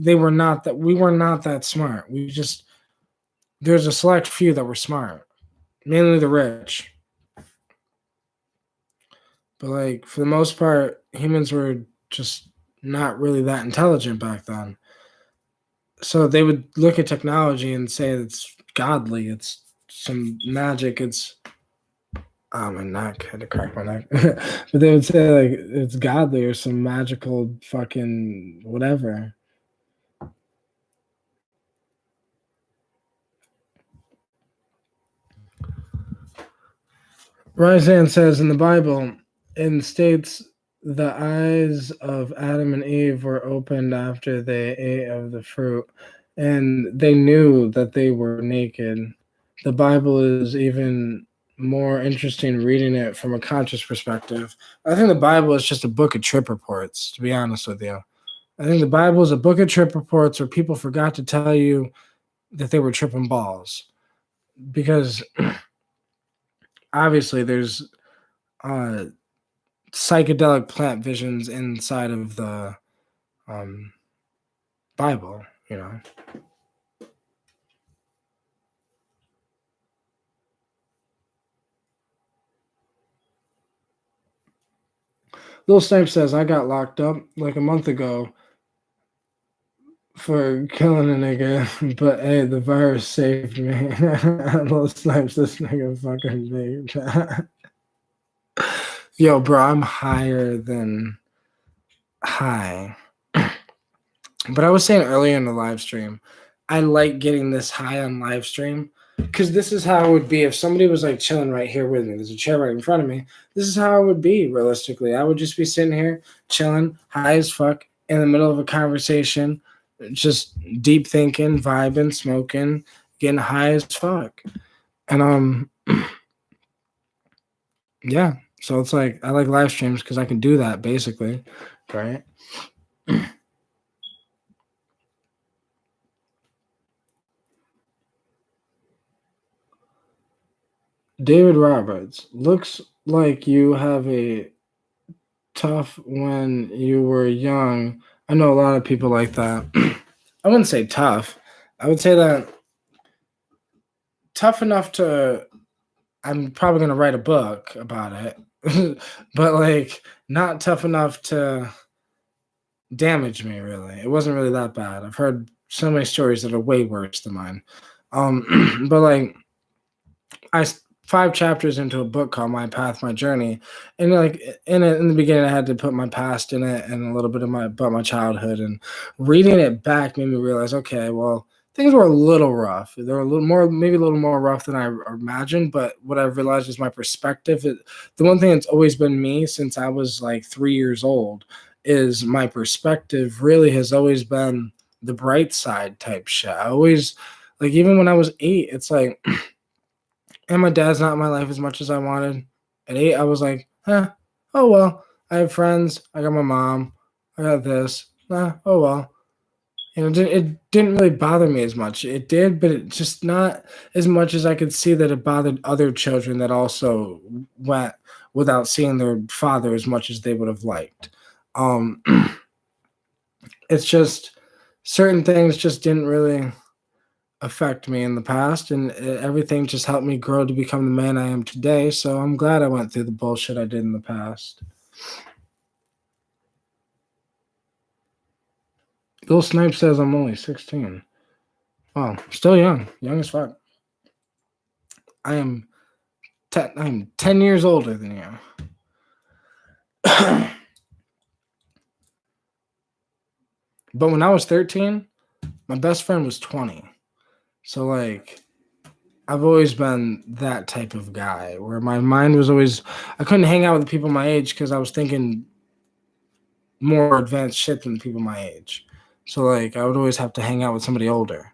were not that smart. There's a select few that were smart, mainly the rich. But like, for the most part, humans were just not really that intelligent back then. So they would look at technology and say it's godly, it's some magic, my neck, I had to crack my neck. But they would say like it's godly or some magical fucking whatever. Ryzan says in the Bible, it states the eyes of Adam and Eve were opened after they ate of the fruit, and they knew that they were naked. The Bible is even more interesting reading it from a conscious perspective. I think the Bible is just a book of trip reports, to be honest with you. I think the Bible is a book of trip reports where people forgot to tell you that they were tripping balls. Because obviously there's psychedelic plant visions inside of the Bible, Lil Snipe says, I got locked up like a month ago for killing a nigga, but hey, the virus saved me. Lil Snipes, this nigga fucking big. Yo, bro, I'm higher than high. But I was saying earlier in the live stream, I like getting this high on live stream because this is how it would be if somebody was like chilling right here with me. There's a chair right in front of me. This is how it would be realistically. I would just be sitting here chilling, high as fuck, in the middle of a conversation, just deep thinking, vibing, smoking, getting high as fuck. And yeah. So it's like I like live streams because I can do that basically, right? David Roberts, looks like you have a tough when you were young. I know a lot of people like that. I wouldn't say tough. I would say that tough enough to, I'm probably going to write a book about it, but like not tough enough to damage me, really. It wasn't really that bad. I've heard so many stories that are way worse than mine. But like, 5 chapters into a book called My Path, My Journey, and like in the beginning, I had to put my past in it and a little bit of my childhood. And reading it back made me realize, okay, well, things were a little rough. They were a little more, maybe a little more rough than I imagined. But what I've realized is my perspective. The one thing that's always been me since I was like 3 years old is my perspective. Really has always been the bright side type shit. I always, like, even when I was 8, it's like. And my dad's not in my life as much as I wanted. At 8, I was like, oh well. I have friends. I got my mom. I got this. Oh well. It didn't really bother me as much. It did, but it just not as much as I could see that it bothered other children that also went without seeing their father as much as they would have liked. It's just certain things just didn't really affect me in the past, and everything just helped me grow to become the man I am today. So I'm glad I went through the bullshit I did in the past. Lil Snipe says I'm only 16. Wow, still young as fuck. I'm 10 years older than you. But when I was 13, my best friend was 20. So like, I've always been that type of guy where my mind was always, I couldn't hang out with people my age because I was thinking more advanced shit than people my age. So like, I would always have to hang out with somebody older.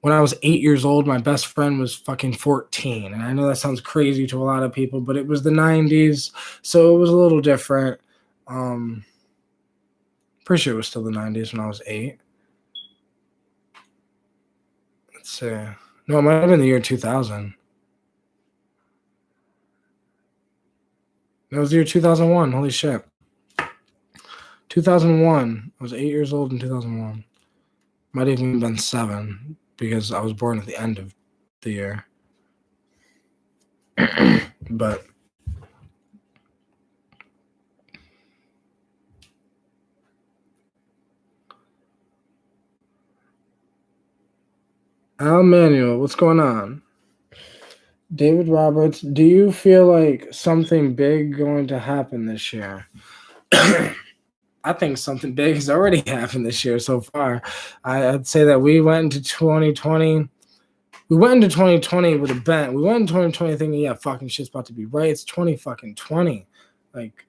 When I was 8 years old, my best friend was fucking 14. And I know that sounds crazy to a lot of people, but it was the 90s. So it was a little different. Pretty sure it was still the 90s when I was 8. Let's see. No, it might have been the year 2000. It was the year 2001. Holy shit. 2001. I was 8 years old in 2001. Might have even been 7 because I was born at the end of the year. But Al Manuel, what's going on? David Roberts, do you feel like something big going to happen this year? I think something big has already happened this year so far. I'd say that we went into 2020. We went into 2020 with a bent. We went into 2020 thinking, yeah, fucking shit's about to be right. It's 2020. Like,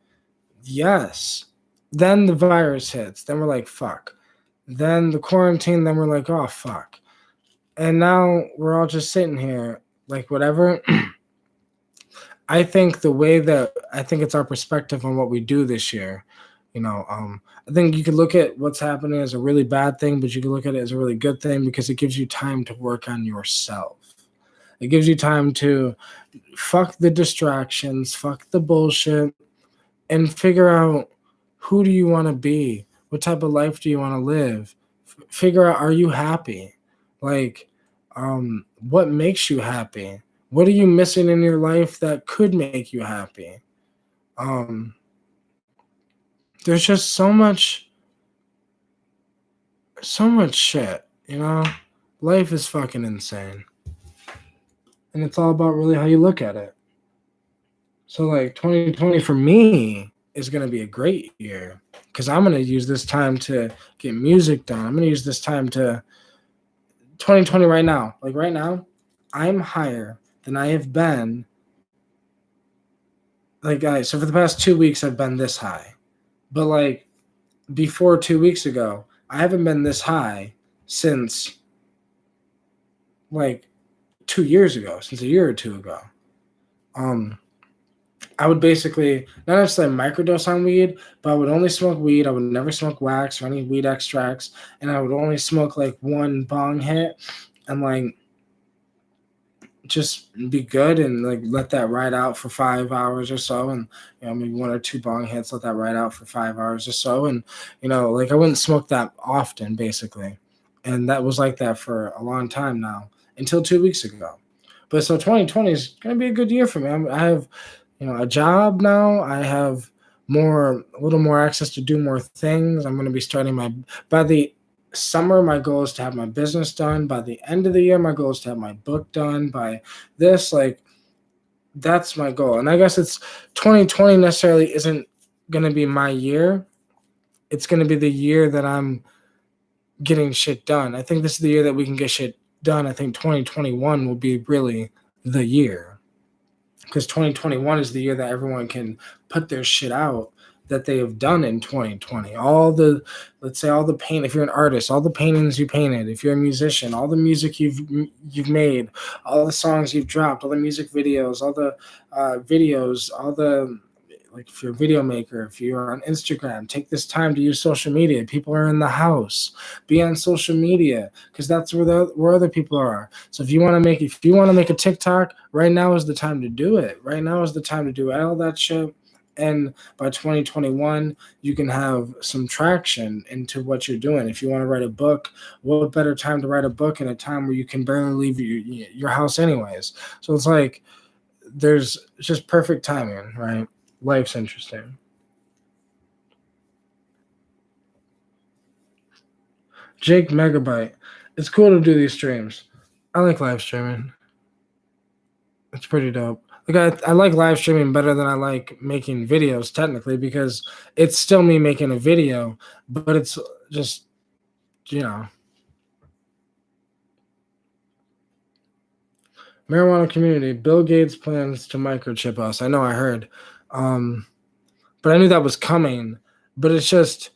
yes. Then the virus hits. Then we're like, fuck. Then the quarantine. Then we're like, oh, fuck. And now we're all just sitting here, like, whatever. I think it's our perspective on what we do this year. I think you could look at what's happening as a really bad thing, but you can look at it as a really good thing because it gives you time to work on yourself. It gives you time to fuck the distractions, fuck the bullshit, and figure out who do you want to be? What type of life do you want to live? Figure out, are you happy? Like, what makes you happy? What are you missing in your life that could make you happy? There's just so much shit, Life is fucking insane. And it's all about really how you look at it. So like 2020 for me is going to be a great year because I'm going to use this time to get music done. I'm going to use this time to 2020 right now. Like right now, I'm higher than I have been. Like, guys, so for the past 2 weeks, I've been this high. But like before 2 weeks ago, I haven't been this high since like 2 years ago, since a year or two ago. I would basically not necessarily microdose on weed, but I would only smoke weed. I would never smoke wax or any weed extracts, and I would only smoke like one bong hit, and like just be good and like let that ride out for 5 hours or so, and maybe one or two bong hits, let that ride out for 5 hours or so, and like I wouldn't smoke that often basically, and that was like that for a long time now until 2 weeks ago. But so 2020 is gonna be a good year for me. I have a job now. I have a little more access to do more things. I'm going to be starting by the summer, my goal is to have my business done. By the end of the year, my goal is to have my book done. By this, like, that's my goal. And I guess it's 2020 necessarily isn't going to be my year. It's going to be the year that I'm getting shit done. I think this is the year that we can get shit done. I think 2021 will be really the year, because 2021 is the year that everyone can put their shit out that they have done in 2020. Let's say all the paint, if you're an artist, all the paintings you painted, if you're a musician, all the music you've made, all the songs you've dropped, all the music videos, all the videos, all the, like, if you're a video maker, if you're on Instagram, take this time to use social media. People are in the house. Be on social media, because that's where other people are. So if you want to make a TikTok, right now is the time to do it. Right now is the time to do all that shit. And by 2021, you can have some traction into what you're doing. If you want to write a book, what better time to write a book in a time where you can barely leave your house anyways? So it's like there's just perfect timing, right? Life's interesting. Jake Megabyte. It's cool to do these streams. I like live streaming. It's pretty dope. Like I like live streaming better than I like making videos, technically, because it's still me making a video, but it's just, marijuana community. Bill Gates plans to microchip us. I know, I heard. But I knew that was coming. But it's just,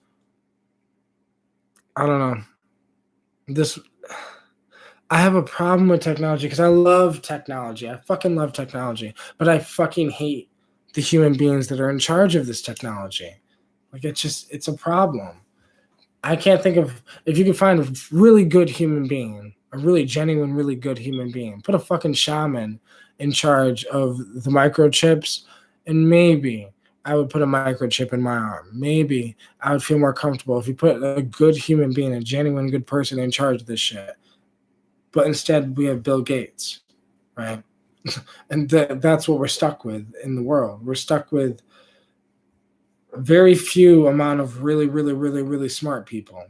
I don't know. I have a problem with technology because I love technology. I fucking love technology. But I fucking hate the human beings that are in charge of this technology. Like, it's a problem. I can't think of, if you can find a really good human being, a really genuine, really good human being, put a fucking shaman in charge of the microchips, and maybe I would put a microchip in my arm. Maybe I would feel more comfortable if you put a good human being, a genuine good person in charge of this shit. But instead, we have Bill Gates, right? And that's what we're stuck with in the world. We're stuck with very few amount of really, really, really, really smart people,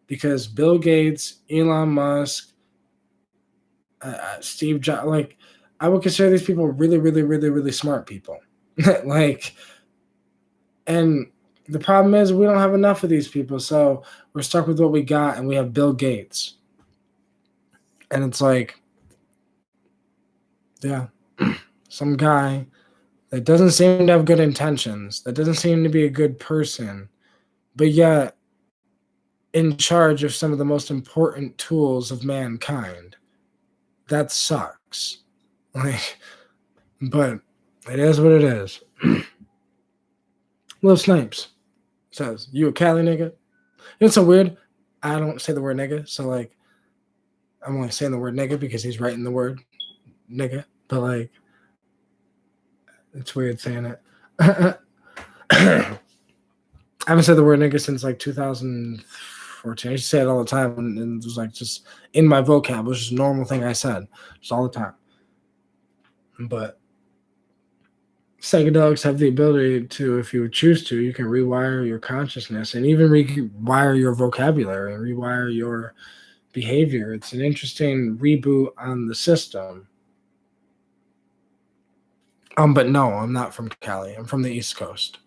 because Bill Gates, Elon Musk, Steve Jobs, like, I would consider these people really, really, really, really smart people. Like, and the problem is we don't have enough of these people, so we're stuck with what we got, and we have Bill Gates. And it's like, yeah, some guy that doesn't seem to have good intentions, that doesn't seem to be a good person, but yet in charge of some of the most important tools of mankind. That sucks. Like, but it is what it is. Lil Snipes says, "You a Cali nigga?" You know, it's so weird. I don't say the word nigga, so like, I'm only saying the word nigga because he's writing the word nigga. But like, it's weird saying it. I haven't said the word nigga since like 2014. I used to say it all the time, and it was like just in my vocab. It was just a normal thing I said just all the time. But psychedelics have the ability to, if you choose to, you can rewire your consciousness and even rewire your vocabulary and rewire your behavior. It's an interesting reboot on the system. But no, I'm not from Cali. I'm from the East Coast.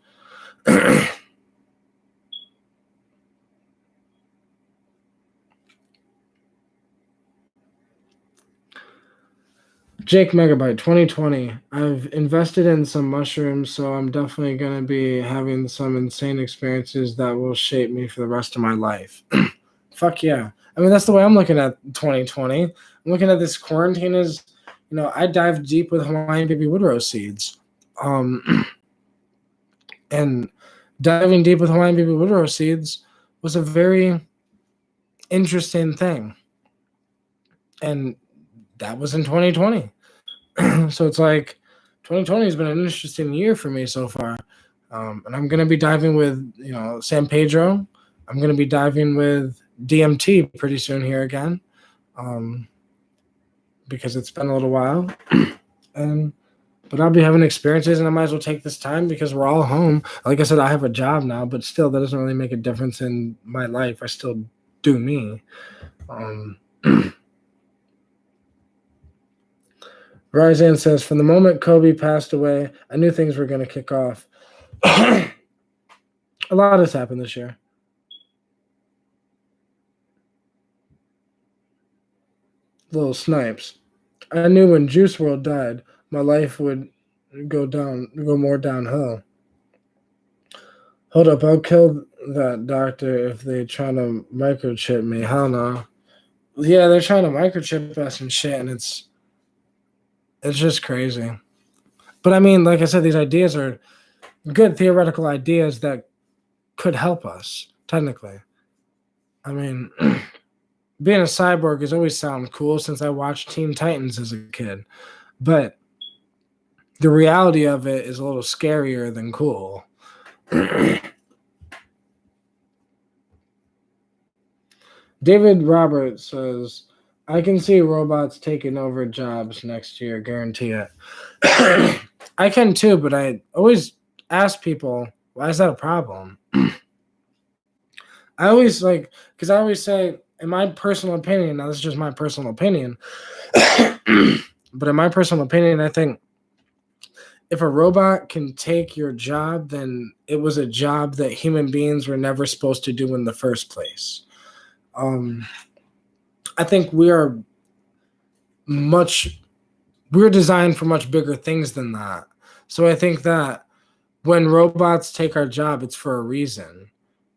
Jake Megabyte 2020. I've invested in some mushrooms, so I'm definitely going to be having some insane experiences that will shape me for the rest of my life. Fuck yeah. I mean, that's the way I'm looking at 2020. I'm looking at this quarantine as, I dived deep with Hawaiian baby wood rose seeds. And diving deep with Hawaiian baby wood rose seeds was a very interesting thing. And that was in 2020. So it's like 2020 has been an interesting year for me so far. And I'm going to be diving with, San Pedro. I'm going to be diving with DMT pretty soon here again, because it's been a little while. But I'll be having experiences, and I might as well take this time because we're all home. Like I said, I have a job now, but still, that doesn't really make a difference in my life. I still do me. Ryzan says, from the moment Kobe passed away, I knew things were going to kick off. A lot has happened this year. Little Snipes. I knew when Juice WRLD died, my life would go more downhill. Hold up, I'll kill that doctor if they try to microchip me. Hell no. Yeah, they're trying to microchip us and shit, and it's just crazy. But I mean, like I said, these ideas are good theoretical ideas that could help us, technically. I mean, being a cyborg has always sounded cool since I watched Teen Titans as a kid. But the reality of it is a little scarier than cool. David Roberts says, I can see robots taking over jobs next year, guarantee it. I can too, but I always ask people, why is that a problem? I always because I always say, in my personal opinion, now this is just my personal opinion, but in my personal opinion, I think if a robot can take your job, then it was a job that human beings were never supposed to do in the first place. I think we're designed for much bigger things than that. So I think that when robots take our job, it's for a reason.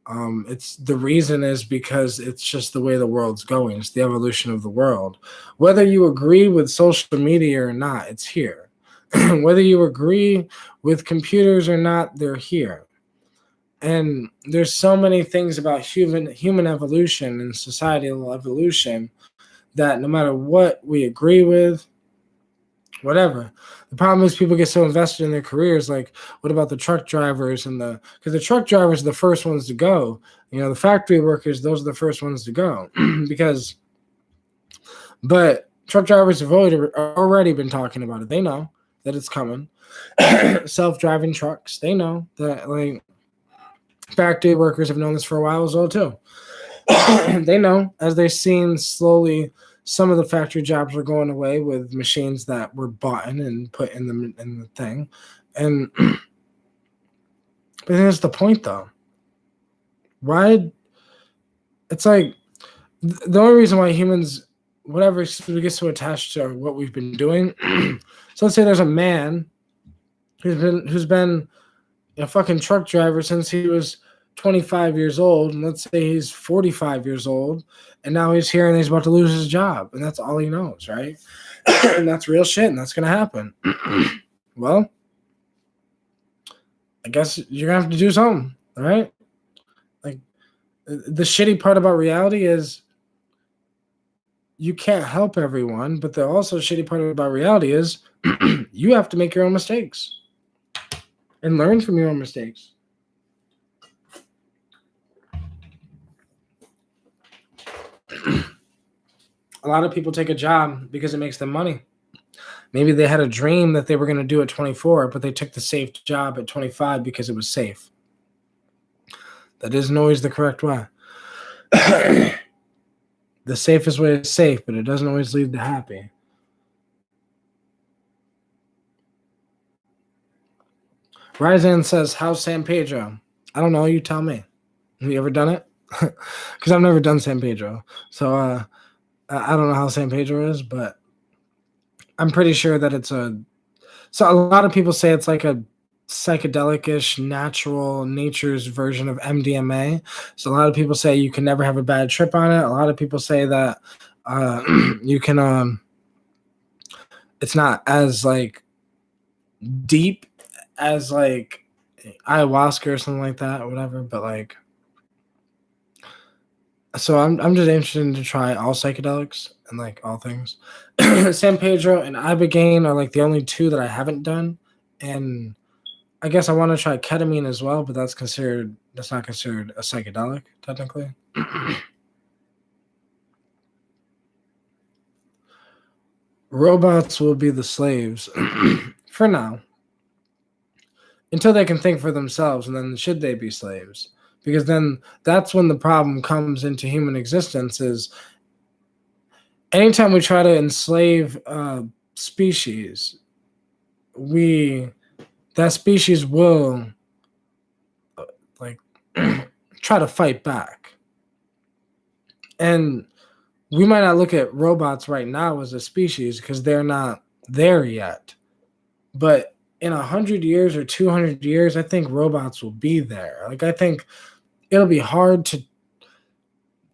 The reason is because it's just the way the world's going. It's the evolution of the world. Whether you agree with social media or not, it's here. Whether you agree with computers or not, they're here. And there's so many things about human evolution and societal evolution that no matter what we agree with, whatever. The problem is people get so invested in their careers. Like, what about the truck drivers because the truck drivers are the first ones to go. The factory workers, those are the first ones to go but truck drivers have already been talking about it. They know that it's coming. Self-driving trucks, they know that, factory workers have known this for a while as well too. They know, as they've seen slowly some of the factory jobs are going away with machines that were bought in and put in the thing. And but here's the point, though. Why? It's like the only reason why humans, whatever, we get so attached to what we've been doing. So let's say there's a man who's been a fucking truck driver since he was 25 years old, and let's say he's 45 years old, and now he's here and he's about to lose his job, and that's all he knows, right? And that's real shit, and that's gonna happen. Well, I guess you're gonna have to do something, all right? The shitty part about reality is you can't help everyone, but the also shitty part about reality is you have to make your own mistakes and learn from your own mistakes. A lot of people take a job because it makes them money. Maybe they had a dream that they were going to do at 24, but they took the safe job at 25 because it was safe. That isn't always the correct way. The safest way is safe, but it doesn't always lead to happy. Ryzan says, how's San Pedro? I don't know. You tell me. Have you ever done it? Because I've never done San Pedro. So I don't know how San Pedro is, but I'm pretty sure that it's a. So a lot of people say it's like a psychedelic-ish, natural nature's version of MDMA. So a lot of people say you can never have a bad trip on it. A lot of people say that uh, you can. It's not as like deep as like ayahuasca or something like that or whatever, but like so I'm just interested to try all psychedelics and like all things. San Pedro and Ibogaine are like the only two that I haven't done, and I guess I want to try ketamine as well, but that's not considered a psychedelic technically. Robots will be the slaves for now until they can think for themselves, and then should they be slaves? Because then that's when the problem comes into human existence is anytime we try to enslave species, we that species will like try to fight back. And we might not look at robots right now as a species because they're not there yet. But in 100 years or 200 years, I think robots will be there. Like I think it'll be hard to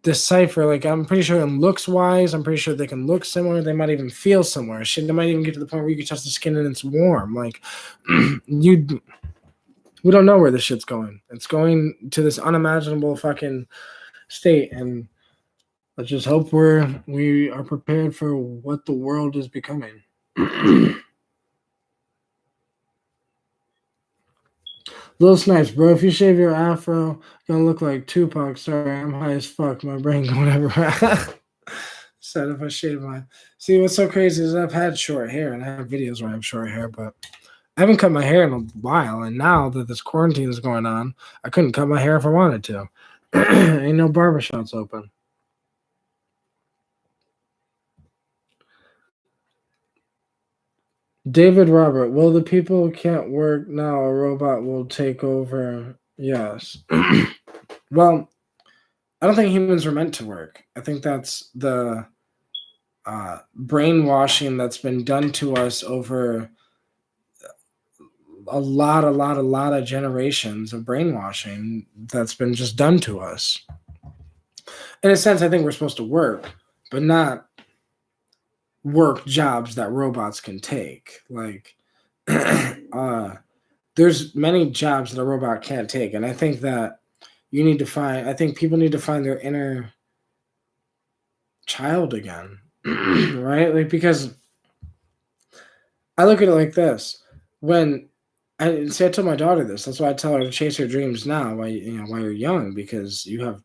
decipher. Like I'm pretty sure in looks wise, I'm pretty sure they can look similar. They might even feel similar. Shit, they might even get to the point where you can touch the skin and it's warm. Like we don't know where this shit's going. It's going to this unimaginable fucking state, and let's just hope we are prepared for what the world is becoming. Little Snipes, bro, if you shave your afro, you're gonna look like Tupac. Sorry, I'm high as fuck. My brain going everywhere. Said if I shave my. See, what's so crazy is I've had short hair, and I have videos where I have short hair, but I haven't cut my hair in a while. And now that this quarantine is going on, I couldn't cut my hair if I wanted to. Ain't no barbershops open. David Robert, well, the people can't work now. A robot will take over. Yes. Well, I don't think humans were meant to work. I think that's the brainwashing that's been done to us over a lot of generations of brainwashing that's been just done to us. In a sense, I think we're supposed to work, but not work jobs that robots can take. Like, there's many jobs that a robot can't take, and I think that I think people need to find their inner child again, right? Like, because I look at it like this: when I told my daughter this, that's why I tell her to chase her dreams now, while you're young, because you have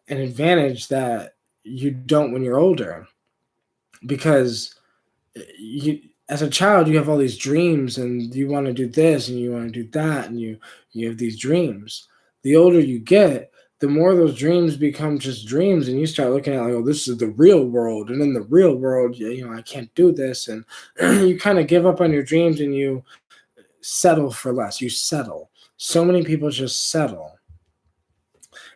an advantage that you don't when you're older, because you as a child you have all these dreams and you want to do this and you want to do that and you have these dreams. The older you get, the more those dreams become just dreams, and you start looking at like, oh, this is the real world, and in the real world, I can't do this, and you kind of give up on your dreams and you settle for less. You settle. So many people just settle,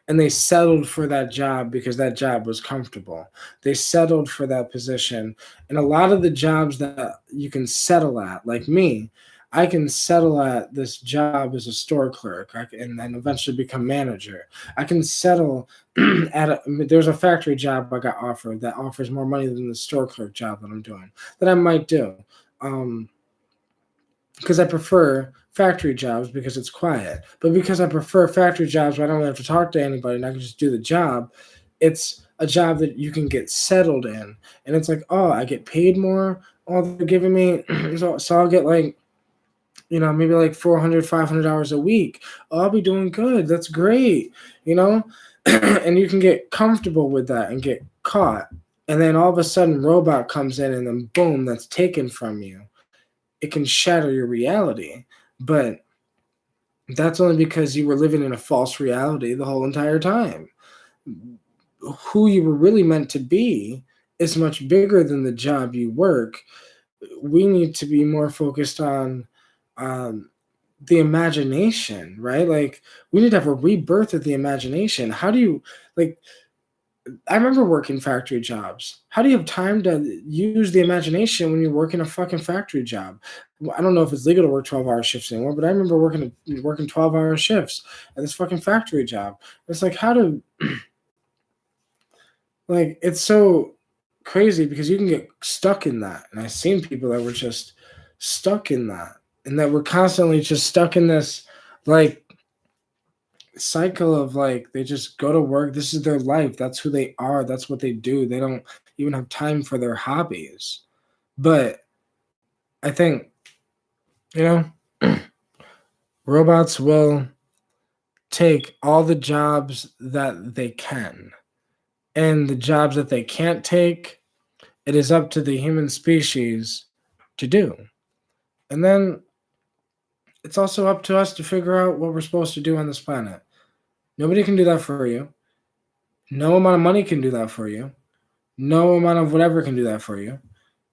and they settled for that job because that job was comfortable. They settled for that position. And a lot of the jobs that you can settle at, like me, I can settle at this job as a store clerk and then eventually become manager. I can settle there's a factory job I got offered that offers more money than the store clerk job that I'm doing, that I might do. Because I prefer factory jobs because it's quiet. But because I prefer factory jobs where I don't have to talk to anybody and I can just do the job, it's a job that you can get settled in. And it's like, oh, I get paid more. Oh, they're giving me, so I'll get like, maybe like 400, 500 hours a week. Oh, I'll be doing good. That's great, and you can get comfortable with that and get caught. And then all of a sudden, robot comes in and then boom, that's taken from you. It can shatter your reality, but that's only because you were living in a false reality the whole entire time. Who you were really meant to be is much bigger than the job you work. We need to be more focused on the imagination, right? Like we need to have a rebirth of the imagination. How do you like? I remember working factory jobs. How do you have time to use the imagination when you're working a fucking factory job? I don't know if it's legal to work 12-hour shifts anymore, but I remember working 12-hour shifts at this fucking factory job. It's like how to like it's so crazy because you can get stuck in that. And I've seen people that were just stuck in that and that were constantly just stuck in this like cycle of like they just go to work. This is their life. That's who they are. That's what they do. They don't even have time for their hobbies. But I think, you know, robots will take all the jobs that they can. And the jobs that they can't take, it is up to the human species to do. And then it's also up to us to figure out what we're supposed to do on this planet. Nobody can do that for you. No amount of money can do that for you. No amount of whatever can do that for you.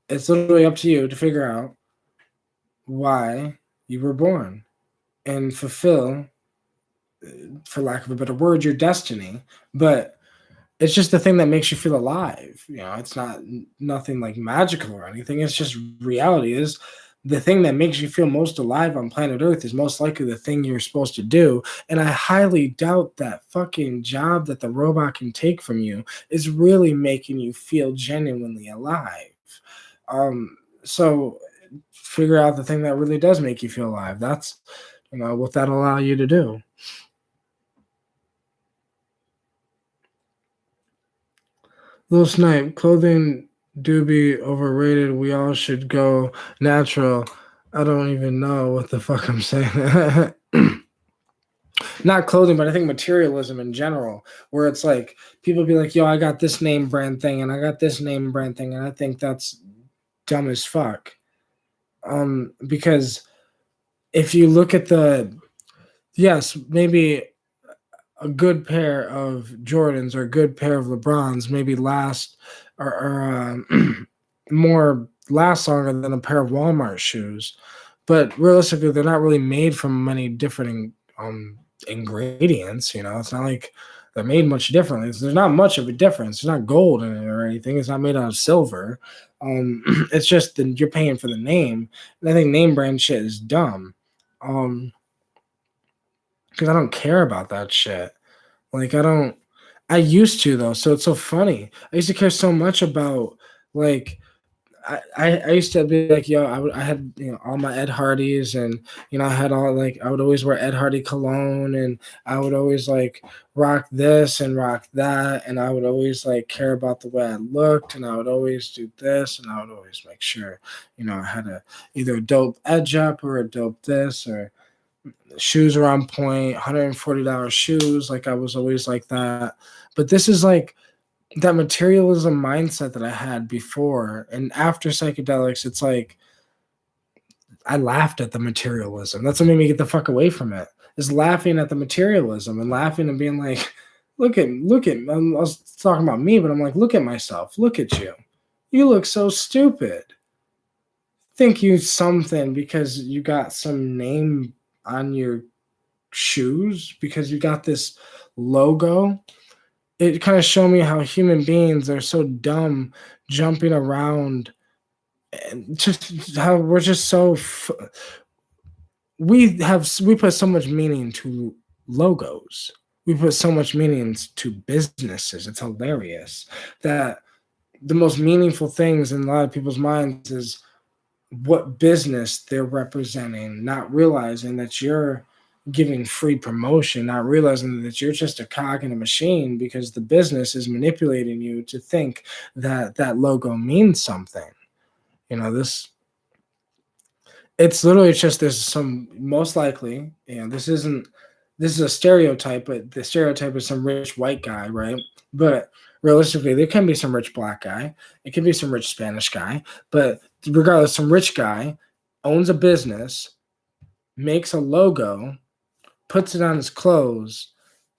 It's literally up to you to figure out why you were born and fulfill, for lack of a better word, your destiny. But it's just the thing that makes you feel alive. You know, it's not nothing like magical or anything. It's just reality. Is the thing that makes you feel most alive on planet Earth is most likely the thing you're supposed to do. And I highly doubt that fucking job that the robot can take from you is really making you feel genuinely alive. So figure out the thing that really does make you feel alive. That's, what that'll allow you to do. Little Snipe, clothing do be overrated. We all should go natural. I don't even know what the fuck I'm saying. Not clothing, but I think materialism in general, where it's like people be like, yo, I got this name brand thing and I got this name brand thing. And I think that's dumb as fuck. Because if you look at yes, maybe a good pair of Jordans or a good pair of LeBrons maybe last or more last longer than a pair of Walmart shoes, but realistically, they're not really made from many different ingredients. It's not like they're made much differently. There's not much of a difference. There's not gold in it or anything. It's not made out of silver. It's just that you're paying for the name, and I think name brand shit is dumb. Because I don't care about that shit. Like I used to though, so it's so funny. I used to care so much about like I used to be like, yo, I had all my Ed Hardys and I had all like I would always wear Ed Hardy cologne and I would always like rock this and rock that and I would always like care about the way I looked and I would always do this and I would always make sure I had either a dope edge up or a dope this or shoes are on point, $140 shoes. Like I was always like that. But this is like that materialism mindset that I had before. And after psychedelics, it's like I laughed at the materialism. That's what made me get the fuck away from it. Is laughing at the materialism and laughing and being like, look at, I was talking about me, but I'm like, look at myself. Look at you. You look so stupid. Think you something because you got some name on your shoes because you got this logo. It kind of showed me how human beings are so dumb jumping around and just how we're just so we put so much meaning to logos. We put so much meaning to businesses. It's hilarious that the most meaningful things in a lot of people's minds is what business they're representing, not realizing that you're giving free promotion, not realizing that you're just a cog in a machine because the business is manipulating you to think that that logo means something. It's literally just there's some most likely, this is a stereotype, but the stereotype is some rich white guy, right? But realistically, there can be some rich black guy. It can be some rich Spanish guy. But regardless, some rich guy owns a business, makes a logo, puts it on his clothes,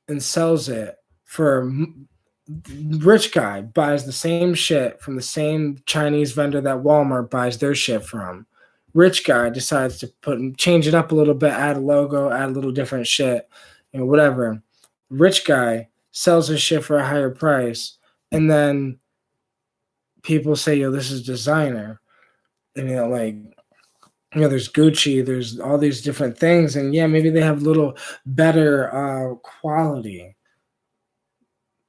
and sells it for rich guy buys the same shit from the same Chinese vendor that Walmart buys their shit from. Rich guy decides to change it up a little bit, add a logo, add a little different shit, whatever. Rich guy sells his shit for a higher price. And then people say, yo, this is designer. And, like, there's Gucci, there's all these different things. And yeah, maybe they have little better quality.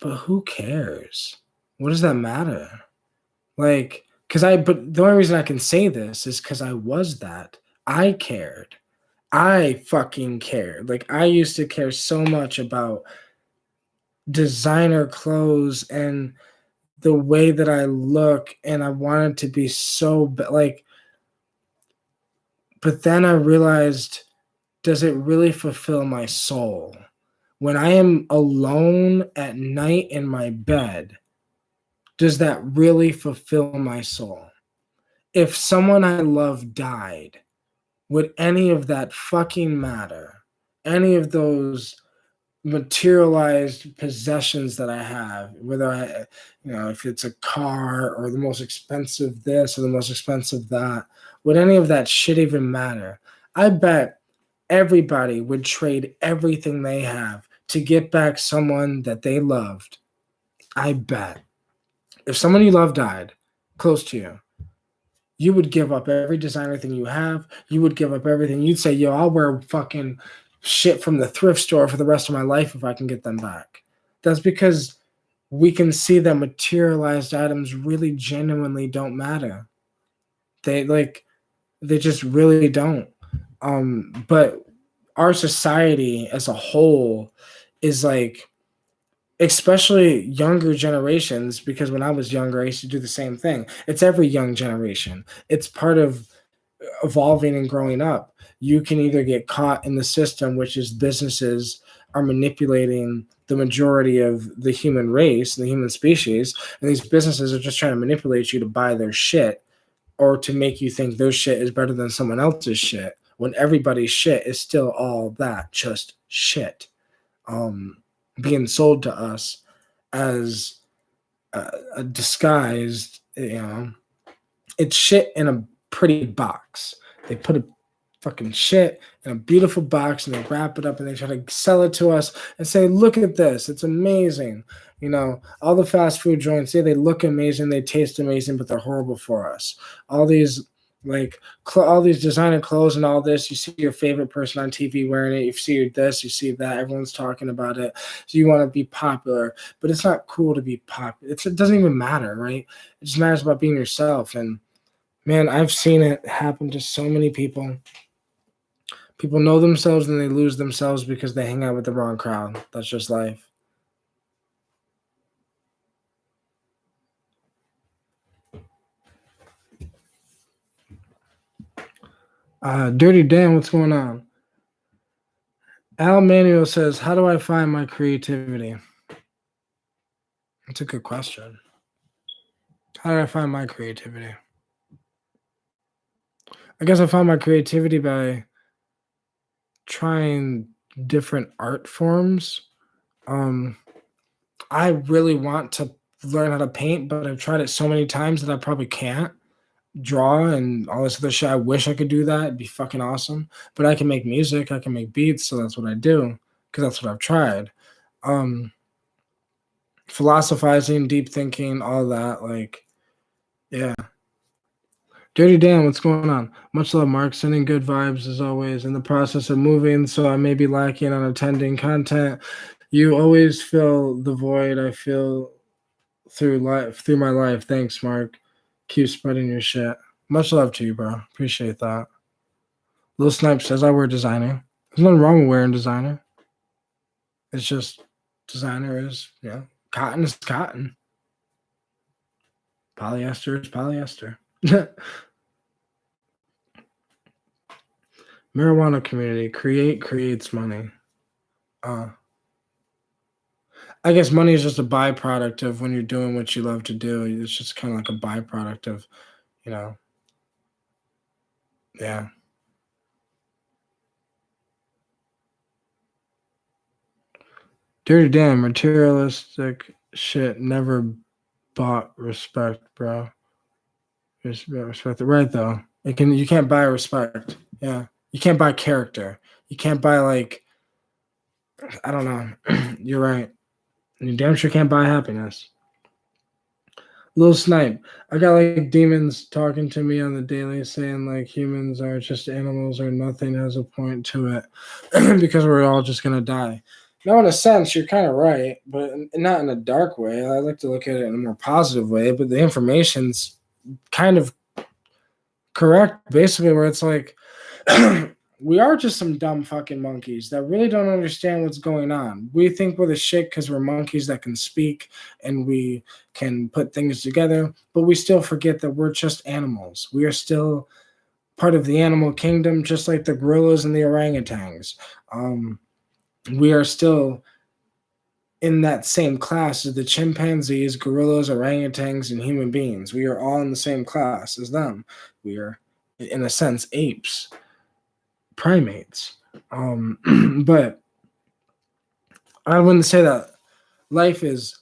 But who cares? What does that matter? Like, but the only reason I can say this is because I was that. I cared. I fucking cared. Like, I used to care so much about designer clothes and the way that I look, and I wanted to be so like, but then I realized, does it really fulfill my soul? When I am alone at night in my bed, does that really fulfill my soul? If someone I love died, would any of that fucking matter? Any of those materialized possessions that I have, whether if it's a car or the most expensive this or the most expensive that, would any of that shit even matter? I bet everybody would trade everything they have to get back someone that they loved. I bet. If someone you love died close to you, you would give up every designer thing you have. You would give up everything. You'd say, yo, I'll wear fucking shit from the thrift store for the rest of my life if I can get them back. That's because we can see that materialized items really genuinely don't matter. They just really don't. But our society as a whole is like, especially younger generations, because when I was younger, I used to do the same thing. It's every young generation. It's part of evolving and growing up. You can either get caught in the system, which is businesses are manipulating the majority of the human race, the human species, and these businesses are just trying to manipulate you to buy their shit or to make you think their shit is better than someone else's shit, when everybody's shit is still all that, just shit. Being sold to us as a disguised, it's shit in a pretty box. They put a fucking shit in a beautiful box and they wrap it up and they try to sell it to us and say, look at this, it's amazing. All the fast food joints, they look amazing, they taste amazing, but they're horrible for us. All these all these designer clothes and all this, you see your favorite person on TV wearing it, you see this, you see that, everyone's talking about it, so you want to be popular, but it's not cool to be popular. It doesn't even matter, right? It just matters about being yourself. And man, I've seen it happen to so many people. People know themselves and they lose themselves because they hang out with the wrong crowd. That's just life. Dirty Dan, what's going on? Al Manuel says, how do I find my creativity? That's a good question. How do I find my creativity? I guess I found my creativity by trying different art forms. I really want to learn how to paint, but I've tried it so many times that I probably can't draw and all this other shit. I wish I could do that. It'd be fucking awesome. But I can make music, I can make beats, so that's what I do because that's what I've tried. Philosophizing, deep thinking, all that, yeah. Dirty Dan, what's going on? Much love, Mark. Sending good vibes as always. In the process of moving, so I may be lacking on attending content. You always fill the void I feel through my life. Thanks, Mark. Keep spreading your shit. Much love to you, bro. Appreciate that. Lil Snipe says I wear designer. There's nothing wrong with wearing designer. It's just designer is, cotton is cotton. Polyester is polyester. Marijuana community creates money. I guess money is just a byproduct of when you're doing what you love to do. It's just kind of like a byproduct of, yeah. Dirty damn, materialistic shit never bought respect, bro. Respect, right though. You can't buy respect. Yeah, you can't buy character. You can't buy I don't know. You're right. You damn sure can't buy happiness. Little Snipe. I got like demons talking to me on the daily saying like humans are just animals or nothing has a point to it because we're all just going to die. Now, in a sense, you're kind of right, but not in a dark way. I like to look at it in a more positive way, but the information's kind of correct, basically, where it's like we are just some dumb fucking monkeys that really don't understand what's going on. We think we're the shit because we're monkeys that can speak and we can put things together, but we still forget that we're just animals. We are still part of the animal kingdom, just like the gorillas and the orangutans. We are still in that same class as the chimpanzees, gorillas, orangutans, and human beings. We are all in the same class as them. We are, in a sense, apes, primates. But I wouldn't say that life is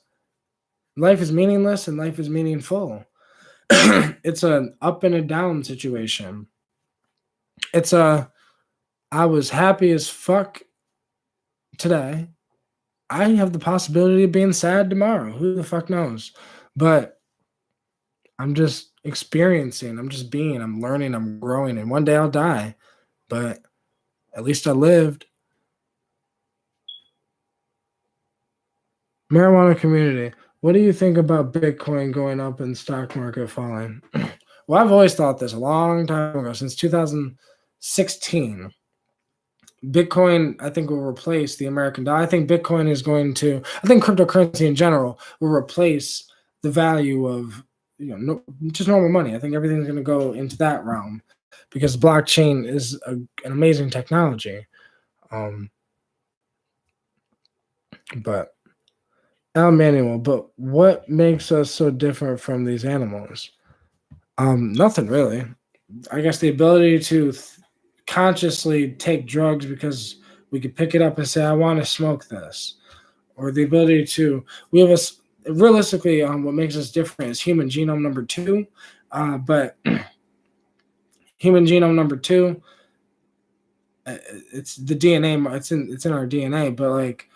meaningless and life is meaningful. It's an up and a down situation. It's a I was happy as fuck today. I have the possibility of being sad tomorrow. Who the fuck knows? But I'm just experiencing, I'm just being, I'm learning, I'm growing, and one day I'll die. But at least I lived. Marijuana community. What do you think about Bitcoin going up and stock market falling? Well, I've always thought this a long time ago, since 2016. Bitcoin, I think, will replace the American dollar. I think Bitcoin is going to, I think cryptocurrency in general will replace the value of, just normal money. I think everything's going to go into that realm because blockchain is an amazing technology. But Manuel, but what makes us so different from these animals? Nothing really. I guess the ability to consciously take drugs because we could pick it up and say, I want to smoke this. Or the ability to, we have realistically, what makes us different is human genome number 2. But human genome number 2, it's the DNA, it's in our DNA, but like,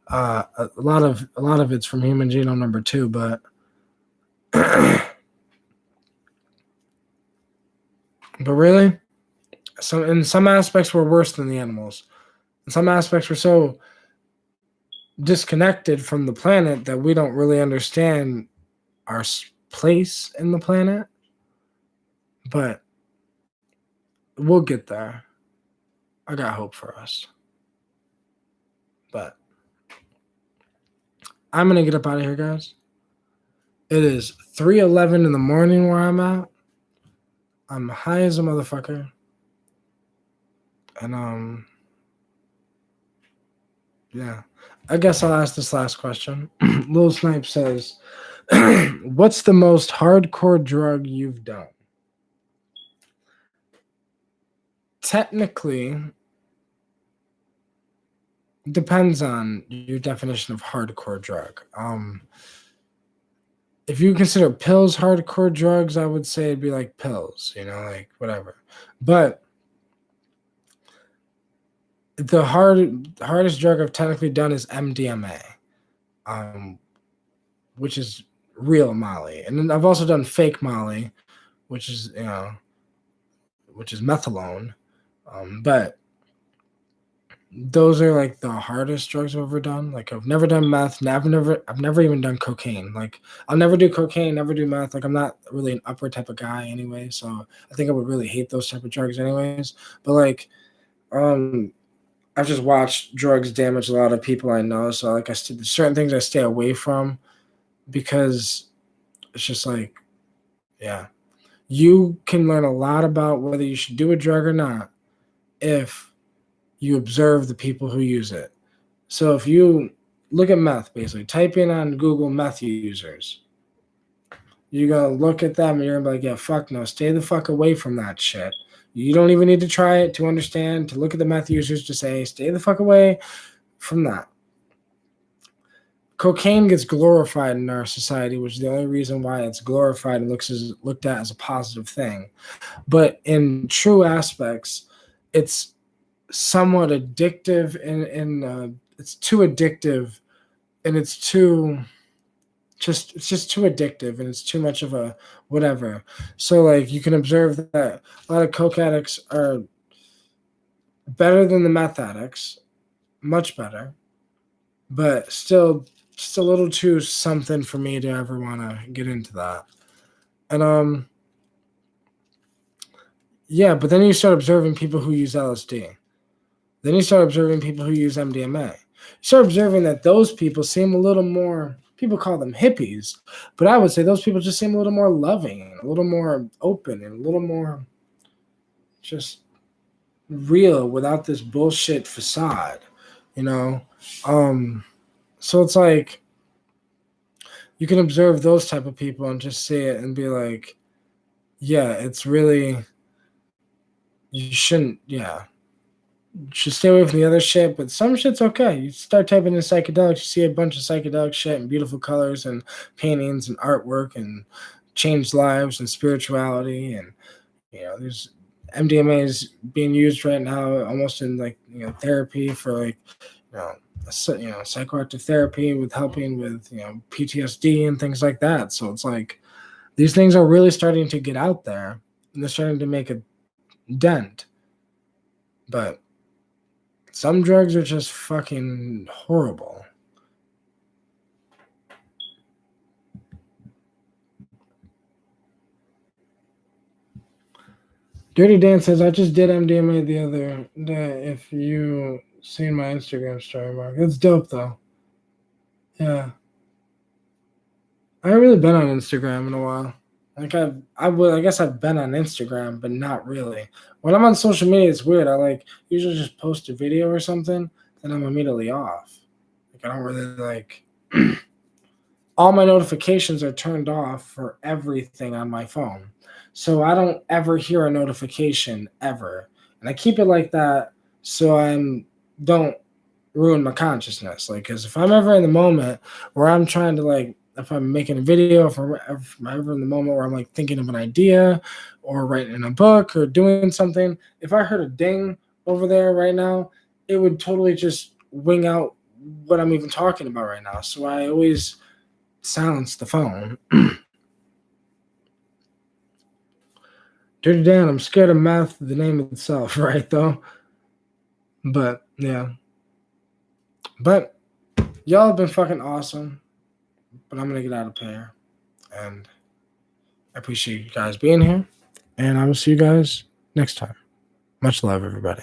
a lot of it's from human genome number 2, but but really, in some aspects we're worse than the animals. In some aspects we're so disconnected from the planet that we don't really understand our place in the planet. But we'll get there. I got hope for us. But I'm gonna get up out of here, guys. It is 3:11 in the morning where I'm at. I'm high as a motherfucker. And yeah. I guess I'll ask this last question. Lil Snipe says, what's the most hardcore drug you've done? Technically, depends on your definition of hardcore drug. If you consider pills hardcore drugs, I would say it'd be like pills, like whatever. But the hardest drug I've technically done is MDMA, which is real Molly. And then I've also done fake Molly, which is methadone. But those are like the hardest drugs I've ever done. Like I've never done meth. I've never even done cocaine. Like I'll never do cocaine, never do meth. Like I'm not really an upper type of guy anyway. So I think I would really hate those type of drugs anyways. But like, I've just watched drugs damage a lot of people I know. So like certain things I stay away from because it's just like, yeah, you can learn a lot about whether you should do a drug or not if you observe the people who use it. So if you look at meth, basically, type in on Google meth users, you're going to look at them and you're going to be like, yeah, fuck no, stay the fuck away from that shit. You don't even need to try it to understand, to look at the meth users to say, stay the fuck away from that. Cocaine gets glorified in our society, which is the only reason why it's glorified and looked at as a positive thing. But in true aspects, it's somewhat addictive and it's too addictive and it's too it's just too addictive, and it's too much of a whatever. So like you can observe that a lot of coke addicts are better than the meth addicts, much better, but still just a little too something for me to ever want to get into that. And yeah, but then you start observing people who use LSD. Then you start observing people who use MDMA. You start observing that those people seem a little more, people call them hippies, but I would say those people just seem a little more loving, a little more open, and a little more just real without this bullshit facade, you know? So it's like you can observe those type of people and just see it and be like, yeah, it's really, you shouldn't, yeah. You should stay away from the other shit, but some shit's okay. You start typing in psychedelics, you see a bunch of psychedelic shit and beautiful colors and paintings and artwork and changed lives and spirituality. And, you know, there's MDMA is being used right now almost in like, you know, therapy for like, psychoactive therapy with helping with, you know, PTSD and things like that. So it's like these things are really starting to get out there and they're starting to make a dent. But some drugs are just fucking horrible. Dirty Dan says, I just did MDMA the other day. If you seen my Instagram story, Mark. It's dope, though. Yeah. I haven't really been on Instagram in a while. Like I guess I've been on Instagram, but not really. When I'm on social media, it's weird. I like usually just post a video or something, then I'm immediately off. Like I don't really like all my notifications are turned off for everything on my phone. So I don't ever hear a notification ever. And I keep it like that so I don't ruin my consciousness. Like, because if I'm ever in the moment where I'm trying to like, if I'm making a video, if I'm ever in the moment where I'm like thinking of an idea or writing a book or doing something, if I heard a ding over there right now, it would totally just wing out what I'm even talking about right now. So I always silence the phone. Dirty Dan, I'm scared of meth, the name itself, right though? But yeah. But y'all have been fucking awesome. But I'm gonna get out of here. And I appreciate you guys being here. And I will see you guys next time. Much love, everybody.